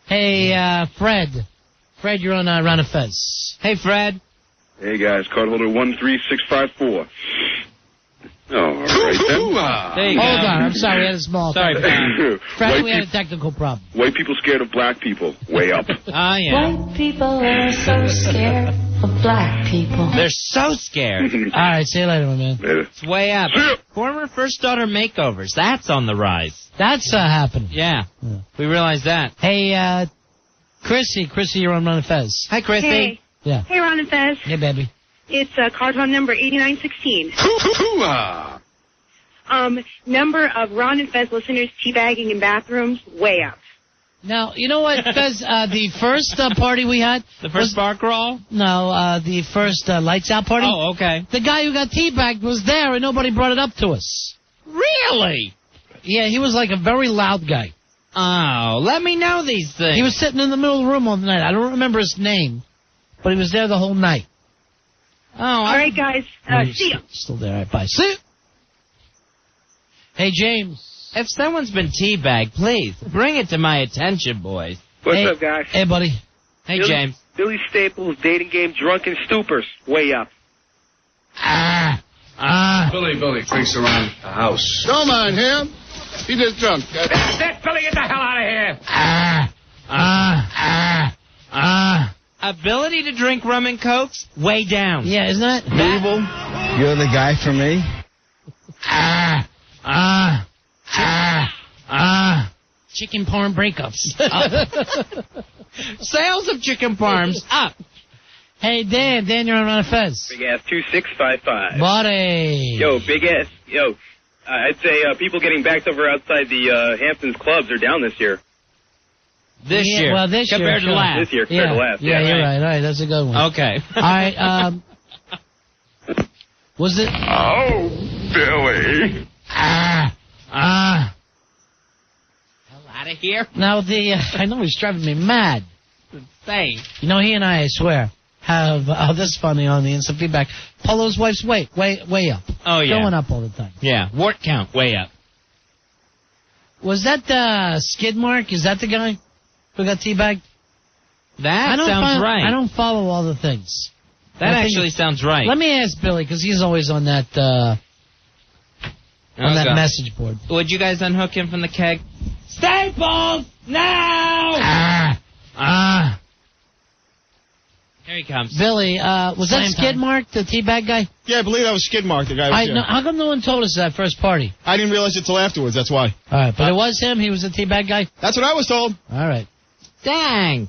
Hey, Fred. Fred, you're on Ron and Fez. Hey, Fred. Hey, guys, cardholder 13654. Oh, all right, then. There you Hold on, I'm sorry, we had a small... Sorry, Fred, we had a technical problem. White people scared of black people. Way up. Yeah. White people are so scared of black people. They're so scared. All right, see you later, my man. Later. It's way up. Former first daughter makeovers. That's on the rise. That's happening. Yeah. We realize that. Hey, Chrissy. Chrissy, you're on Ron and Fez. Hi, Chrissy. Hey. Yeah. Hey, Ron and Fez. Hey, baby. It's card home number 8916. Number of Ron and Fez listeners teabagging in bathrooms, way up. Now, you know what, Fez, the first party we had... The first bar crawl? No, the first Lights Out party. Oh, okay. The guy who got teabagged was there and nobody brought it up to us. Really? Yeah, he was like a very loud guy. Oh, let me know these things. He was sitting in the middle of the room all night. I don't remember his name, but he was there the whole night. All right, guys. See you. Still there. All right, bye. See you. Hey, James. If someone's been teabagged, please bring it to my attention, boys. What's up, guys? Hey, buddy. Hey, James. Billy Staples dating game drunken stupors. Way up. Billy drinks around the house. Don't mind him. He just drunk. That's Billy, get the hell out of here. Ability to drink rum and cokes, way down. Yeah, isn't that? Weevil, you're the guy for me. Chicken parm breakups. Sales of chicken parms up. Hey, Dan, you're on Ron and Fez. Big ass 2655. Buddy. Yo, big ass. Yo, I'd say people getting backed over outside the Hamptons clubs are down this year. This year. Well, this compared year. to last. This year compared to last. Yeah, you're right. All right, that's a good one. Okay. All right. Was it? Oh, Billy. Hell out of here. Now I know he's driving me mad. Say. You know, he and I swear, have this is funny on the instant feedback. Polo's wife's way up. Oh yeah. Going up all the time. Yeah. Wart count way up. Was that Skid Mark? Is that the guy who got teabagged? That sounds right. I don't follow all the things. That actually sounds right. Let me ask Billy, because he's always on that message board. Would you guys unhook him from the keg? Staples! Now! Here he comes. Billy, was that Skid Mark, the teabag guy? Yeah, I believe that was Skid Mark, the guy. How come no one told us that first party? I didn't realize it till afterwards, that's why. All right, but it was him? He was the teabag guy? That's what I was told. All right. Dang.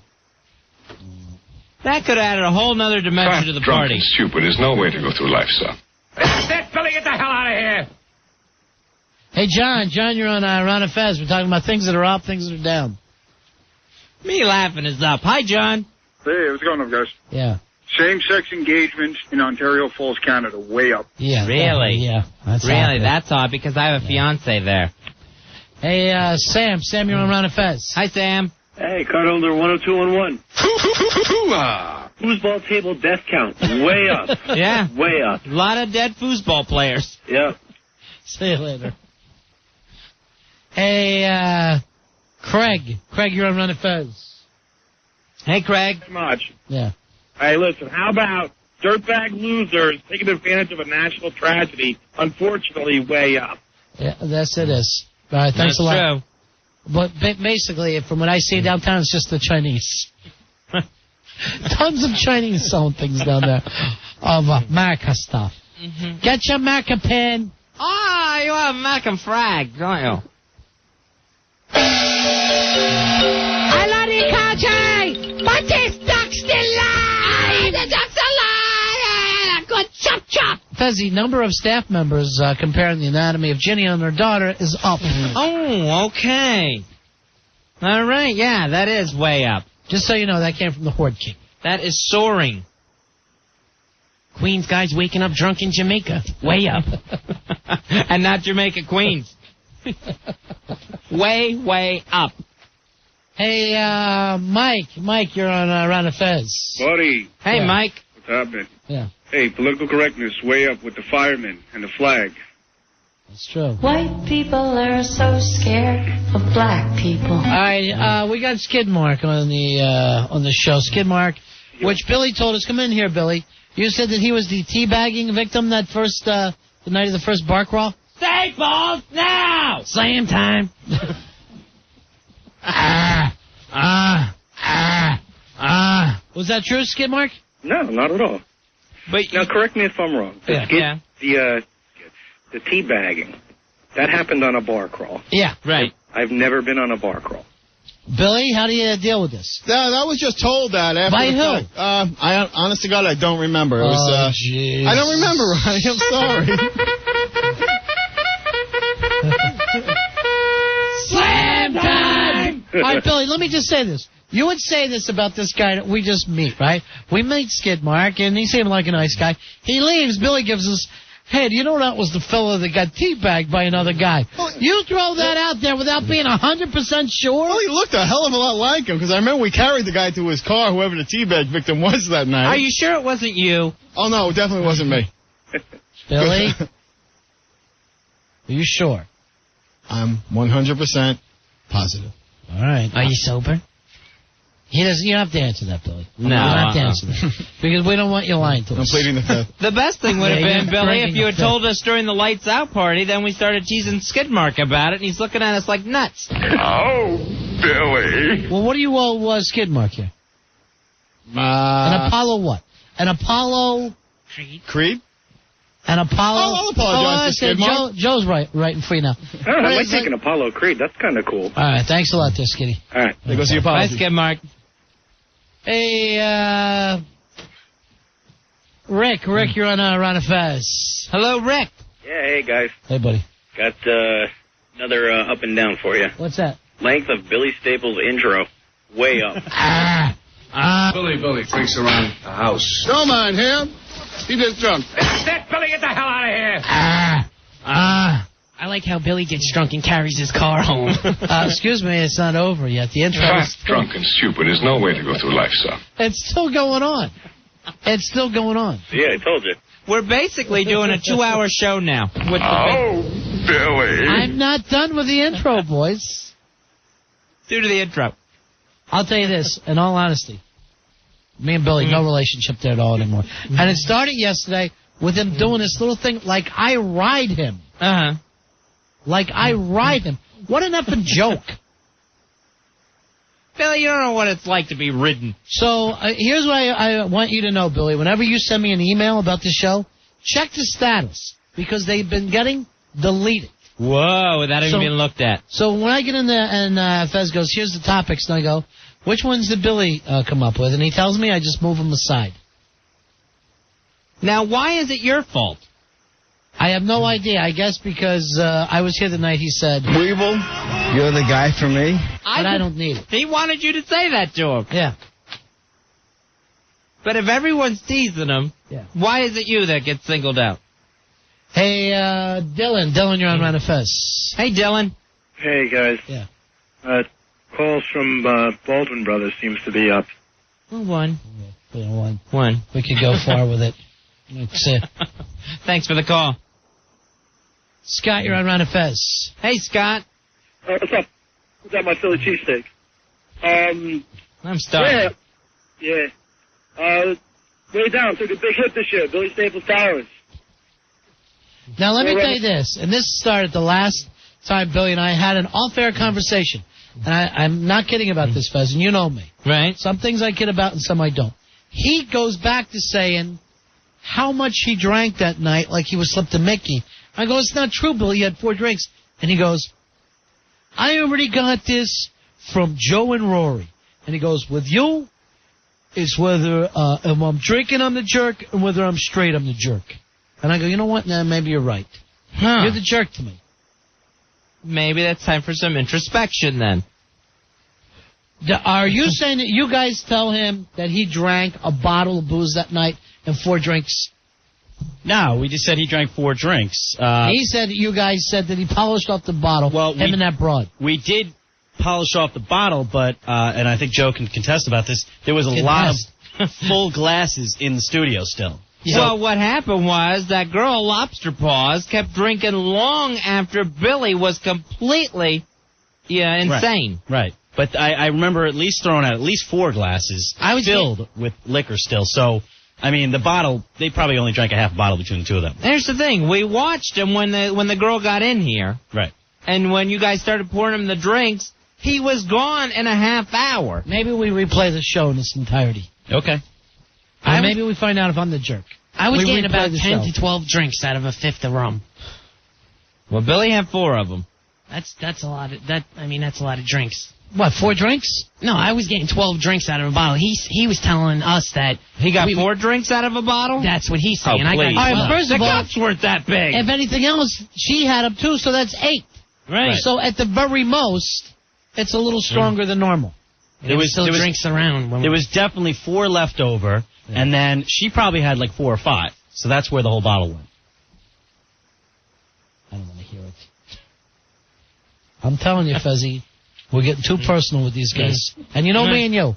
That could have added a whole nother dimension to the Drunk party. and stupid is no way to go through life, son. That's Billy, get the hell out of here. Hey, John, you're on Ron and Fez. We're talking about things that are up, things that are down. Me laughing is up. Hi, John. Hey, what's going on, guys? Yeah. Same-sex engagement in Ontario Falls, Canada, way up. Yeah. Really? Yeah. That's odd because I have a fiance there. Hey, Sam, you're on Ron and Fez. Hi, Sam. Hey, card holder 10211. Foosball table death count, way up. Yeah. Way up. A lot of dead foosball players. Yep. See you later. Hey, Craig, you're on Ron and Fez. Hey, Craig. Too much. Yeah. Hey, listen, how about dirtbag losers taking advantage of a national tragedy? Unfortunately, way up. Yeah, that's it is. All right, thanks a lot. True. But basically, from what I see downtown, it's just the Chinese. Tons of Chinese selling things down there of America stuff. Mm-hmm. Get your America pin. Ah, you have American flag, don't you? I love the country, but this duck's still alive. The duck's alive. Good chop. Fezzy, number of staff members comparing the anatomy of Ginny and her daughter is up. Oh, okay. All right, yeah, that is way up. Just so you know, that came from the Horde King. That is soaring. Queens guys waking up drunk in Jamaica. Way up. And not Jamaica Queens. Way up. Hey, Mike, you're on Ron and Fez. Buddy. Hey, Yeah. Mike. What's happening? Yeah, Hey, political correctness, way up with the firemen and the flag. that's true. White people are so scared of black people. All right, we got Skid Mark on the show. Skid Mark, which Billy told us. Come in here, Billy. You said that he was the teabagging victim that first the night of the first bar crawl. Staples now! Slam time. Was that true, Skid Mark? No, not at all. But Now, correct me if I'm wrong. Yeah. The teabagging, that happened on a bar crawl. Yeah. Right. I've never been on a bar crawl. Billy, how do you deal with this? I was just told that after By the who? fact. I honest to God, I don't remember. It was. Jeez. I don't remember, Ronnie. I'm sorry. Slam time! All right, Billy, let me just say this. You would say this about this guy that we just meet, right? We meet Skid Mark, and he seemed like a nice guy. He leaves. Billy gives us hey, do you know that was the fella that got teabagged by another guy? You throw that out there without being 100% sure? Well, he looked a hell of a lot like him, because I remember we carried the guy to his car, whoever the teabag victim was that night. Are you sure it wasn't you? Oh, no, it definitely wasn't me. Billy? Are you sure? I'm 100% positive. All right. Are you sober? He doesn't. You don't have to answer that, Billy. No. You don't have to answer that. Because we don't want you lying to us. I'm pleading the fifth. The best thing would have Yeah, been, you're Billy, if drinking you had the told us during the lights out party, then we started teasing Skidmark about it, and he's looking at us like nuts. Oh, Billy. Well, what do you owe Skidmark here? An Apollo what? An Apollo... Creed? An Apollo... I'll apologize to Skidmark. Joe's writing for you now. I might take an Apollo Creed. That's kind of cool. All right, thanks a lot there, Skiddy. All right. There goes the apology. Bye, Skidmark. Hey, Rick, you're on a Fez. Hello, Rick. Yeah, hey, guys. Hey, buddy. Got another up and down for you. What's that? Length of Billy Staples' intro. Way up. Billy drinks around the house. Don't mind him. He just drunk. That's it, Billy, get the hell out of here. I like how Billy gets drunk and carries his car home. Excuse me, it's not over yet. The intro Fat, is... drunk, and stupid is no way to go through life, son. It's still going on. It's still going on. Yeah, I told you. We're basically doing a 2-hour show now. With the Billy. I'm not done with the intro, boys. Due to the intro. I'll tell you this, in all honesty. Me and Billy, no relationship there at all anymore. And it started yesterday with him doing this little thing like I ride him. Uh-huh. Like I ride him. What an effing joke. Billy, you don't know what it's like to be ridden. So here's what I want you to know, Billy. Whenever you send me an email about the show, check the status because they've been getting deleted. Whoa, without even being looked at. So when I get in there and Fez goes, here's the topics, and I go, which ones did Billy come up with? And he tells me I just move them aside. Now, why is it your fault? I have no idea. I guess because I was here the night he said, Weeble, you're the guy for me. But I don't need it. He wanted you to say that to him. Yeah. But if everyone's teasing him, why is it you that gets singled out? Hey, Dylan. Dylan, you're on Run of Fez. Hey, Dylan. Hey, guys. Yeah. Calls from Baldwin Brothers seems to be up. One. One. We could go far with it. That's it. Thanks for the call. Scott, you're on Run of Fez. Hey, Scott. What's up? What's up, my Philly cheesesteak? I'm starving. Yeah. Way down took a big hit this year. Billy Staples Towers. Now, let me tell you this, and this started the last time Billy and I had an off-air conversation, and I'm not kidding about this, Fez, and you know me. Right. Some things I kid about and some I don't. He goes back to saying how much he drank that night like he was slipped a Mickey. I go, it's not true, Billy, you had 4 drinks. And he goes, I already got this from Joe and Rory. And he goes, with you, it's whether if I'm drinking, I'm the jerk, and whether I'm straight, I'm the jerk. And I go, you know what? Nah, maybe you're right. Huh. You're the jerk to me. Maybe that's time for some introspection then. Are you saying that you guys tell him that he drank a bottle of booze that night and 4 drinks? No, we just said he drank 4 drinks. He said you guys said that he polished off the bottle, him and that broad. We did polish off the bottle, but, and I think Joe can contest about this, there was a lot of full glasses in the studio still. So well, what happened was that girl Lobster Paws kept drinking long after Billy was completely insane. Right. But I remember at least throwing out at least 4 glasses filled with liquor still. So, I mean, the bottle, they probably only drank a half bottle between the two of them. Here's the thing. We watched him when the girl got in here. Right. And when you guys started pouring him the drinks, he was gone in a half hour. Maybe we replay the show in its entirety. Okay. Maybe we find out if I'm the jerk. I was getting about 10 to 12 drinks out of a fifth of rum. Well, Billy had 4 of them. That's a lot of that's a lot of drinks. What, 4 drinks? No, I was getting 12 drinks out of a bottle. He was telling us that he got 4 drinks out of a bottle. That's what he's saying. Oh, I got 12. All right, first of all, the cups weren't that big. If anything else, she had them too, so that's 8. Right. So at the very most, it's a little stronger than normal. There was still drinks around. There was definitely 4 left over, and then she probably had like 4 or 5. So that's where the whole bottle went. I don't want to hear it. I'm telling you, Fezzy, we're getting too personal with these guys. And you know me and you.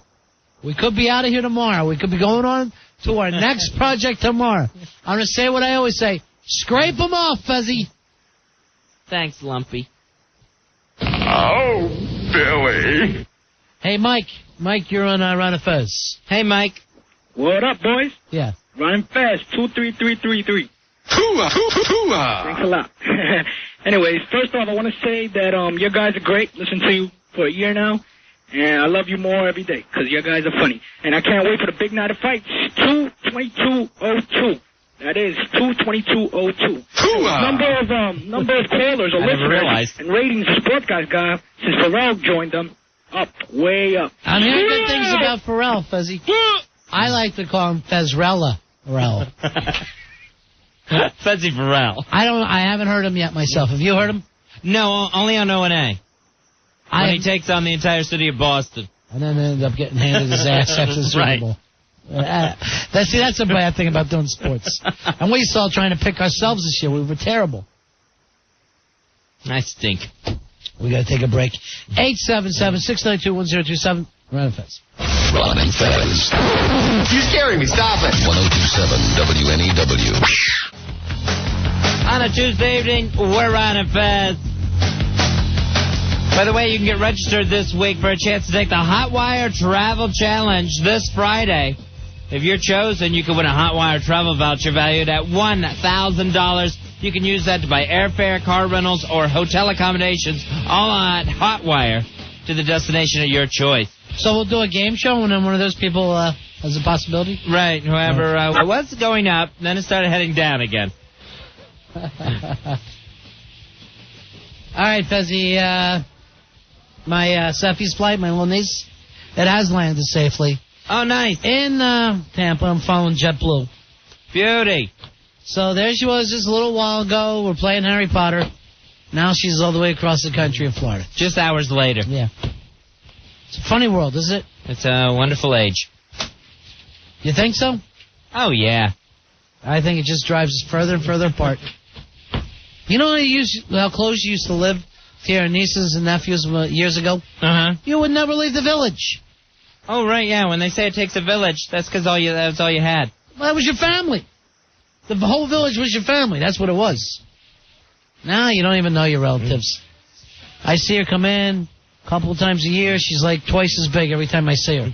We could be out of here tomorrow. We could be going on to our next project tomorrow. I'm going to say what I always say. Scrape them off, Fezzy. Thanks, Lumpy. Oh, Billy. Hey, Mike. Mike, you're on Ron and Fez. Hey, Mike. What up, boys? Yeah. Ron Fez, 23333. Hooah, hooah. Thanks a lot. Anyways, first off, I want to say that you guys are great. Listen to you for a year now. And I love you more every day because you guys are funny. And I can't wait for the big night of fights. 22202. That is 22202. Number of callers or listeners and ratings the Sport Guys got since Pharrell joined them up, way up. I'm hearing good things about Pharrell, Fezzy. I like to call him Fezrella. Fezzy Pharrell. I haven't heard him yet myself. Have you heard him? No, only on O&A. When he takes on the entire city of Boston. And then end up getting handed his ass after the Super Bowl. That's a bad thing about doing sports. And we saw trying to pick ourselves this year. We were terrible. I stink. We got to take a break. 877-692-1027. Ron and Fez. Ron and Fez. You're scaring me. Stop it. 1027 WNEW. On a Tuesday evening, we're Ron and Fez. By the way, you can get registered this week for a chance to take the Hotwire Travel Challenge this Friday. If you're chosen, you can win a Hotwire travel voucher valued at $1,000. You can use that to buy airfare, car rentals, or hotel accommodations, all on Hotwire, to the destination of your choice. So we'll do a game show, and then one of those people has a possibility? Right. Whoever was going up, then it started heading down again. All right, Fezzy. My Seffi's flight, my little niece, it has landed safely. Oh, nice. In Tampa. I'm following JetBlue. Beauty. So there she was just a little while ago. We're playing Harry Potter. Now she's all the way across the country in Florida. Just hours later. Yeah. It's a funny world, isn't it? It's a wonderful age. You think so? Oh, yeah. I think it just drives us further and further apart. You know how close you used to live to your nieces and nephews years ago? Uh-huh. You would never leave the village. Oh, right, yeah. When they say it takes a village, that's because that's all you had. Well, that was your family. The whole village was your family. That's what it was. Now you don't even know your relatives. I see her come in a couple of times a year. She's like twice as big every time I see her.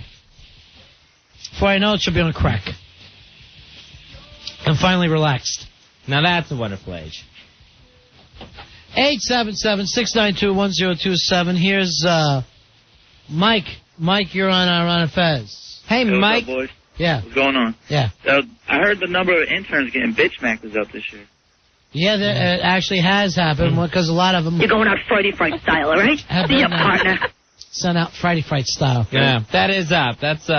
Before I know it, she'll be on crack. And finally relaxed. Now that's a wonderful age. 877-692-1027. Here's Mike. Mike, you're on Ron and Fez. Hey, Mike. What's up, boys? Yeah. What's going on? Yeah. I heard the number of interns getting bitch smacked is up this year. Yeah, it actually has happened because a lot of them... You're going out Friday Fright style, all right? See ya, partner. Sent out Friday Fright style. Yeah, that is up. That's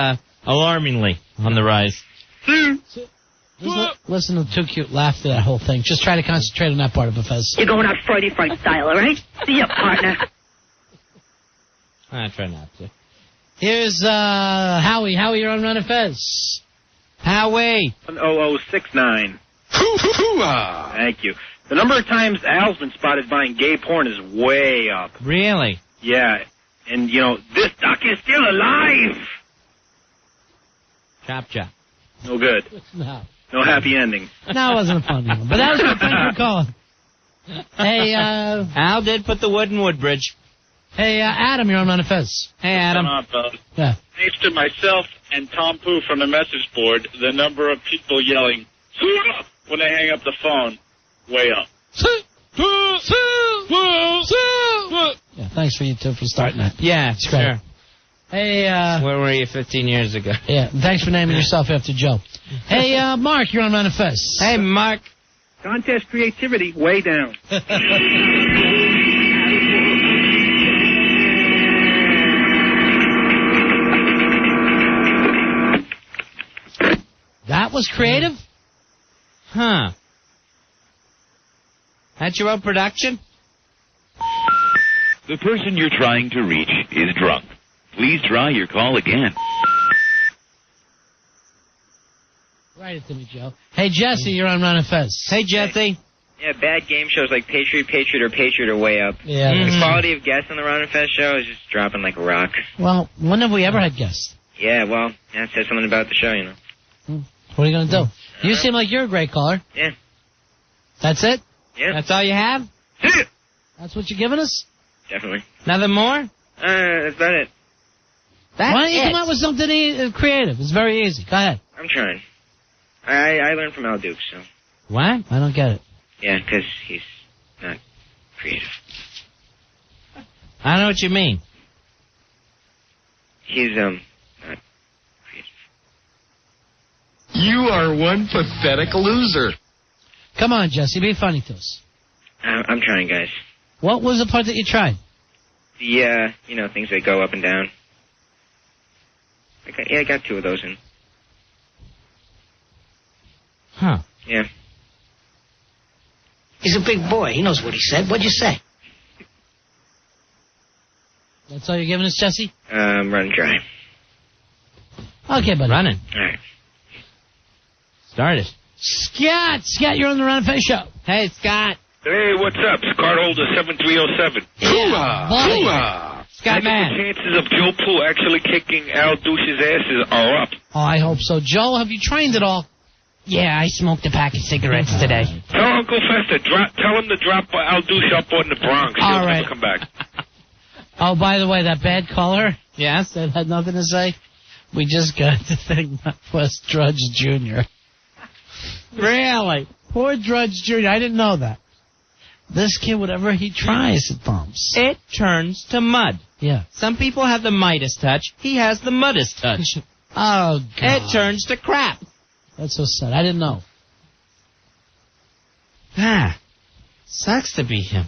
alarmingly on the rise. Listen to Too Cute laugh to that whole thing. Just try to concentrate on that part of it, Fez. You're going out Friday Fright style, all right? See ya, partner. I try not to. Here's Howie. Howie, you're on Ron and Fez. Howie. 10069. Thank you. The number of times Al's been spotted buying gay porn is way up. Really? Yeah. And, this duck is still alive. Chop, chop. No good. No. No happy ending. No, it wasn't a funny one. But that was good. Thanks for calling. Hey, Al did put the wood in Woodbridge. Hey, Adam, you're on Ron and Fez. Hey, Adam. Yeah. Thanks to myself and Tom Pooh from the message board, the number of people yelling, "Suit up!" when they hang up the phone, way up. Yeah, thanks for you two for starting that. Yeah, sure. Hey, where were you 15 years ago? Yeah, thanks for naming yourself after Joe. Hey, Mark, you're on Ron and Fez. Hey, Mark. Contest creativity, way down. That was creative? Huh. That's your own production? The person you're trying to reach is drunk. Please try your call again. Write it to me, Joe. Hey, Jesse, you're on Ron and Fez. Hey, Jesse. Yeah, bad game shows like Patriot, or Patriot are way up. Yeah. The quality of guests on the Ron and Fez show is just dropping like a rock. Well, when have we ever had guests? Yeah, well, that says something about the show, you know. What are you going to do? You seem like you're a great caller. Yeah. That's it? Yeah. That's all you have? That's what you're giving us? Definitely. Nothing more? That's about it. Why don't you come up with something creative? It's very easy. Go ahead. I'm trying. I learned from Al Dukes, so. What? I don't get it. Yeah, because he's not creative. I don't know what you mean. He's, not creative. You are one pathetic loser. Come on, Jesse. Be funny to us. I'm trying, guys. What was the part that you tried? The, things that go up and down. I got 2 of those in. Huh. Yeah. He's a big boy. He knows what he said. What'd you say? That's all you're giving us, Jesse? Run dry. Okay, buddy. Running. All right. Start it. Scott, you're on the Ron and Fez show. Hey, Scott. Hey, what's up? Cardholder 7307. Scott, man. The chances of Joe Pooh actually kicking Al Douche's asses are up. Oh, I hope so. Joe, have you trained at all? Yeah, I smoked a pack of cigarettes today. Tell Uncle Fester, tell him to drop Al Douche up on the Bronx. He'll All right. never come back. Oh, by the way, that bad caller? Yes? That had nothing to say? We just got the thing that was Drudge Jr. Really? Poor Drudge Jr. I didn't know that. This kid, whatever he tries, it bumps. It turns to mud. Yeah. Some people have the Midas touch. He has the Muddus touch. Oh, God. It turns to crap. That's so sad. I didn't know. Sucks to be him.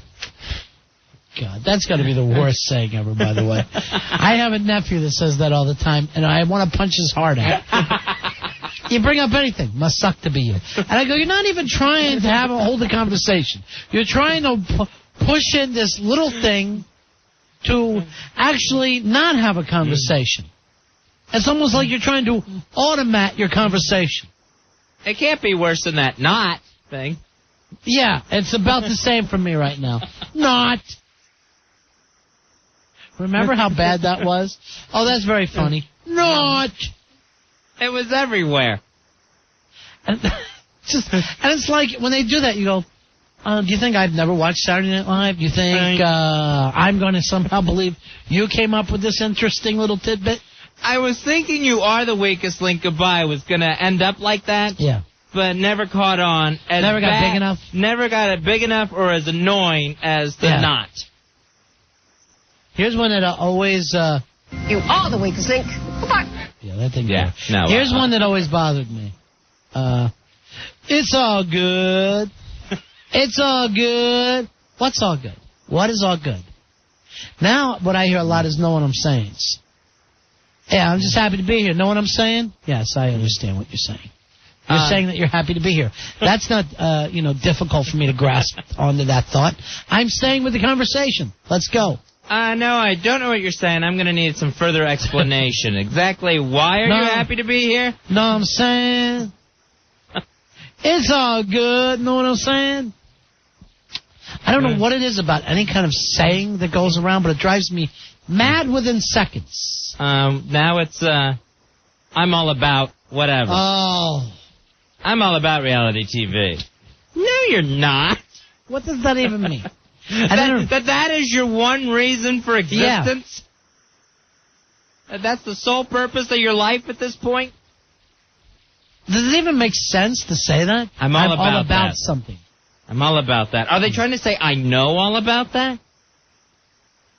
God, that's got to be the worst saying ever, by the way. I have a nephew that says that all the time, and I want to punch his heart out. You bring up anything, must suck to be you. And I go, you're not even trying to hold a conversation. You're trying to push in this little thing to actually not have a conversation. It's almost like you're trying to automate your conversation. It can't be worse than that not thing. Yeah, it's about the same for me right now. Not. Remember how bad that was? Oh, that's very funny. Not. It was everywhere. And it's like when they do that, you go, do you think I've never watched Saturday Night Live? Do you think I'm going to somehow believe you came up with this interesting little tidbit? I was thinking You Are the Weakest Link Goodbye was going to end up like that. Yeah. But never caught on. Never got big enough? Never got it big enough or as annoying as the not. Here's one that always... You are the weakest link. Goodbye. Yeah, that thing. Yeah. No, here's one that always bothered me. It's all good. It's all good. What's all good? What is all good? Now, what I hear a lot is know what I'm saying. Yeah, I'm just happy to be here. Know what I'm saying? Yes, I understand what you're saying. You're saying that you're happy to be here. That's not, difficult for me to grasp onto that thought. I'm staying with the conversation. Let's go. No, I don't know what you're saying. I'm going to need some further explanation. Exactly why are you happy to be here? Know what I'm saying? It's all good. Know what I'm saying? I don't know what it is about any kind of saying that goes around, but it drives me mad within seconds. Now it's, I'm all about whatever. Oh. I'm all about reality TV. No, you're not. What does that even mean? That is your one reason for existence? Yeah. That's the sole purpose of your life at this point? Does it even make sense to say that? I'm all about that. Something. I'm all about that. Are they trying to say I know all about that?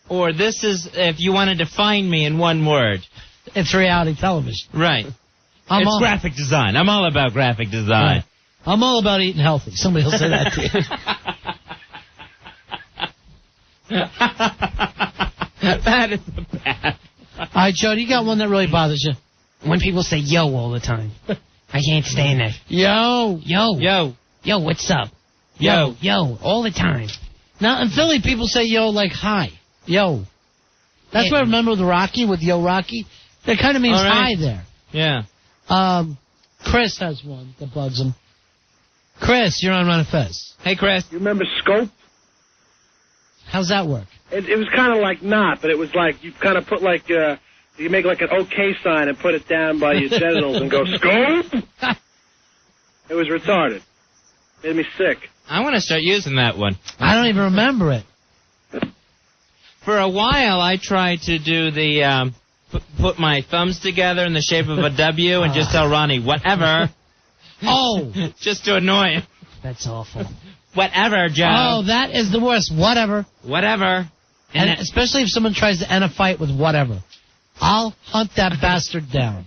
Or this is if you want to define me in one word? It's reality television. Right. It's graphic design. I'm all about graphic design. Right. I'm all about eating healthy. Somebody will say that to you. That is bad. All right, Joe, you got one that really bothers you. When people say yo all the time. I can't stand it. Yo. Yo, what's up? Yo, all the time. Now, in Philly, people say yo like hi. Yo. That's what I remember with Rocky, with Yo Rocky. That kind of means hi there. Yeah. Chris has one that bugs him. Chris, you're on Ron and Fez. Hey, Chris. You remember Scope? How's that work? It was kind of like not, but it was like you kind of put like you make like an OK sign and put it down by your genitals and go Scope. It was retarded. Made me sick. I want to start using that one. I don't even remember it. For a while, I tried to do the put my thumbs together in the shape of a W and just tell Ronnie whatever. Oh, just to annoy him. That's awful. Whatever, Joe. Oh, that is the worst. Whatever. Whatever. And especially if someone tries to end a fight with whatever. I'll hunt that bastard down.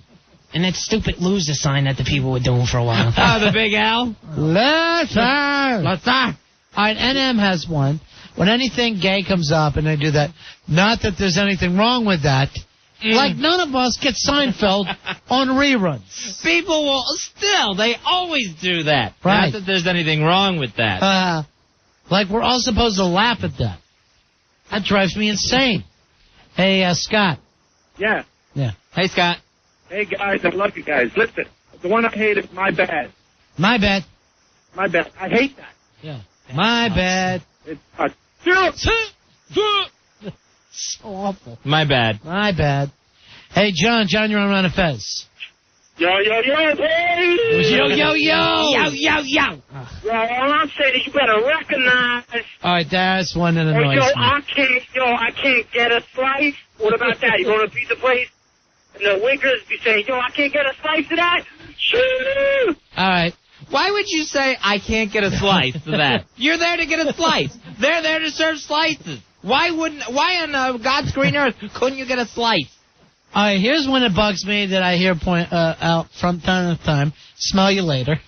And that stupid loser sign that the people were doing for a while. Oh, the big L? Let's Let's All right, NM has one. When anything gay comes up and they do that, not that there's anything wrong with that. Like none of us get Seinfeld on reruns. People will still, they always do that. Right. Not that there's anything wrong with that. Like we're all supposed to laugh at that. That drives me insane. Hey, Scott. Yeah. Yeah. Hey, Scott. Hey, guys, I love you guys. Listen, the one I hate is My Bad. My bad. My Bad. I hate that. Yeah. My bad. It's so awful. My bad. My bad. Hey, John, you're on Ron and Fez. Yo, hey! Yo. Yo. Well, all I'm saying is you better recognize. All right, that's one that annoys me. I can't get a slice. What about that? You going to pizza place? And the waiters be saying, I can't get a slice of that? Shoot! All right. Why would you say, I can't get a slice of that? You're there to get a slice. They're there to serve slices. Why on God's green earth couldn't you get a slice? All right, here's one that bugs me that I hear point out from time to time. Smell you later.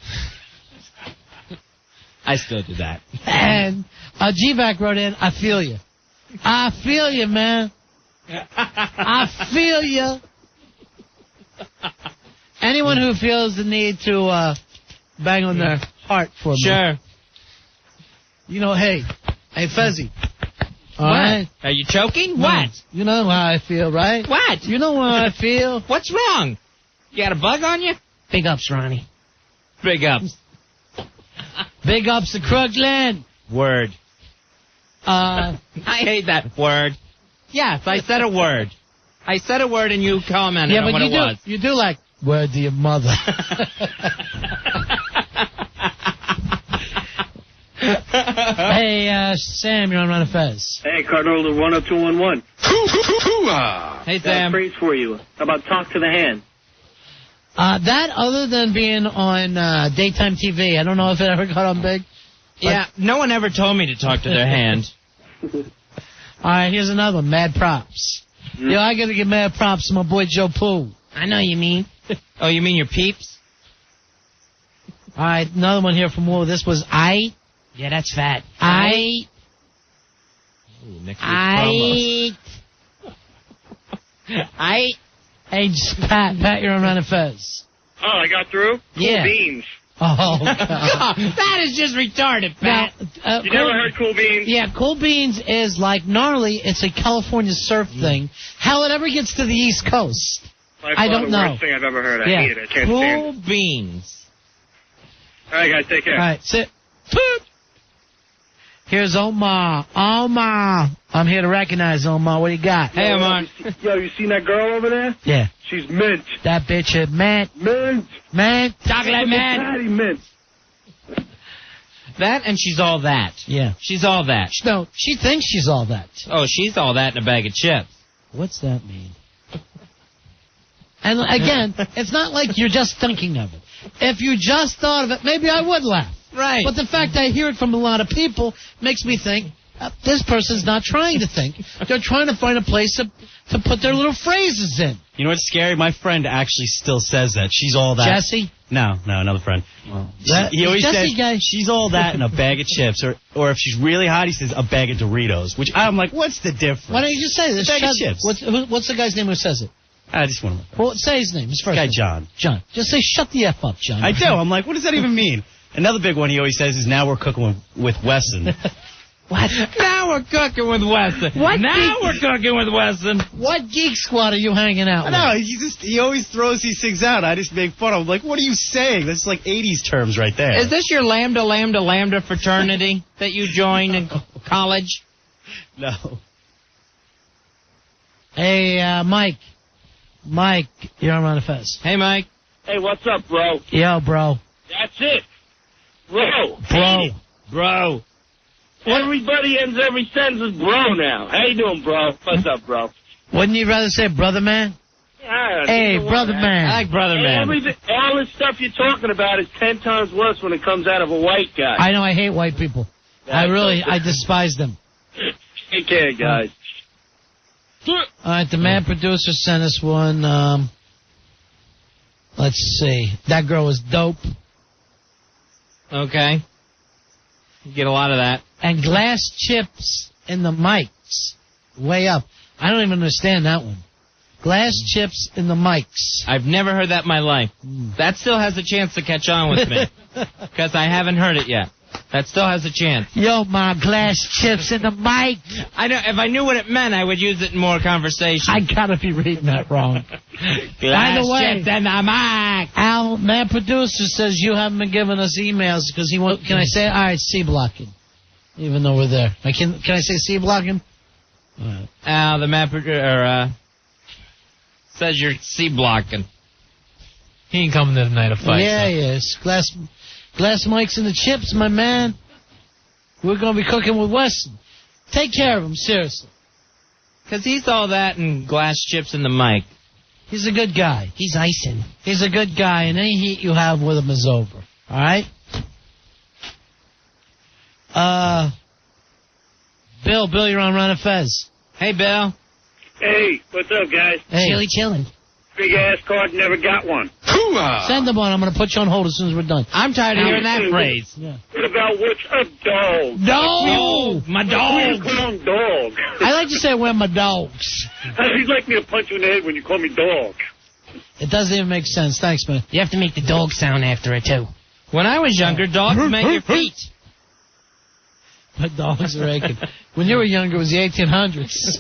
I still do that. And G-Vac wrote in, I feel you. I feel you, man. I feel you. Anyone who feels the need to bang on their heart for me. Sure. You know, hey, Fezzy. All what? Right? Are you choking? What? You know how I feel, right? What? You know how I feel. What's wrong? You got a bug on you? Big ups, Ronnie. Big ups. Big ups to Crooklyn. Word. I hate that word. Yes, I said a word. I said a word and you commented on what it was. You do like, word to your mother. Hey, Sam, you're on Ron and Fez. Hey, card holder 10211. Hey, Sam. Phrase for you. How about talk to the hand? That, other than being on daytime TV, I don't know if it ever got on big. Yeah, no one ever told me to talk to their hand. All right, here's another one, mad props. Yo, I got to give mad props to my boy Joe Pooh. I know you mean. Oh, you mean your peeps? All right, another one here from Woo. This was I. Yeah, that's fat. I. Hey, Pat, you're on Ron and Fez. Oh, I got through? Yeah. Cool beans. Oh, God. That is just retarded, Pat. Now, You never heard Cool Beans? Yeah, Cool Beans is like gnarly. It's a California surf thing. How it ever gets to the East Coast, I don't know. The worst thing I've ever heard. I hate it. I can't Cool stand it. Beans. All right, guys, take care. All right, sit. Here's Omar. Omar. I'm here to recognize Omar. What do you got? Hey, Omar. Yo, you seen that girl over there? Yeah. She's mint. That bitch is mint. Mint. Chocolate mint. Patty mint. That and she's all that. Yeah. She's all that. No, she thinks she's all that. Oh, she's all that in a bag of chips. What's that mean? And again, it's not like you're just thinking of it. If you just thought of it, maybe I would laugh. Right. But the fact I hear it from a lot of people makes me think, this person's not trying to think. They're trying to find a place to put their little phrases in. You know what's scary? My friend actually still says that. She's all that. Jesse? No, another friend. Well, He always Jesse says guy. she's all that in a bag of chips, or if she's really hot, he says a bag of Doritos. Which I'm like, what's the difference? Why don't you just say this? Bag of chips. What's the guy's name who says it? I just want to. Well, say his name. His first Guy name. John. John. Just say shut the F up, John. I do. I'm like, what does that even mean? Another big one he always says is now we're cooking with Wesson. What? Now we're cooking with Weston. We're cooking with Weston. What geek squad are you hanging out with? No, he always throws these things out. I just make fun of him. Like, what are you saying? That's like 80s terms right there. Is this your lambda fraternity that you joined in college? No. Hey, Mike. Mike, you're on Ron and Fez. Hey, Mike. Hey, what's up, bro? Yo, bro. That's it. Bro. Bro. Everybody ends every sentence with bro now. How you doing, bro? What's up, bro? Wouldn't you rather say brother man? Yeah, hey, brother man. I like brother man. All this stuff you're talking about is 10 times worse when it comes out of a white guy. I know, I hate white people. I despise them. Take care, guys. All right, the man producer sent us one. Let's see. That girl was dope. Okay. You get a lot of that. And glass chips in the mics. Way up. I don't even understand that one. Glass chips in the mics. I've never heard that in my life. That still has a chance to catch on with me. Because I haven't heard it yet. That still has a chance. Yo, my glass chips in the mic. I know. If I knew what it meant, I would use it in more conversation. I gotta be reading that wrong. By the way, chips in the mic. Al, man producer, says you haven't been giving us emails because he wants. Can I say? All right, C blocking. Even though we're there, can I say C blocking? Right. Al, the man producer says you're C blocking. He ain't coming to the night of fight. Yeah, yes. Glass mics and the chips, my man. We're going to be cooking with Weston. Take care of him, seriously. Because he's all that and glass chips in the mic. He's a good guy. He's icing. He's a good guy, and any heat you have with him is over. All right? Bill, you're on Ron and Fez. Hey, Bill. Hey, what's up, guys? Hey. Chilling. Big ass card, never got one. Send them on. I'm going to put you on hold as soon as we're done. I'm tired of hearing that phrase. Yeah. What about what's up, dog? No! My dog. Call him dog. I like to say, where my dogs. You'd like me to punch you in the head when you call me dog. It doesn't even make sense. Thanks, man. You have to make the dog sound after it, too. When I was younger, dogs made your feet. But dogs are aching. When you were younger, it was the 1800s.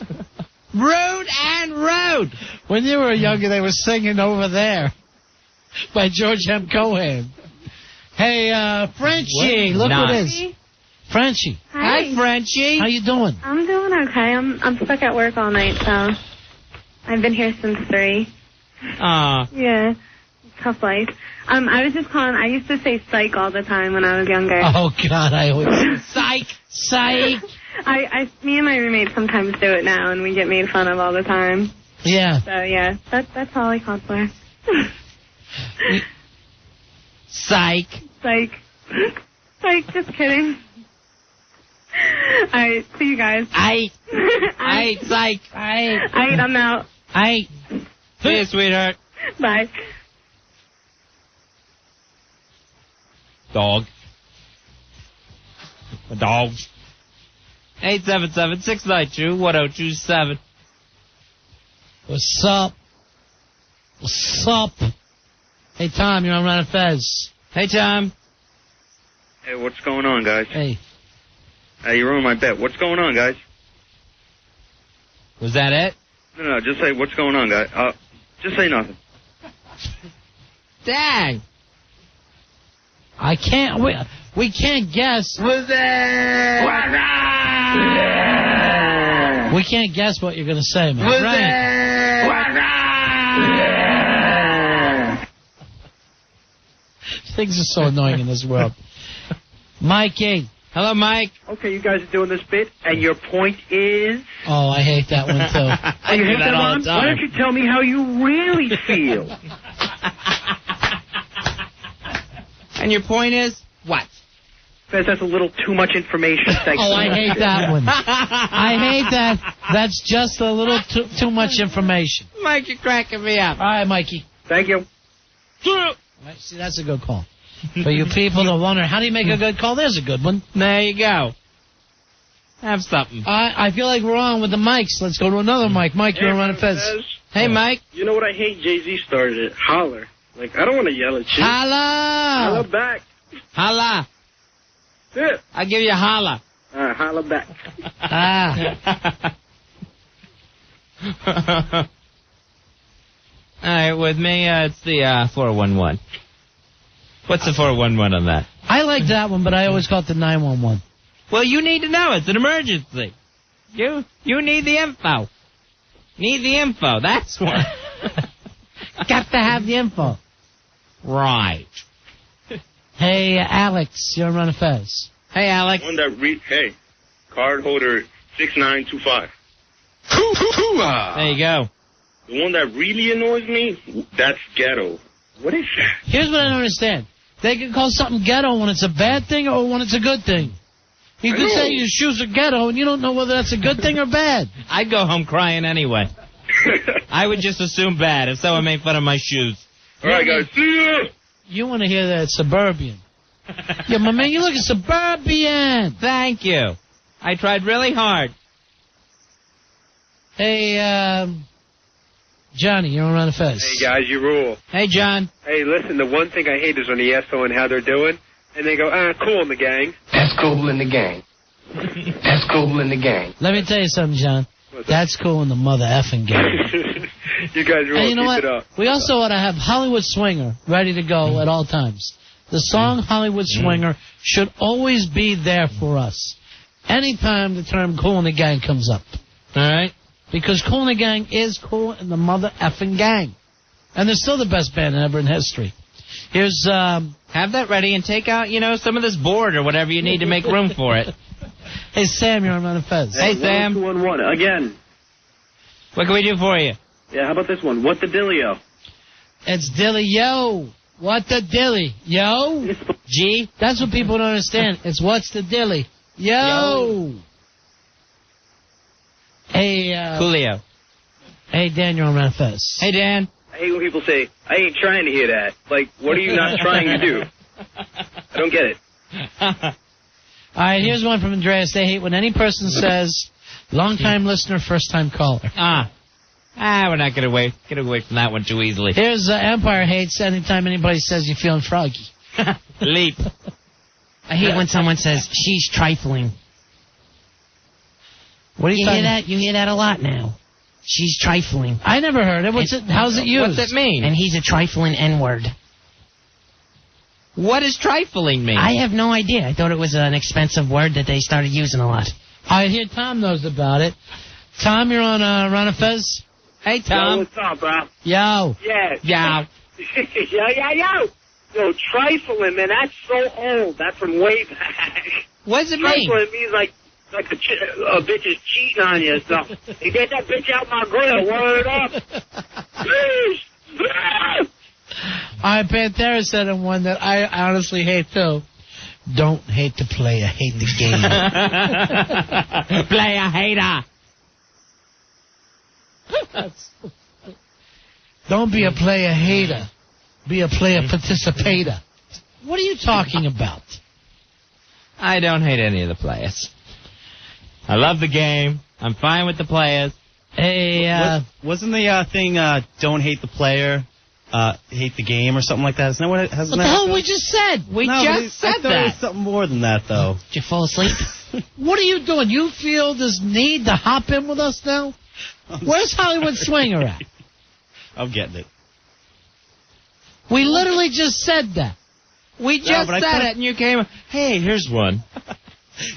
Rude and rude. When you were younger, they were singing Over There by George M. Cohan. Hey, Frenchie, look who it is. Frenchie. Hi, Frenchie. How you doing? I'm doing okay. I'm stuck at work all night, so I've been here since 3. Yeah, tough life. I was just calling. I used to say psych all the time when I was younger. Oh God, I always psych. Me and my roommate sometimes do it now, and we get made fun of all the time. Yeah. So yeah, that's all I called for. Psych. Just kidding. All right, see you guys. Psych. I'm out. See you, sweetheart. Bye. Dog. A dog. 877-692-1027. What's up? Hey, Tom, you're on Ron and Fez. Hey, Tom. Hey, what's going on, guys? Hey. You ruined my bet. What's going on, guys? Was that it? No, just say what's going on, guys. Just say nothing. Dang. I can't. We can't guess. Was it? We can't guess what you're going to say, man. Was it? Things are so annoying in this world. Mikey. Hello, Mike. Okay, you guys are doing this bit, and your point is? Oh, I hate that one, too. I hate that one? Why don't you tell me how you really feel? And your point is? What? Because that's a little too much information. Thanks. Oh, I hate that one. I hate that. That's just a little too much information. Mike, you're cracking me up. All right, Mikey. Thank you. See, that's a good call. For you people that wonder, how do you make a good call? There's a good one. There you go. Have something. I feel like we're on with the mics. Let's go to another mic. Mike, you're on Ron and Fez. Hey, Mike. You know what I hate? Jay-Z started it. Holler. Like, I don't want to yell at you. Holla! Holla back. Holla. Yeah. I'll give you a holla. holla back. Ah. All right, with me, it's the 411. What's the 411 on that? I like that one, but I always call it the 911. Well, you need to know. It's an emergency. You need the info. Need the info. That's what. Got to have the info. Right. Hey, Alex, you're on Run of Fez. Hey, Alex. One that hey, card holder 6925. There you go. The one that really annoys me, that's ghetto. What is that? Here's what I don't understand. They can call something ghetto when it's a bad thing or when it's a good thing. You can say your shoes are ghetto and you don't know whether that's a good thing or bad. I'd go home crying anyway. I would just assume bad if someone made fun of my shoes. All right, guys. See ya. You want to hear that suburban. Yeah, my man, you look at suburban. Thank you. I tried really hard. Hey, Johnny, you're on Run of Fez. Hey, guys, you rule. Hey, John. Hey, listen, the one thing I hate is when you ask someone how they're doing, and they go, cool in the gang. That's cool in the gang. That's cool in the gang. Let me tell you something, John. That's cool in the mother effing gang. You guys rule. And you know Keep what? it up. We also ought to have Hollywood Swinger ready to go at all times. The song Hollywood Swinger should always be there for us. Anytime the term cool in the gang comes up. All right? Because Cool in the Gang is cool in the mother effing gang. And they're still the best band ever in history. Here's, have that ready and take out, some of this board or whatever you need to make room for it. Hey, Sam, you're on Run of Fez. Hey, Sam. 211. Again. What can we do for you? Yeah, how about this one? What the Dillio? It's Dilly Yo. What the Dilly? Yo? G? That's what people don't understand. It's what's the Dilly? Yo. Hey, Coolio. Hey, Dan, you're on Run of Fez. Hey, Dan. I hate when people say, I ain't trying to hear that. Like, what are you not trying to do? I don't get it. All right, here's one from Andreas. They hate when any person says, long-time listener, first-time caller. We're not going to get away from that one too easily. Here's Empire hates anytime anybody says you're feeling froggy. Leap. I hate when someone says, she's trifling. What are you hear that? You hear that a lot now. She's trifling. I never heard it. How's it used? What's it mean? And he's a trifling N-word. What does trifling mean? I have no idea. I thought it was an expensive word that they started using a lot. I hear Tom knows about it. Tom, you're on Run of Fez. Hey, Tom. Yo, what's up, bro? Yo. Yeah. Yo. Yo. Yo, trifling, man, that's so old. That's from way back. What does it mean? Trifling means like a bitch is cheating on you and stuff. You get that bitch out my grill, word up. Please. All right, Pantera said in one that I honestly hate, too. Don't hate the player, hate the game. Player hater. Don't be a player hater. Be a player participator. What are you talking about? I don't hate any of the players. I love the game. I'm fine with the players. Hey, wasn't the thing don't hate the player, hate the game or something like that? Isn't that what it has? What the hell we just said? We just said I thought it was something more than that, though. Did you fall asleep? What are you doing? You feel this need to hop in with us now? Where's Hollywood Swinger at? I'm getting it. We literally just said that. We just said it, and you came. Hey, here's one.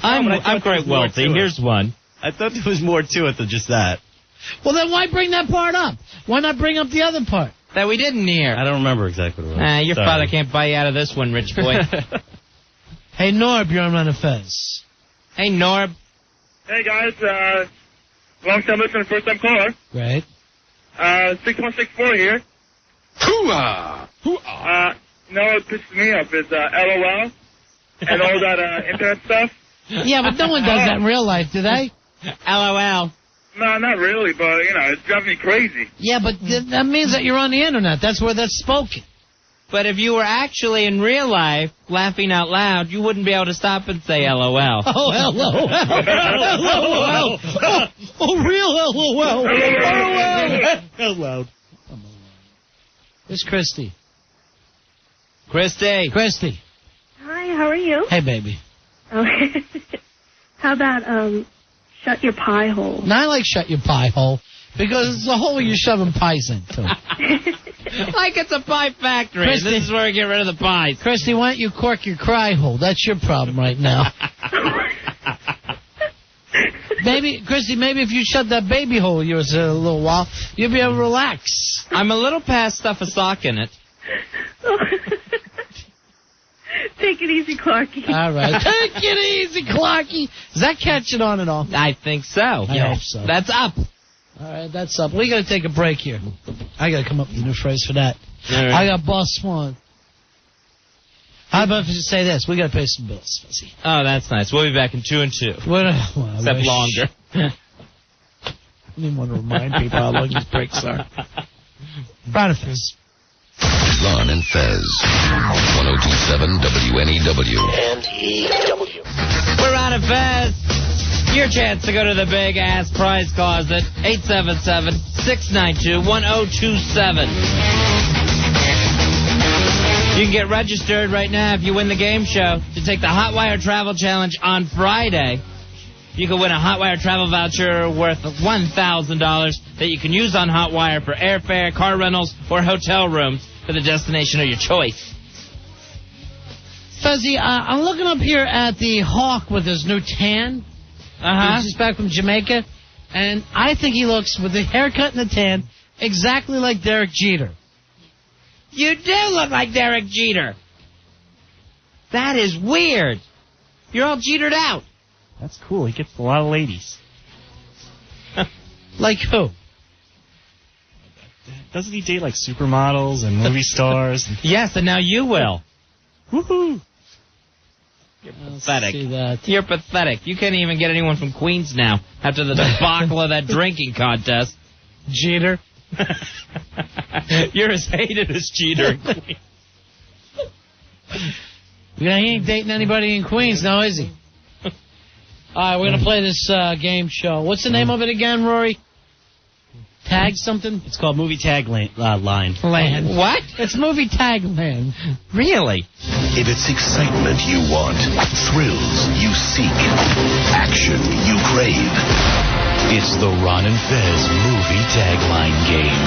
I'm quite wealthy. Here's one. I thought there was more to it than just that. Well, then why bring that part up? Why not bring up the other part? That we didn't hear. I don't remember exactly what it was. Your Sorry. father can't buy you out of this one, rich boy. Hey, Norb, you're on Run of Fez. Hey, Norb. Hey, guys, long-time listener, first-time caller. Right. 6164 here. Hoo-ah! You know what pisses me off is LOL and all that internet stuff. Yeah, but no one does that in real life, do they? LOL. No, not really, but, it drives me crazy. Yeah, but that means that you're on the internet. That's where that's spoken. But if you were actually in real life laughing out loud, you wouldn't be able to stop and say LOL. Oh, LOL. LOL. Oh, real LOL. LOL. Out loud. It's Christy. Christy. Christy. Hi, how are you? Hey, baby. Okay. How about, shut your pie hole? Now, I like shut your pie hole because it's a hole you're shoving pies into. Like it's a pie factory. Christy, this is where we get rid of the pies. Christy, why don't you cork your cry hole? That's your problem right now. Maybe, Christy, if you shut that baby hole of yours a little while, you'll be able to relax. I'm a little past stuff a sock in it. Take it easy, Clarky. All right. Take it easy, Clarky. Is that catching on at all? I think so. I hope so. That's up. All right, that's up. We got to take a break here. I got to come up with a new phrase for that. Right. I got Boss Swan. How about if you say this? We got to pay some bills, Fuzzy. Oh, that's nice. We'll be back in 2 and 2. Except longer. I didn't want to remind people how long these breaks are. Ron and Fez. Ron and Fez. 102.7 WNEW. We're Ron and Fez. Your chance to go to the big-ass prize closet. 877-692-1027. You can get registered right now if you win the game show to take the Hotwire Travel Challenge on Friday. You can win a Hotwire travel voucher worth $1,000 that you can use on Hotwire for airfare, car rentals, or hotel rooms for the destination of your choice. Fuzzy, I'm looking up here at the Hawk with his new tan. He's just back from Jamaica. And I think he looks, with the haircut and the tan, exactly like Derek Jeter. You do look like Derek Jeter. That is weird. You're all Jetered out. That's cool. He gets a lot of ladies. Like who? Doesn't he date like supermodels and movie stars? Yes, and now you will. Woohoo! You're pathetic. You're pathetic. You can't even get anyone from Queens now after the debacle of that drinking contest. Jeter. You're as hated as Jeter in Queens. Yeah, he ain't dating anybody in Queens now, is he? All right, we're going to play this game show. What's the name of it again, Rory? Tag something? It's called Movie Tag Line. Land. What? It's Movie Tag Land. Really? If it's excitement you want, thrills you seek, action you crave, it's the Ron and Fez Movie Tagline Game.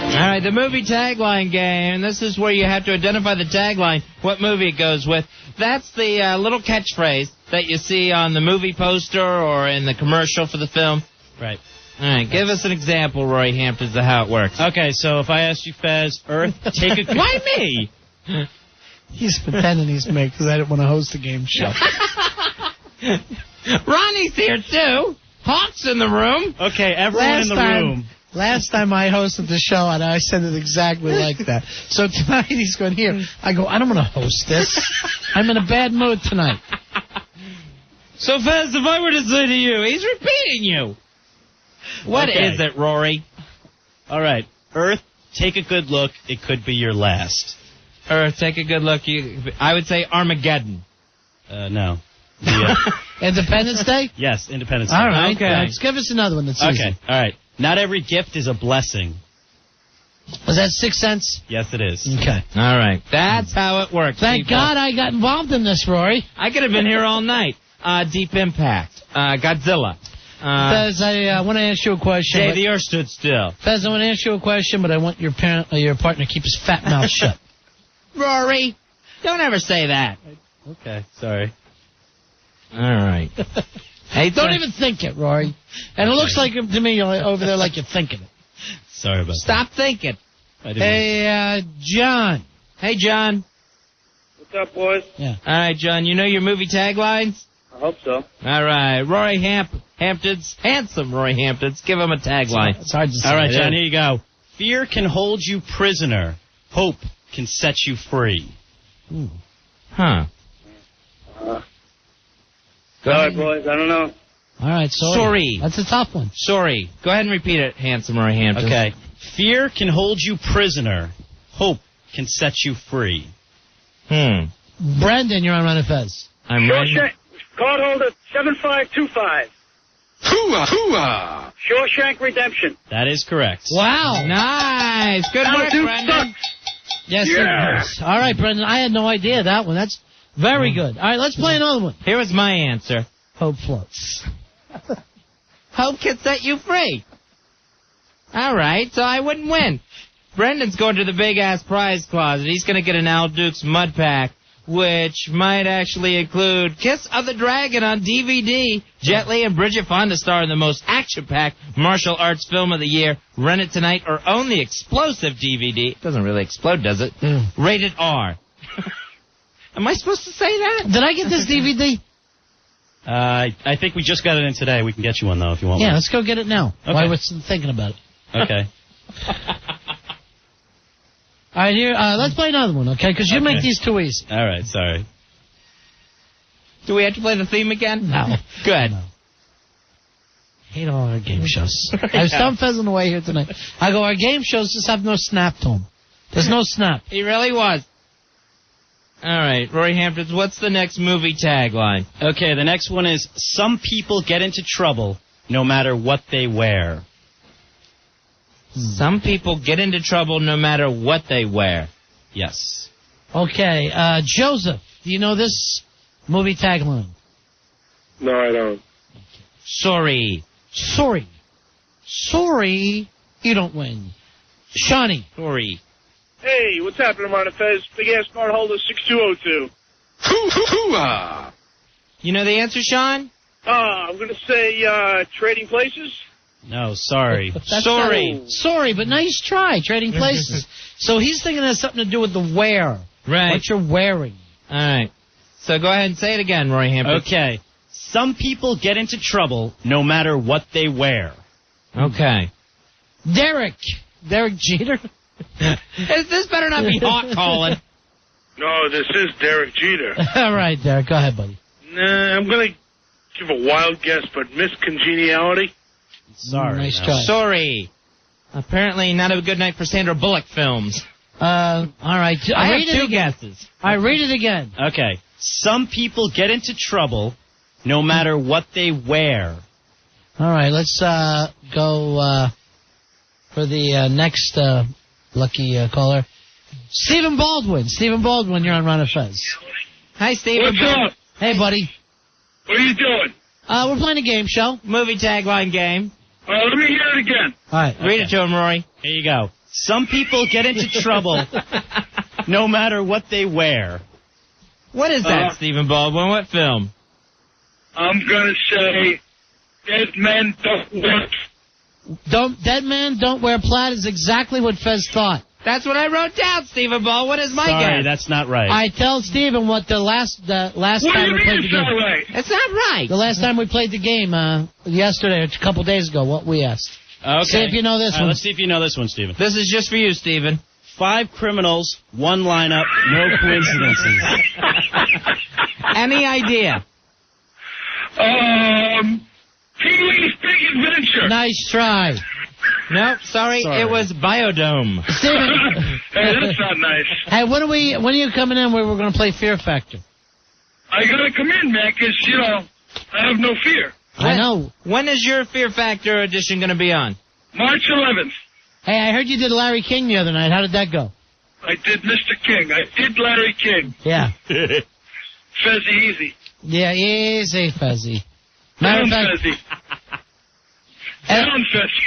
All right, the movie tagline game. This is where you have to identify the tagline, what movie it goes with. That's the little catchphrase that you see on the movie poster or in the commercial for the film. Right. All right, give us an example, Roy Hamptons, of how it works. Okay, so if I ask you, Fez, Earth, take a... Why me? He's pretending he's me because I didn't want to host the game show. Ronnie's here, too. Hawk's in the room. Okay, everyone in the room. Last time I hosted the show, and I said it exactly like that. So tonight he's going here. I go, I don't want to host this. I'm in a bad mood tonight. So, Fez, if I were to say to you, he's repeating you. What is it, Rory? All right. Earth, take a good look. It could be your last. Earth, take a good look. I would say Armageddon. No. Independence Day? Yes, Independence Day. All right. Okay. Let's give us another one that's easy. Okay. All right. Not every gift is a blessing. Was that 6 cents? Yes, it is. Okay. All right. That's how it works. Thank God I got involved in this, Rory. I could have been here all night. Deep Impact. Godzilla. Fez, I want to ask you a question. Day the Earth Stood Still. Fez, I want to ask you a question, but I want your partner to keep his fat mouth shut. Rory, don't ever say that. Okay, sorry. All right. Hey, don't even think it, Rory. And it looks like to me you're over there like you're thinking it. Sorry about Stop thinking. Hey, John. Hey, John. What's up, boys? Yeah. All right, John, you know your movie taglines? I hope so. All right. Rory Hamptons, handsome Rory Hamptons. Give him a tagline. It's hard to say. All right, John, here you go. Fear can hold you prisoner. Hope can set you free. Ooh. Huh. All right, boys. I don't know. All right, sorry. That's a tough one. Sorry. Go ahead and repeat it, handsome Rory Hamptons. Okay. Fear can hold you prisoner. Hope can set you free. Brendan, you're on Run and Fez. I'm ready. Card holder 7525. Hooah! Shawshank Redemption. That is correct. Wow. Nice. Good work, Brendan. Yes, Yeah. it is. All right, Brendan. I had no idea that one. That's very good. All right, let's play another one. Here was my answer. Hope floats. Hope can set you free. All right, so I wouldn't win. Brendan's going to the big-ass prize closet. He's going to get an Al Dukes mud pack, which might actually include Kiss of the Dragon on DVD. Jet Li and Bridget Fonda star in the most action-packed martial arts film of the year. Rent it tonight or own the explosive DVD. It doesn't really explode, does it? Rated R. Am I supposed to say that? Did I get this DVD? I think we just got it in today. We can get you one, though, if you want one. Yeah, let's go get it now. Okay. While we're still thinking about it. Okay. All right, here, let's play another one, okay? Because you make these too easy. All right, sorry. Do we have to play the theme again? No. Good. No. Hate all our game shows. I was telling Fez on the way here tonight. I go, our game shows just have no snap to them. There's no snap. He really was. All right, Rory Hamptons, what's the next movie tagline? Okay, the next one is, some people get into trouble no matter what they wear. Some people get into trouble no matter what they wear. Yes. Okay, Joseph, do you know this movie tagline? No, I don't. Sorry. Sorry. Sorry, you don't win. Shawnee. Sorry. Hey, what's happening, Ron and Fez? Big ass card holder 6202. Hoo-hoo-hoo-ah. You know the answer, Sean? I'm going to say Trading Places. No, sorry. Sorry, but nice try, Trading Places. So he's thinking it has something to do with the wear. Right. What you're wearing. All right. So go ahead and say it again, Roy Hampton. Okay. Some people get into trouble no matter what they wear. Okay. Derek Jeter. This better not be hot calling. No, this is Derek Jeter. All right, Derek, go ahead, buddy. Nah, I'm going to give a wild guess, but Miss Congeniality? Sorry. Nice try. Sorry. Apparently not a good night for Sandra Bullock films. All right. I have two guesses. All right, read it again. Okay. Some people get into trouble no matter what they wear. All right, let's go for the next lucky caller. Stephen Baldwin. Stephen Baldwin, you're on Ron and Fez. Hi, Stephen. What's up? Hey, buddy. What are you doing? We're playing a game show. Movie tagline game. Let me hear it again. All right. Read it to him, Rory. Here you go. Some people get into trouble no matter what they wear. What is that, Stephen Baldwin? What film? I'm going to say Dead Men Don't Wear. Dead Man Don't Wear Plaid is exactly what Fez thought. That's what I wrote down, Stephen Baldwin. Is my Sorry, guess. that's not right. I tell Stephen what the last time we played the game. Right? It's not right. The last time we played the game, yesterday, or a couple days ago, what we asked. Okay. See if you know this one. Let's see if you know this one, Stephen. This is just for you, Stephen. 5 criminals, 1 lineup, no coincidences. Any idea? Pee-wee's Big Adventure. Nice try. Nope, sorry, it was Biodome. Stephen. Hey, that's not nice. Hey, when are you coming in where we're going to play Fear Factor? I got to come in, man, because, I have no fear. I know. When is your Fear Factor edition going to be on? March 11th. Hey, I heard you did Larry King the other night. How did that go? I did Mr. King. I did Larry King. Yeah. Fezzy easy. Yeah, easy, Fezzy. Down Fezzy. Down Fezzy.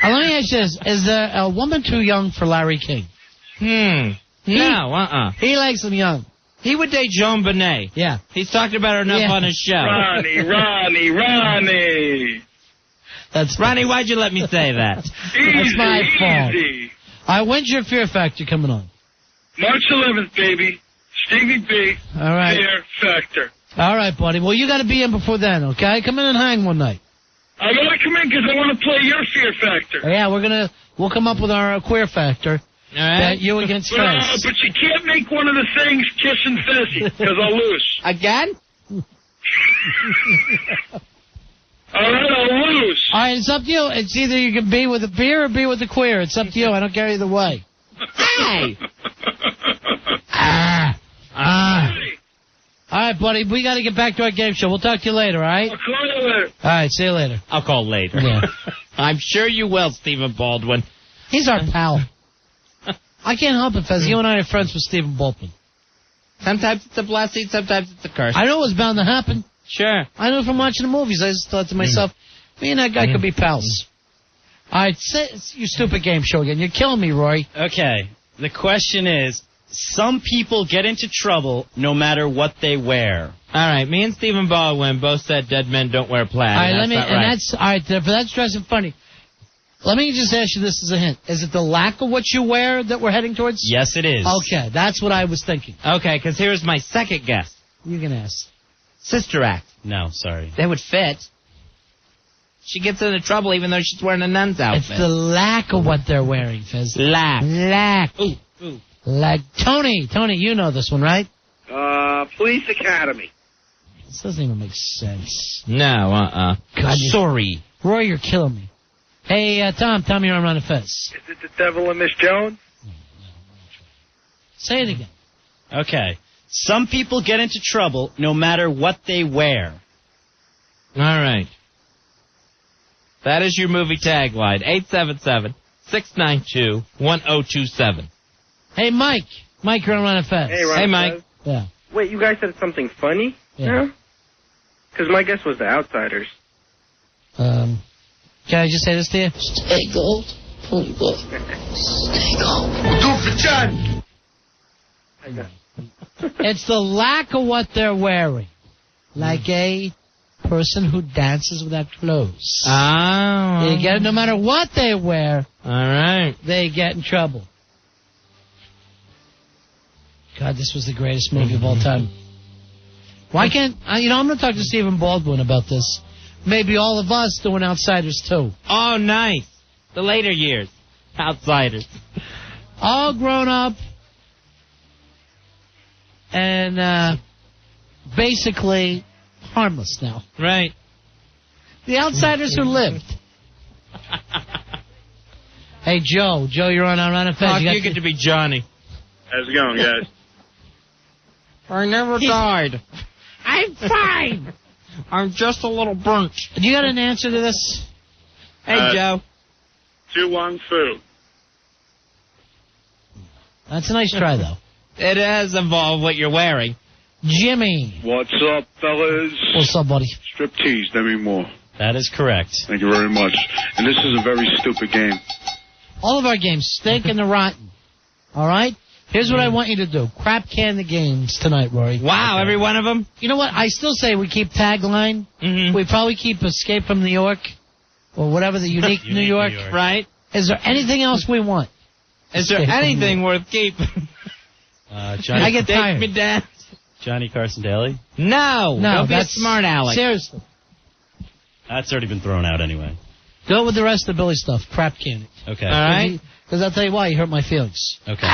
Let me ask you this. Is there a woman too young for Larry King? No, He likes him young. He would date Joan Benet. Yeah. He's talked about her enough on his show. Ronnie. That's Ronnie, why'd you let me say that? That's my fault. All right, when's your Fear Factor coming on? March 11th, baby. Stevie B. All right. Fear Factor. All right, buddy. Well, you got to be in before then, okay? Come in and hang one night. I gotta come in because I want to play your Fear Factor. Yeah, we'll come up with our Queer Factor. All right. You against Fez. But you can't make one of the things Kiss and Fezzy because I'll lose. Again? All right, I'll lose. All right, it's up to you. It's either you can be with the beer or be with the queer. It's up to you. I don't care either way. Hey! All right, buddy. We got to get back to our game show. We'll talk to you later, all right? I'll call you later. All right, see you later. I'll call later. Yeah. I'm sure you will, Stephen Baldwin. He's our pal. I can't help it, Fez. You and I are friends with Stephen Baldwin. Sometimes it's a blessing, sometimes it's a curse. I know it was bound to happen. Sure. I knew from watching the movies. I just thought to myself, me and that guy could be pals. All right, say your stupid game show again. You're killing me, Rory. Okay. The question is, some people get into trouble no matter what they wear. All right, me and Stephen Baldwin both said dead men don't wear plaid. All right, That's all right. For that's dressing funny. Let me just ask you this as a hint. Is it the lack of what you wear that we're heading towards? Yes, it is. Okay, that's what I was thinking. Okay, because here's my second guess. You can ask. Sister Act. No, sorry. They would fit. She gets into trouble even though she's wearing a nun's outfit. It's the lack of what they're wearing, Fez. Lack. Ooh. Like Tony, you know this one, right? Police Academy. This doesn't even make sense. No, God, sorry. Roy, you're killing me. Hey, Tom, you're on Ron and Fez. Is it the Devil and Miss Jones? Say it again. Okay. Some people get into trouble no matter what they wear. All right. That is your movie tagline. 877-692-1027. Hey, Mike. Mike, you're on Ron and Fez. Hey, Ron. Hey, Mike. Yeah. Wait, you guys said something funny? Yeah. Because my guess was the Outsiders. Can I just say this to you? Stay gold. Stay gold. Do for John. It's the lack of what they're wearing. Like a person who dances without clothes. Oh. You get it, no matter what they wear. All right. They get in trouble. God, this was the greatest movie of all time. Why can't... I'm going to talk to Stephen Baldwin about this. Maybe all of us doing Outsiders, too. Oh, nice. The later years. Outsiders. All grown up. And basically harmless now. Right. The Outsiders who lived. Hey, Joe, you're on Ron and Fez. You get to be Johnny. How's it going, guys? I never died. I'm fine. I'm just a little burnt. You got an answer to this? Hey, Joe. Tu Wong Fu. That's a nice try, though. It does involve what you're wearing. Jimmy. What's up, fellas? What's up, buddy? Striptease, Demi Moore. That is correct. Thank you very much. And this is a very stupid game. All of our games stink and they're rotten. All right? Here's what I want you to do. Crap can the games tonight, Rory. Wow, every one of them? You know what? I still say we keep tagline. Mm-hmm. We probably keep Escape from New York or whatever, the Unique New York. Right. Is there anything else we want? Is there anything worth keeping? Johnny, I get tired. Take me down. Johnny Carson Daly? No, don't be a that's smart aleck. Seriously. That's already been thrown out anyway. Go with the rest of the Billy stuff. Crap can. Okay. All right. Because I'll tell you why, you hurt my feelings. Okay.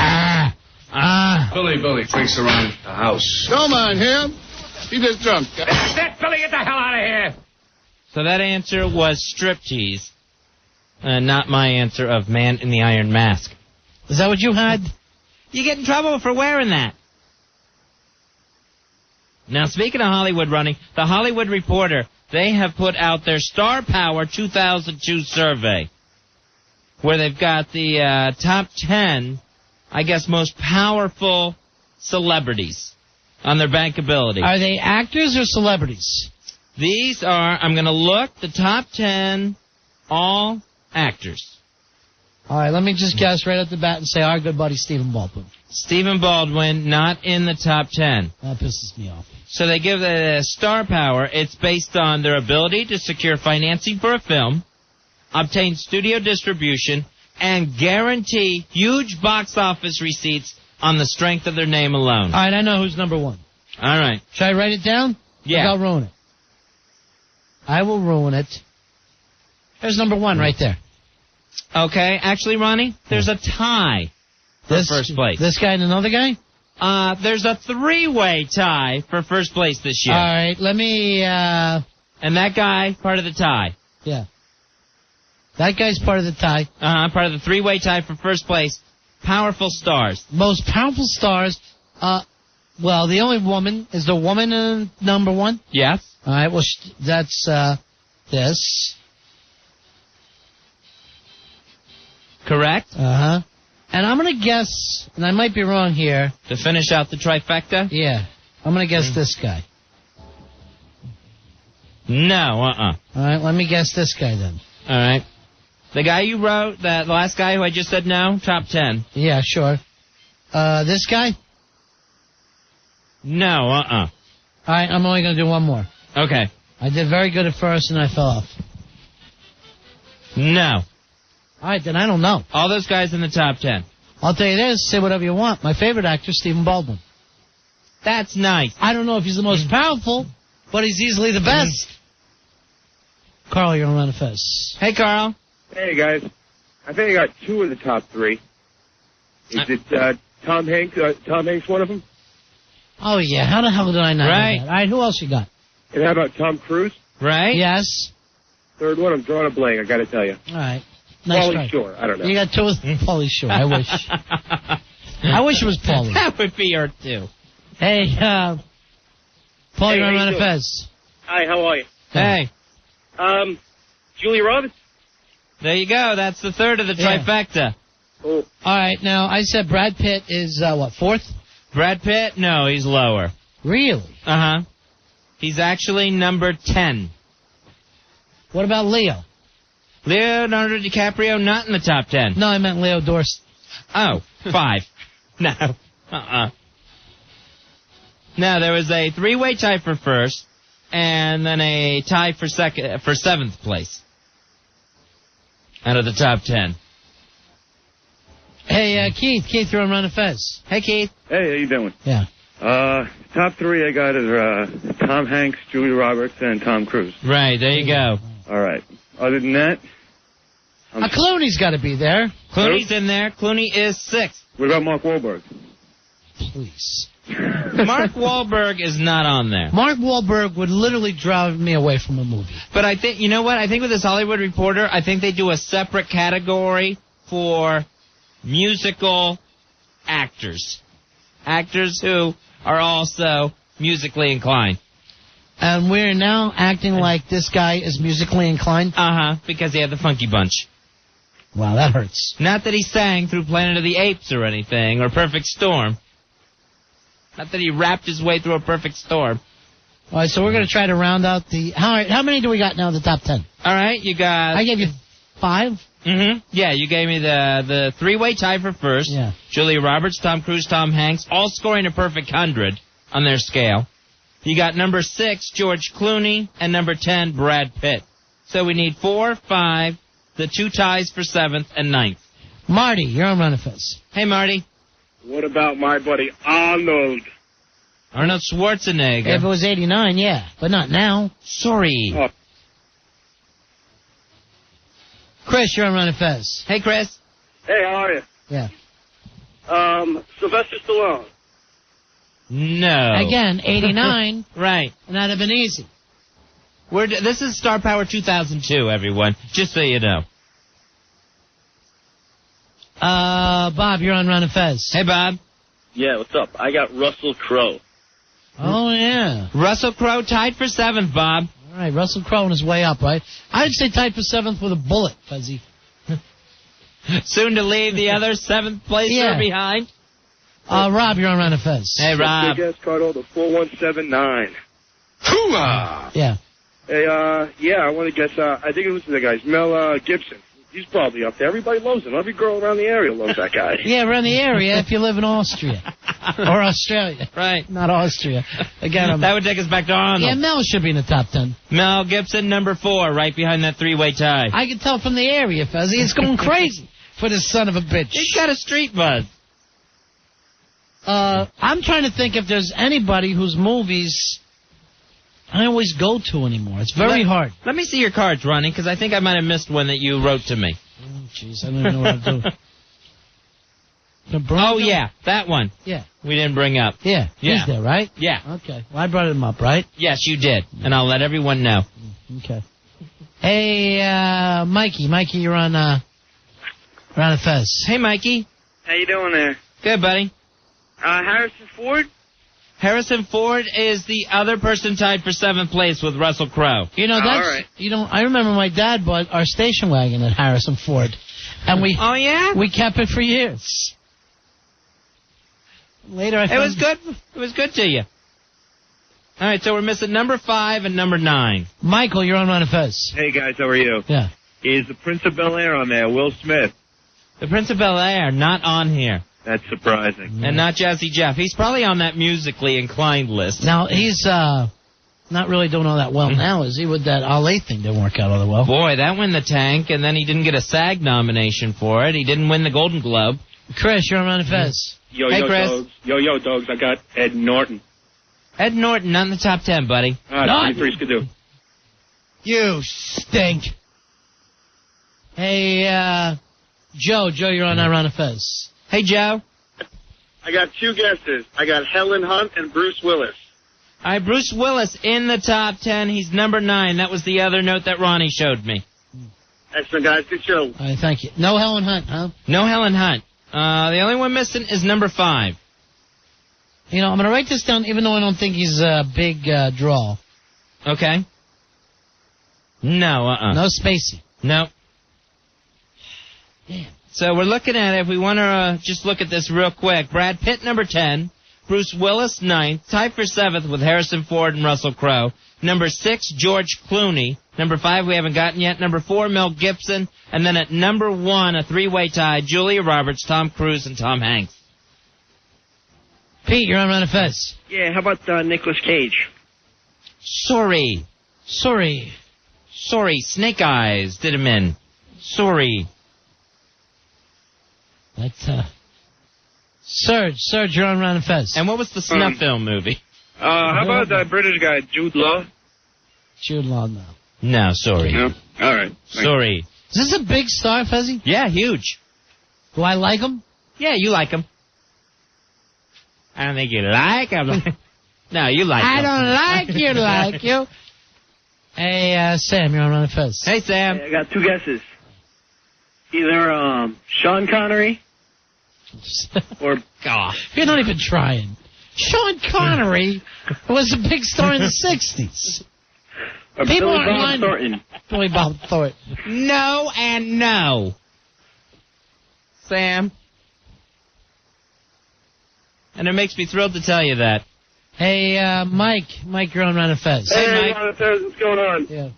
Billy thinks around the house. Don't mind him. He just drunk. Billy, get the hell out of here! So that answer was striptease, not my answer of Man in the Iron Mask. Is that what you had? You get in trouble for wearing that. Now, speaking of Hollywood running, the Hollywood Reporter, they have put out their Star Power 2002 survey, where they've got the top 10, I guess, most powerful celebrities on their bankability. Are they actors or celebrities? These are, I'm going to look, the top 10, all actors. All right, let me just guess right at the bat and say our good buddy Stephen Baldwin. Stephen Baldwin, not in the top 10. That pisses me off. So they give the Star Power. It's based on their ability to secure financing for a film, obtain studio distribution, and guarantee huge box office receipts on the strength of their name alone. All right, I know who's number one. All right. Should I write it down? Yeah. I'll ruin it. I will ruin it. There's number one right there. Okay. Actually, Ronnie, there's a tie for first place. This guy and another guy? There's a three-way tie for first place this year. All right, let me... And that guy, part of the tie. Yeah. That guy's part of the tie. Part of the three-way tie for first place. Powerful stars. Most powerful stars. Well, the only woman. Is the woman number one? Yes. All right, well, that's this. Correct. Uh-huh. And I'm going to guess, and I might be wrong here. To finish out the trifecta? Yeah. I'm going to guess this guy. No, All right, let me guess this guy then. All right. The guy you wrote, the last guy who I just said no, top 10. Yeah, sure. This guy? No, All right, I'm only going to do one more. Okay. I did very good at first, and I fell off. No. All right, then I don't know. All those guys in the top 10. I'll tell you this, say whatever you want. My favorite actor, Stephen Baldwin. That's nice. I don't know if he's the most powerful, but he's easily the best. Carl, you're on Run of Fez. Hey, Carl. Hey, guys. I think I got 2 of the top 3. Is it Tom Hanks? Tom Hanks one of them? Oh, yeah. How the hell did I not know Right. that? All right, who else you got? And how about Tom Cruise? Right? Yes. Third one, I'm drawing a blank, I got to tell you. All right. Nice Pauly try. Shore, I don't know. You got 2 of Pauly Shore. I wish. I wish it was Pauly. That would be her, too. Hey, Paul, Hey, you're on how Run you of doing? Fez. Hi, how are you? Hey. Julia Roberts? There you go. That's the third of the Yeah. trifecta. Oh. All right, now, I said Brad Pitt is, what, 4th? Brad Pitt? No, he's lower. Really? Uh-huh. He's actually number 10. What about Leo? Leonardo DiCaprio, not in the top 10. No, I meant Leo Dorst. Oh, 5. No. No, there was a 3-way tie for first, and then a tie for 7th place. Out of the top 10. Hey, Keith. Keith, you're on Run of Fez. Hey, Keith. Hey, how you doing? Yeah. Top 3 I got is Tom Hanks, Julia Roberts, and Tom Cruise. Right, there you go. All right. Other than that, Clooney's got to be there. Clooney's in there. Clooney is 6th. what about Mark Wahlberg? Please. Mark Wahlberg is not on there. Mark Wahlberg would literally drive me away from a movie. But I think, you know what? I think with this Hollywood Reporter, I think they do a separate category for musical actors. Actors who are also musically inclined. And we're now acting like this guy is musically inclined? Uh-huh, because he had the Funky Bunch. Wow, that hurts. Not that he sang through Planet of the Apes or anything, or Perfect Storm. Not that he rapped his way through a perfect storm. All right, so we're going to try to round out the... All right, how many do we got now in the top 10? All right, you got... I gave you 5? Mm-hmm. Yeah, you gave me the 3-way tie for first. Yeah. Julia Roberts, Tom Cruise, Tom Hanks, all scoring a perfect 100 on their scale. You got number 6, George Clooney, and number 10, Brad Pitt. So we need 4, 5, the 2 ties for 7th and 9th. Marty, you're on Run of Fez. Hey, Marty. What about my buddy Arnold? Arnold Schwarzenegger. If it was 89, yeah, but not now. Sorry. Oh. Chris, you're on Run of Fez. Hey, Chris. Hey, how are you? Yeah. Sylvester Stallone. No. Again, 89. Right. And that'd have been easy. This is Star Power 2002, everyone, just so you know. Bob, you're on Run of Fez. Hey, Bob. Yeah, what's up? I got Russell Crowe. Oh, yeah. Russell Crowe tied for 7th, Bob. All right, Russell Crowe on his way up, right? I'd say tied for 7th with a bullet, Fezzy. Soon to leave the other 7th placer behind. Rob, you're on Run of Fez. Hey, Rob. Big ass card holder 4179. Hoo-ah! Yeah. Hey, yeah, I want to guess, I think it was the guy's Mel Gibson. He's probably up there. Everybody loves him. Every girl around the area loves that guy. Yeah, around the area if you live in Austria. Or Australia. Right. Not Austria. Again, that would take us back to Arnold. Yeah, Mel should be in the top 10. Mel Gibson, number 4, right behind that 3-way tie. I can tell from the area, Fezzy. It's going crazy for this son of a bitch. He's got a street buzz. I'm trying to think if there's anybody whose movies I always go to anymore. It's very hard. Let me see your cards, Ronnie, because I think I might have missed one that you wrote to me. Oh, jeez, I don't even know what I'm doing. Oh, yeah, that one. Yeah. We didn't bring up. Yeah, he's there, right? Yeah. Okay. Well, I brought him up, right? Yes, you did, and I'll let everyone know. Okay. Hey, Mikey. Mikey, you're on Run of Fez. Hey, Mikey. How you doing there? Good, buddy. Harrison Ford? Harrison Ford is the other person tied for 7th place with Russell Crowe. You know, that's, all right. You know, I remember my dad bought our station wagon at Harrison Ford. And we, oh, yeah? We kept it for years. Later, It was good. It was good to you. All right, so we're missing number 5 and number 9. Michael, you're on Ron and Fez. Hey, guys, how are you? Yeah. Is the Prince of Bel-Air on there, Will Smith? The Prince of Bel-Air, not on here. That's surprising. And not Jazzy Jeff. He's probably on that musically inclined list. Now, he's not really doing all that well now, is he? With that LA thing didn't work out all that well. Boy, that went in the tank, and then he didn't get a SAG nomination for it. He didn't win the Golden Globe. Chris, you're on Ron and Fez. Hey, Chris. Dogs. Yo, dogs. I got Ed Norton. Ed Norton, not in the top 10, buddy. 23 Skidoo. You stink. Hey, Joe, you're on Ron and Fez. Hey, Joe. I got 2 guesses. I got Helen Hunt and Bruce Willis. All right, Bruce Willis in the top 10. He's number 9. That was the other note that Ronnie showed me. Excellent, guys. Good show. All right, thank you. No Helen Hunt, huh? No Helen Hunt. The only one missing is number 5. You know, I'm going to write this down, even though I don't think he's a big draw. Okay. No, No Spacey. No. Damn. So we're looking at it. If we want to just look at this real quick. Brad Pitt, number 10. Bruce Willis, 9th. Tied for 7th with Harrison Ford and Russell Crowe. Number 6, George Clooney. Number 5, we haven't gotten yet. Number 4, Mel Gibson. And then at number 1, a 3-way tie, Julia Roberts, Tom Cruise, and Tom Hanks. Pete, you're on Ron and Fez. Yeah, how about Nicolas Cage? Sorry. Snake Eyes did him in. Sorry. That's, Serge, you're on Ron and Fez. And what was the snuff film movie? How about that British guy, Jude Law? Jude Law, no. No, sorry. No? All right. Sorry. Is this a big star, Fezzy? Yeah, huge. Do I like him? Yeah, you like him. I don't think you like him. No, you like him. I don't like you. Hey, Sam, you're on Ron and Fez. Hey, Sam. I got 2 guesses. Either Sean Connery or... God. You're not even trying. Sean Connery was a big star in the 60s. Or People Billy aren't Bob lying. Thornton. Billy Bob Thornton. No and no. Sam. And it makes me thrilled to tell you that. Hey, Mike, you're on Ron and Fez. Hey, Mike. What's going on? Yeah.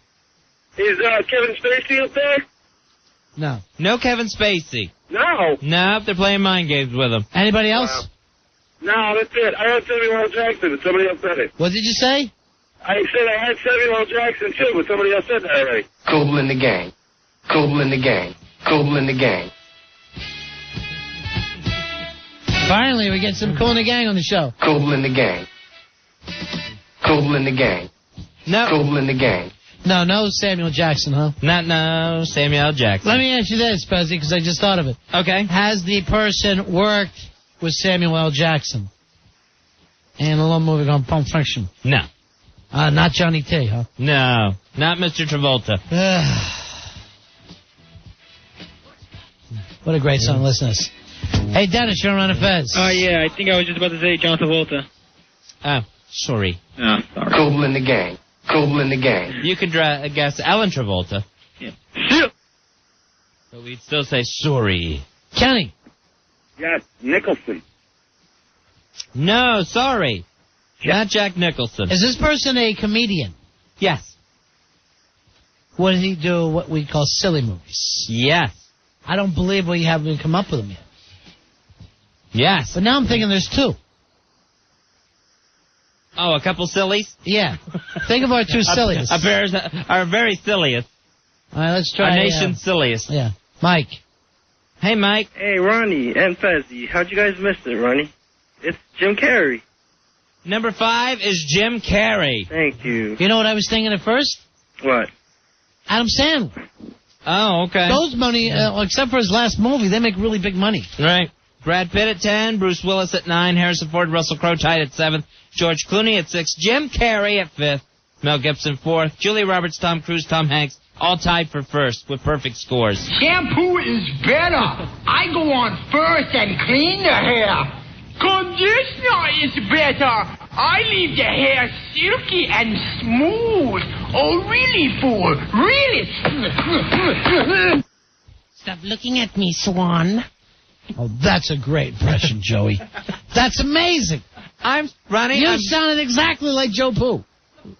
Is Kevin Spacey up there? No. No Kevin Spacey. No. Nope, they're playing mind games with him. Anybody else? No, that's it. I had Samuel L. Jackson, but somebody else said it. What did you say? I said I had Samuel L. Jackson, too, but somebody else said that already. Cool in the gang. Cool in the gang. Cool in the gang. Finally, we get some Cool in the Gang on the show. Cool in the gang. Cool in the gang. No. Cool in the gang. No Samuel Jackson, huh? No Samuel L. Jackson. Let me ask you this, Fezzy, because I just thought of it. Okay. Has the person worked with Samuel L. Jackson in a little movie called Pulp Fiction? No. Not Johnny T, huh? No. Not Mr. Travolta. What a great song. Listen to this. Hey, Dennis, you're on Ron and Fez. Oh, yeah, I think I was just about to say John Travolta. Oh, sorry. Oh, sorry. Cool in the gang. Cool in the gang. You could guess Ellen Travolta. Yeah. But we'd still say sorry. Kenny. Yes, Nicholson. No, sorry. Not Jack Nicholson. Is this person a comedian? Yes. What does he do what we call silly movies? Yes. I don't believe we haven't come up with them yet. Yes. But now I'm thinking there's 2. Oh, a couple sillies? Yeah. Think of our 2 silliest. Our very silliest. All right, let's try. Our nation's silliest. Yeah. Mike. Hey, Mike. Hey, Ronnie and Fezzy. How'd you guys miss it, Ronnie? It's Jim Carrey. Number 5 is Jim Carrey. Thank you. You know what I was thinking at first? What? Adam Sandler. Oh, okay. Those money, except for his last movie, they make really big money. Right. Brad Pitt at 10, Bruce Willis at 9, Harrison Ford, Russell Crowe tied at 7th, George Clooney at 6, Jim Carrey at 5th, Mel Gibson 4th, Julia Roberts, Tom Cruise, Tom Hanks, all tied for 1st with perfect scores. Shampoo is better. I go on first and clean the hair. Conditioner is better. I leave the hair silky and smooth. Oh, really, fool? Really? Stop looking at me, Swan. Oh, that's a great impression, Joey. That's amazing. You sounded exactly like Joe Poo.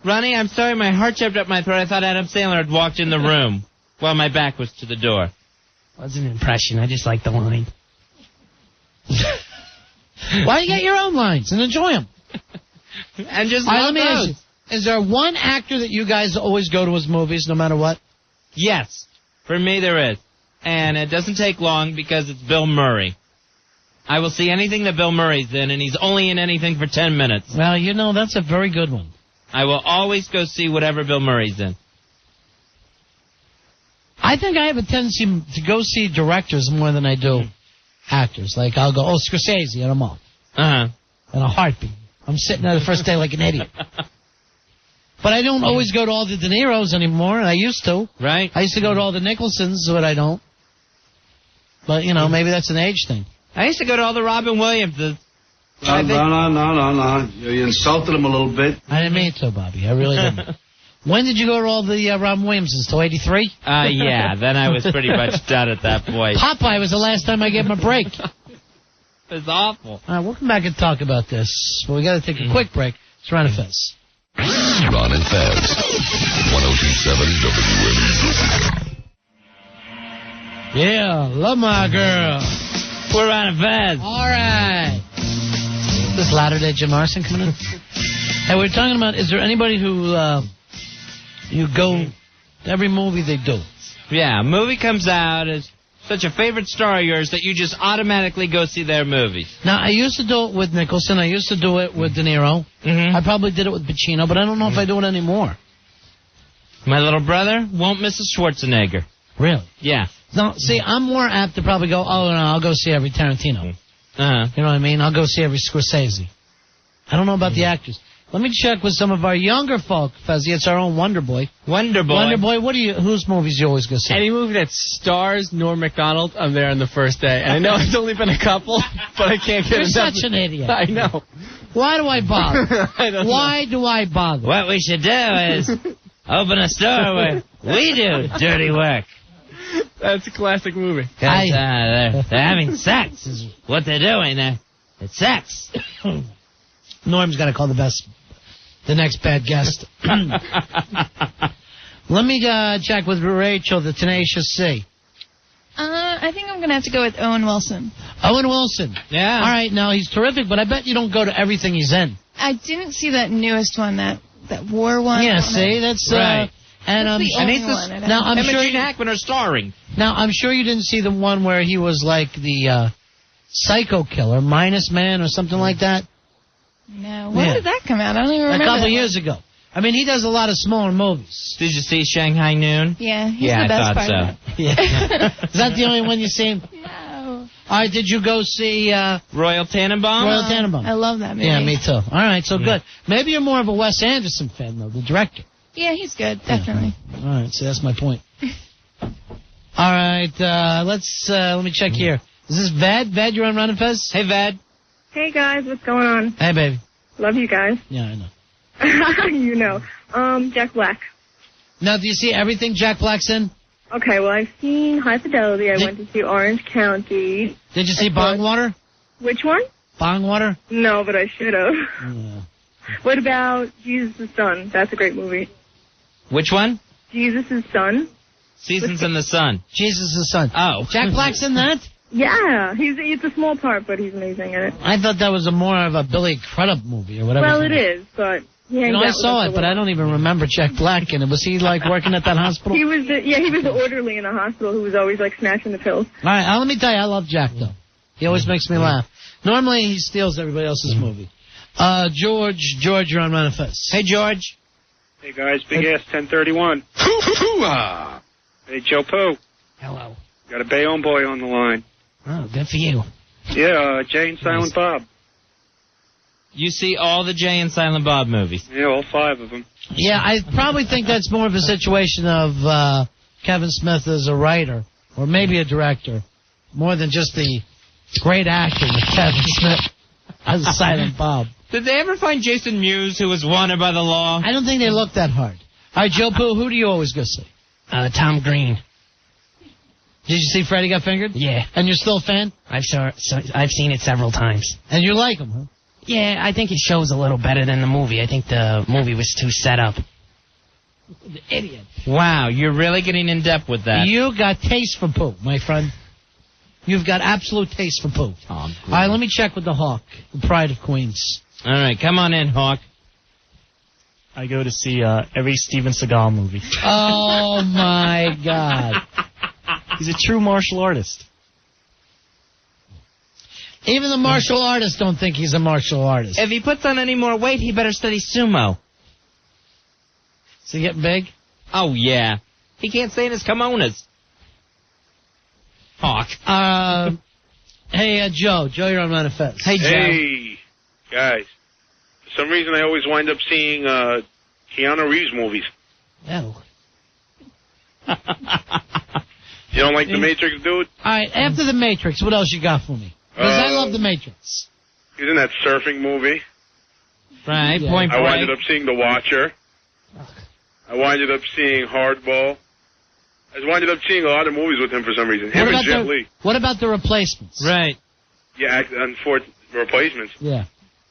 Ronnie, I'm sorry, my heart jumped up my throat. I thought Adam Sandler had walked in the room while my back was to the door. Wasn't an impression. I just like the line. Why don't you get your own lines and enjoy them? And just let love me ask those. you, is there one actor that you guys always go to his movies no matter what? Yes. For me, there is. And it doesn't take long because it's Bill Murray. I will see anything that Bill Murray's in, and he's only in anything for 10 minutes. Well, you know, that's a very good one. I will always go see whatever Bill Murray's in. I think I have a tendency to go see directors more than I do actors. Like, I'll go, Scorsese at a mall. Uh-huh. In a heartbeat. I'm sitting there the first day like an idiot. But I don't always go to all the De Niros anymore, and I used to. Right. I used to go to all the Nicholsons, but I don't. But, you know, maybe that's an age thing. I used to go to all the Robin Williamses. No. You insulted him a little bit. I didn't mean to, Bobby. I really didn't. When did you go to all the Robin Williamses? Till 83? Yeah. Then I was pretty much done at that point. Popeye was the last time I gave him a break. It was awful. All right, we'll come back and talk about this. But we got to take a quick break. It's Ron and Fez. Ron and Fez. 102.7 WNEW. Yeah, love my girl. We're Ron and Fez. All right. This Latter-day Jim Morrison coming in. Hey, we're talking about, is there anybody who you go to every movie they do? Yeah, a movie comes out as such a favorite star of yours that you just automatically go see their movies. Now, I used to do it with Nicholson. I used to do it with De Niro. Mm-hmm. I probably did it with Pacino, but I don't know if I do it anymore. My little brother won't miss a Schwarzenegger. Really? Yeah. No, see, I'm more apt to probably go, I'll go see every Tarantino. Uh-huh. You know what I mean? I'll go see every Scorsese. I don't know about the actors. Let me check with some of our younger folk, Fezzy. It's our own Wonder Boy. Wonder Boy, whose movies you always go see? Any movie that stars Norm Macdonald, I'm there on the first day. And I know it's only been a couple, but I can't get You're enough. such an idiot. I know. Why do I bother? I don't Why do I bother? What we should do is open a store where we do dirty work. That's a classic movie. They're having sex is what they're doing. It's sex. Norm's got to call the next bad guest. Let me check with Rachel, the Tenacious C. I think I'm going to have to go with Owen Wilson. Owen Wilson. Yeah. All right, now he's terrific, but I bet you don't go to everything he's in. I didn't see that newest one, that war one. Yeah, see, that's right. And That's the only one. now I'm Him sure and Gene Hackman are starring. Now I'm sure you didn't see the one where he was like the psycho killer, Minus Man or something like that. No, when did that come out? I don't even remember. A couple years ago. I mean, he does a lot of smaller movies. Did you see Shanghai Noon? Yeah, he's the best part of it. Yeah. Is that the only one you've seen? No. All right, did you go see Royal Tenenbaum? Royal Tenenbaum. I love that movie. Yeah, me too. All right, so good. Maybe you're more of a Wes Anderson fan, though, the director. Yeah, he's good, definitely. Yeah. All right, so that's my point. All right, let me check here. Is this Ved? Ved, you're on Ron and Fez? Hey, Ved. Hey, guys, what's going on? Hey, baby. Love you guys. Yeah, I know. You know. Jack Black. Now, do you see everything Jack Black's in? Okay, well, I've seen High Fidelity. I went to see Orange County. Did you see Bongwater? Which one? Bongwater? No, but I should have. Yeah. What about Jesus' Son? That's a great movie. Which one? Jesus' Son. Seasons in the Sun. Jesus' Son. Oh. Jack Black's in that? Yeah, it's a small part, but he's amazing in it. I thought that was more of a Billy Crudup movie or whatever. Well, it is, but I saw it, but I don't even remember Jack Black in it. Was he like working at that hospital? He was the orderly in a hospital who was always like snatching the pills. All right, let me tell you, I love Jack though. He always makes me laugh. Normally he steals everybody else's movie. George, you're on Ron and Fez. Hey, George. Hey guys, Big Ass 1031. Hey, Joe Poo. Hello. Got a Bayonne boy on the line. Oh, good for you. Yeah, Jay and Silent Bob. You see all the Jay and Silent Bob movies? Yeah, all 5 of them. Yeah, I probably think that's more of a situation of Kevin Smith as a writer, or maybe a director, more than just the great acting of Kevin Smith as a Silent Bob. Did they ever find Jason Mewes, who was wanted by the law? I don't think they looked that hard. All right, Joe Poo, who do you always go see? Tom Green. Did you see Freddy Got Fingered? Yeah. And you're still a fan? I've seen it several times. And you like him, huh? Yeah, I think it shows a little better than the movie. I think the movie was too set up. The idiot. Wow, you're really getting in depth with that. You got taste for poo, my friend. You've got absolute taste for poo. All right, let me check with the Hawk, the Pride of Queens. All right, come on in, Hawk. I go to see every Steven Seagal movie. Oh, my God. He's a true martial artist. Even the martial artists don't think he's a martial artist. If he puts on any more weight, he better study sumo. Is he getting big? Oh, yeah. He can't stay in his kimonos. Hawk. Hey, Joe. Joe, you're on Run and Fez. Hey, Joe. Hey, guys. For some reason, I always wind up seeing Keanu Reeves movies. Oh. You don't like The Matrix, dude? All right, after The Matrix, what else you got for me? Because I love The Matrix. He's in that surfing movie. Right, yeah. Point I Break. winded up seeing The Watcher. I winded up seeing Hardball. I winded up seeing a lot of movies with him for some reason. Him and Jet Li. What about The Replacements? Right. Yeah, Replacements. Yeah.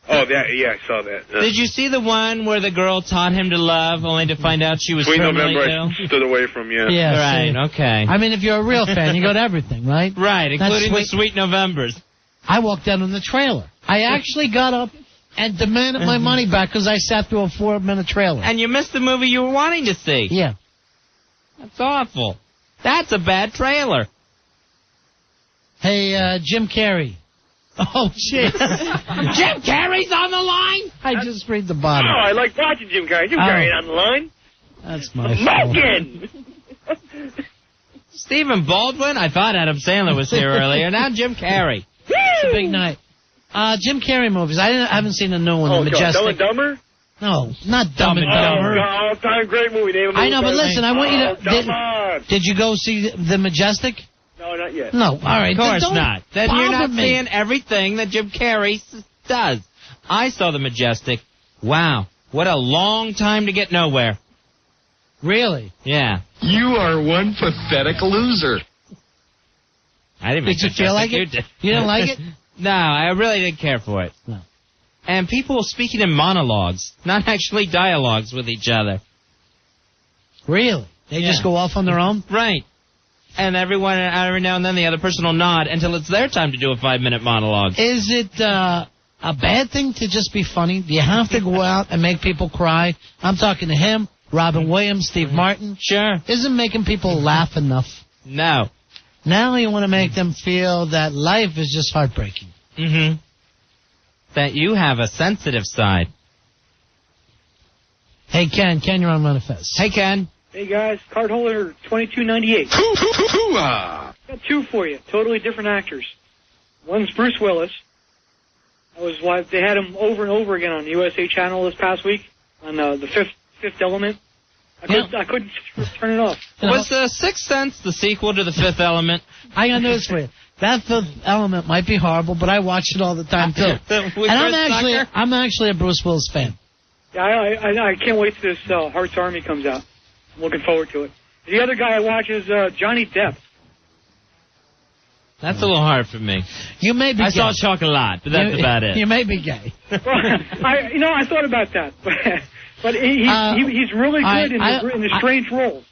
Oh, yeah, I saw that. Did you see the one where the girl taught him to love, only to find out she was Sweet terminally November, ill? I stood away from, yeah. Yeah, right, okay. I mean, if you're a real fan, you go to everything, right? Right, including the Sweet Novembers. I walked out on the trailer. I actually got up and demanded my money back because I sat through a 4-minute trailer. And you missed the movie you were wanting to see. Yeah. That's awful. That's a bad trailer. Hey, Jim Carrey. Oh, jeez. Jim Carrey's on the line? I just read the bottom. Oh, I like watching Jim Carrey. Jim Carrey on the line. That's my fault. Smoking! Stephen Baldwin? I thought Adam Sandler was here earlier. Now Jim Carrey. It's a big night. Jim Carrey movies. I haven't seen a new one. Oh, The God. Majestic. Dumb and Dumber? No, not Dumb and Dumber. Oh, all-time great movie. David I know, but listen, I want you to... Come on. Did you go see The Majestic? No, not yet. No, all right. Of course don't not. Then you're not bother me. seeing everything that Jim Carrey does. I saw The Majestic. Wow. What a long time to get nowhere. Really? Yeah. You are one pathetic loser. I didn't. Did you feel like it? You didn't like it? No, I really didn't care for it. No. And people speaking in monologues, not actually dialogues with each other. Really? They just go off on their own? Right. And every now and then the other person will nod until it's their time to do a 5-minute monologue. Is it a bad thing to just be funny? Do you have to go out and make people cry? I'm talking to him, Robin Williams, Steve Martin. Sure. Isn't making people laugh enough? No. Now you want to make them feel that life is just heartbreaking. Mm-hmm. That you have a sensitive side. Hey, Ken, you're on Run and Fez. Hey, Ken. Hey, guys. Card holder 2298. Got two for you. Totally different actors. One's Bruce Willis. They had him over and over again on the USA Channel this past week on the Fifth Element. I couldn't turn it off. Was The Sixth Sense the sequel to The Fifth Element? I got news for you. That Fifth Element might be horrible, but I watch it all the time too. And I'm actually a Bruce Willis fan. Yeah, I can't wait till this Hearts Army comes out. I'm looking forward to it. The other guy I watch is Johnny Depp. That's a little hard for me. You may be I gay. saw Chocolat, but that's about it. You may be gay. I thought about that, but he's really good in the strange roles.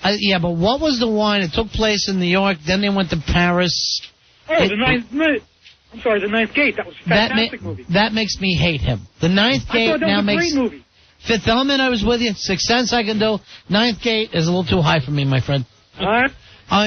Yeah, but what was the one? It took place in New York, then they went to Paris. Oh, The Ninth Gate. That was a fantastic movie. That makes me hate him. The Ninth Gate I thought that now was a makes... great movie. Fifth Element, I was with you. Sixth Sense, I can do. Ninth Gate is a little too high for me, my friend. All right.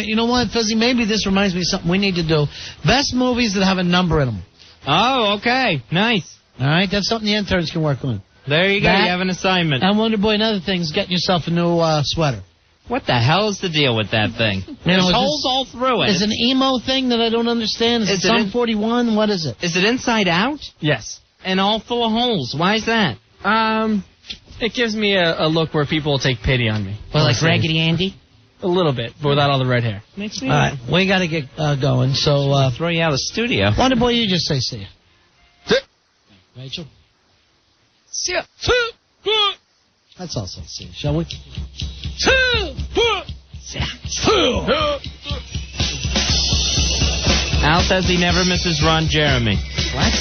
You know what, Fuzzy? Maybe this reminds me of something we need to do. Best movies that have a number in them. Oh, okay. Nice. All right, that's something the interns can work on. There you go. You have an assignment. And Wonder Boy, another thing is getting yourself a new sweater. What the hell is the deal with that thing? There's holes all through it. It's an emo thing that I don't understand. Is it Sum 41? What is it? Is it inside out? Yes. And all full of holes. Why is that? It gives me a look where people will take pity on me. Well, like Raggedy Andy? A little bit, but without all the red hair. Makes me... All right, we got to get going, so... throw you out of the studio. Wonder Boy, you just say see ya. Rachel? See ya. Let's also see ya, shall we? Al says he never misses Ron Jeremy. What?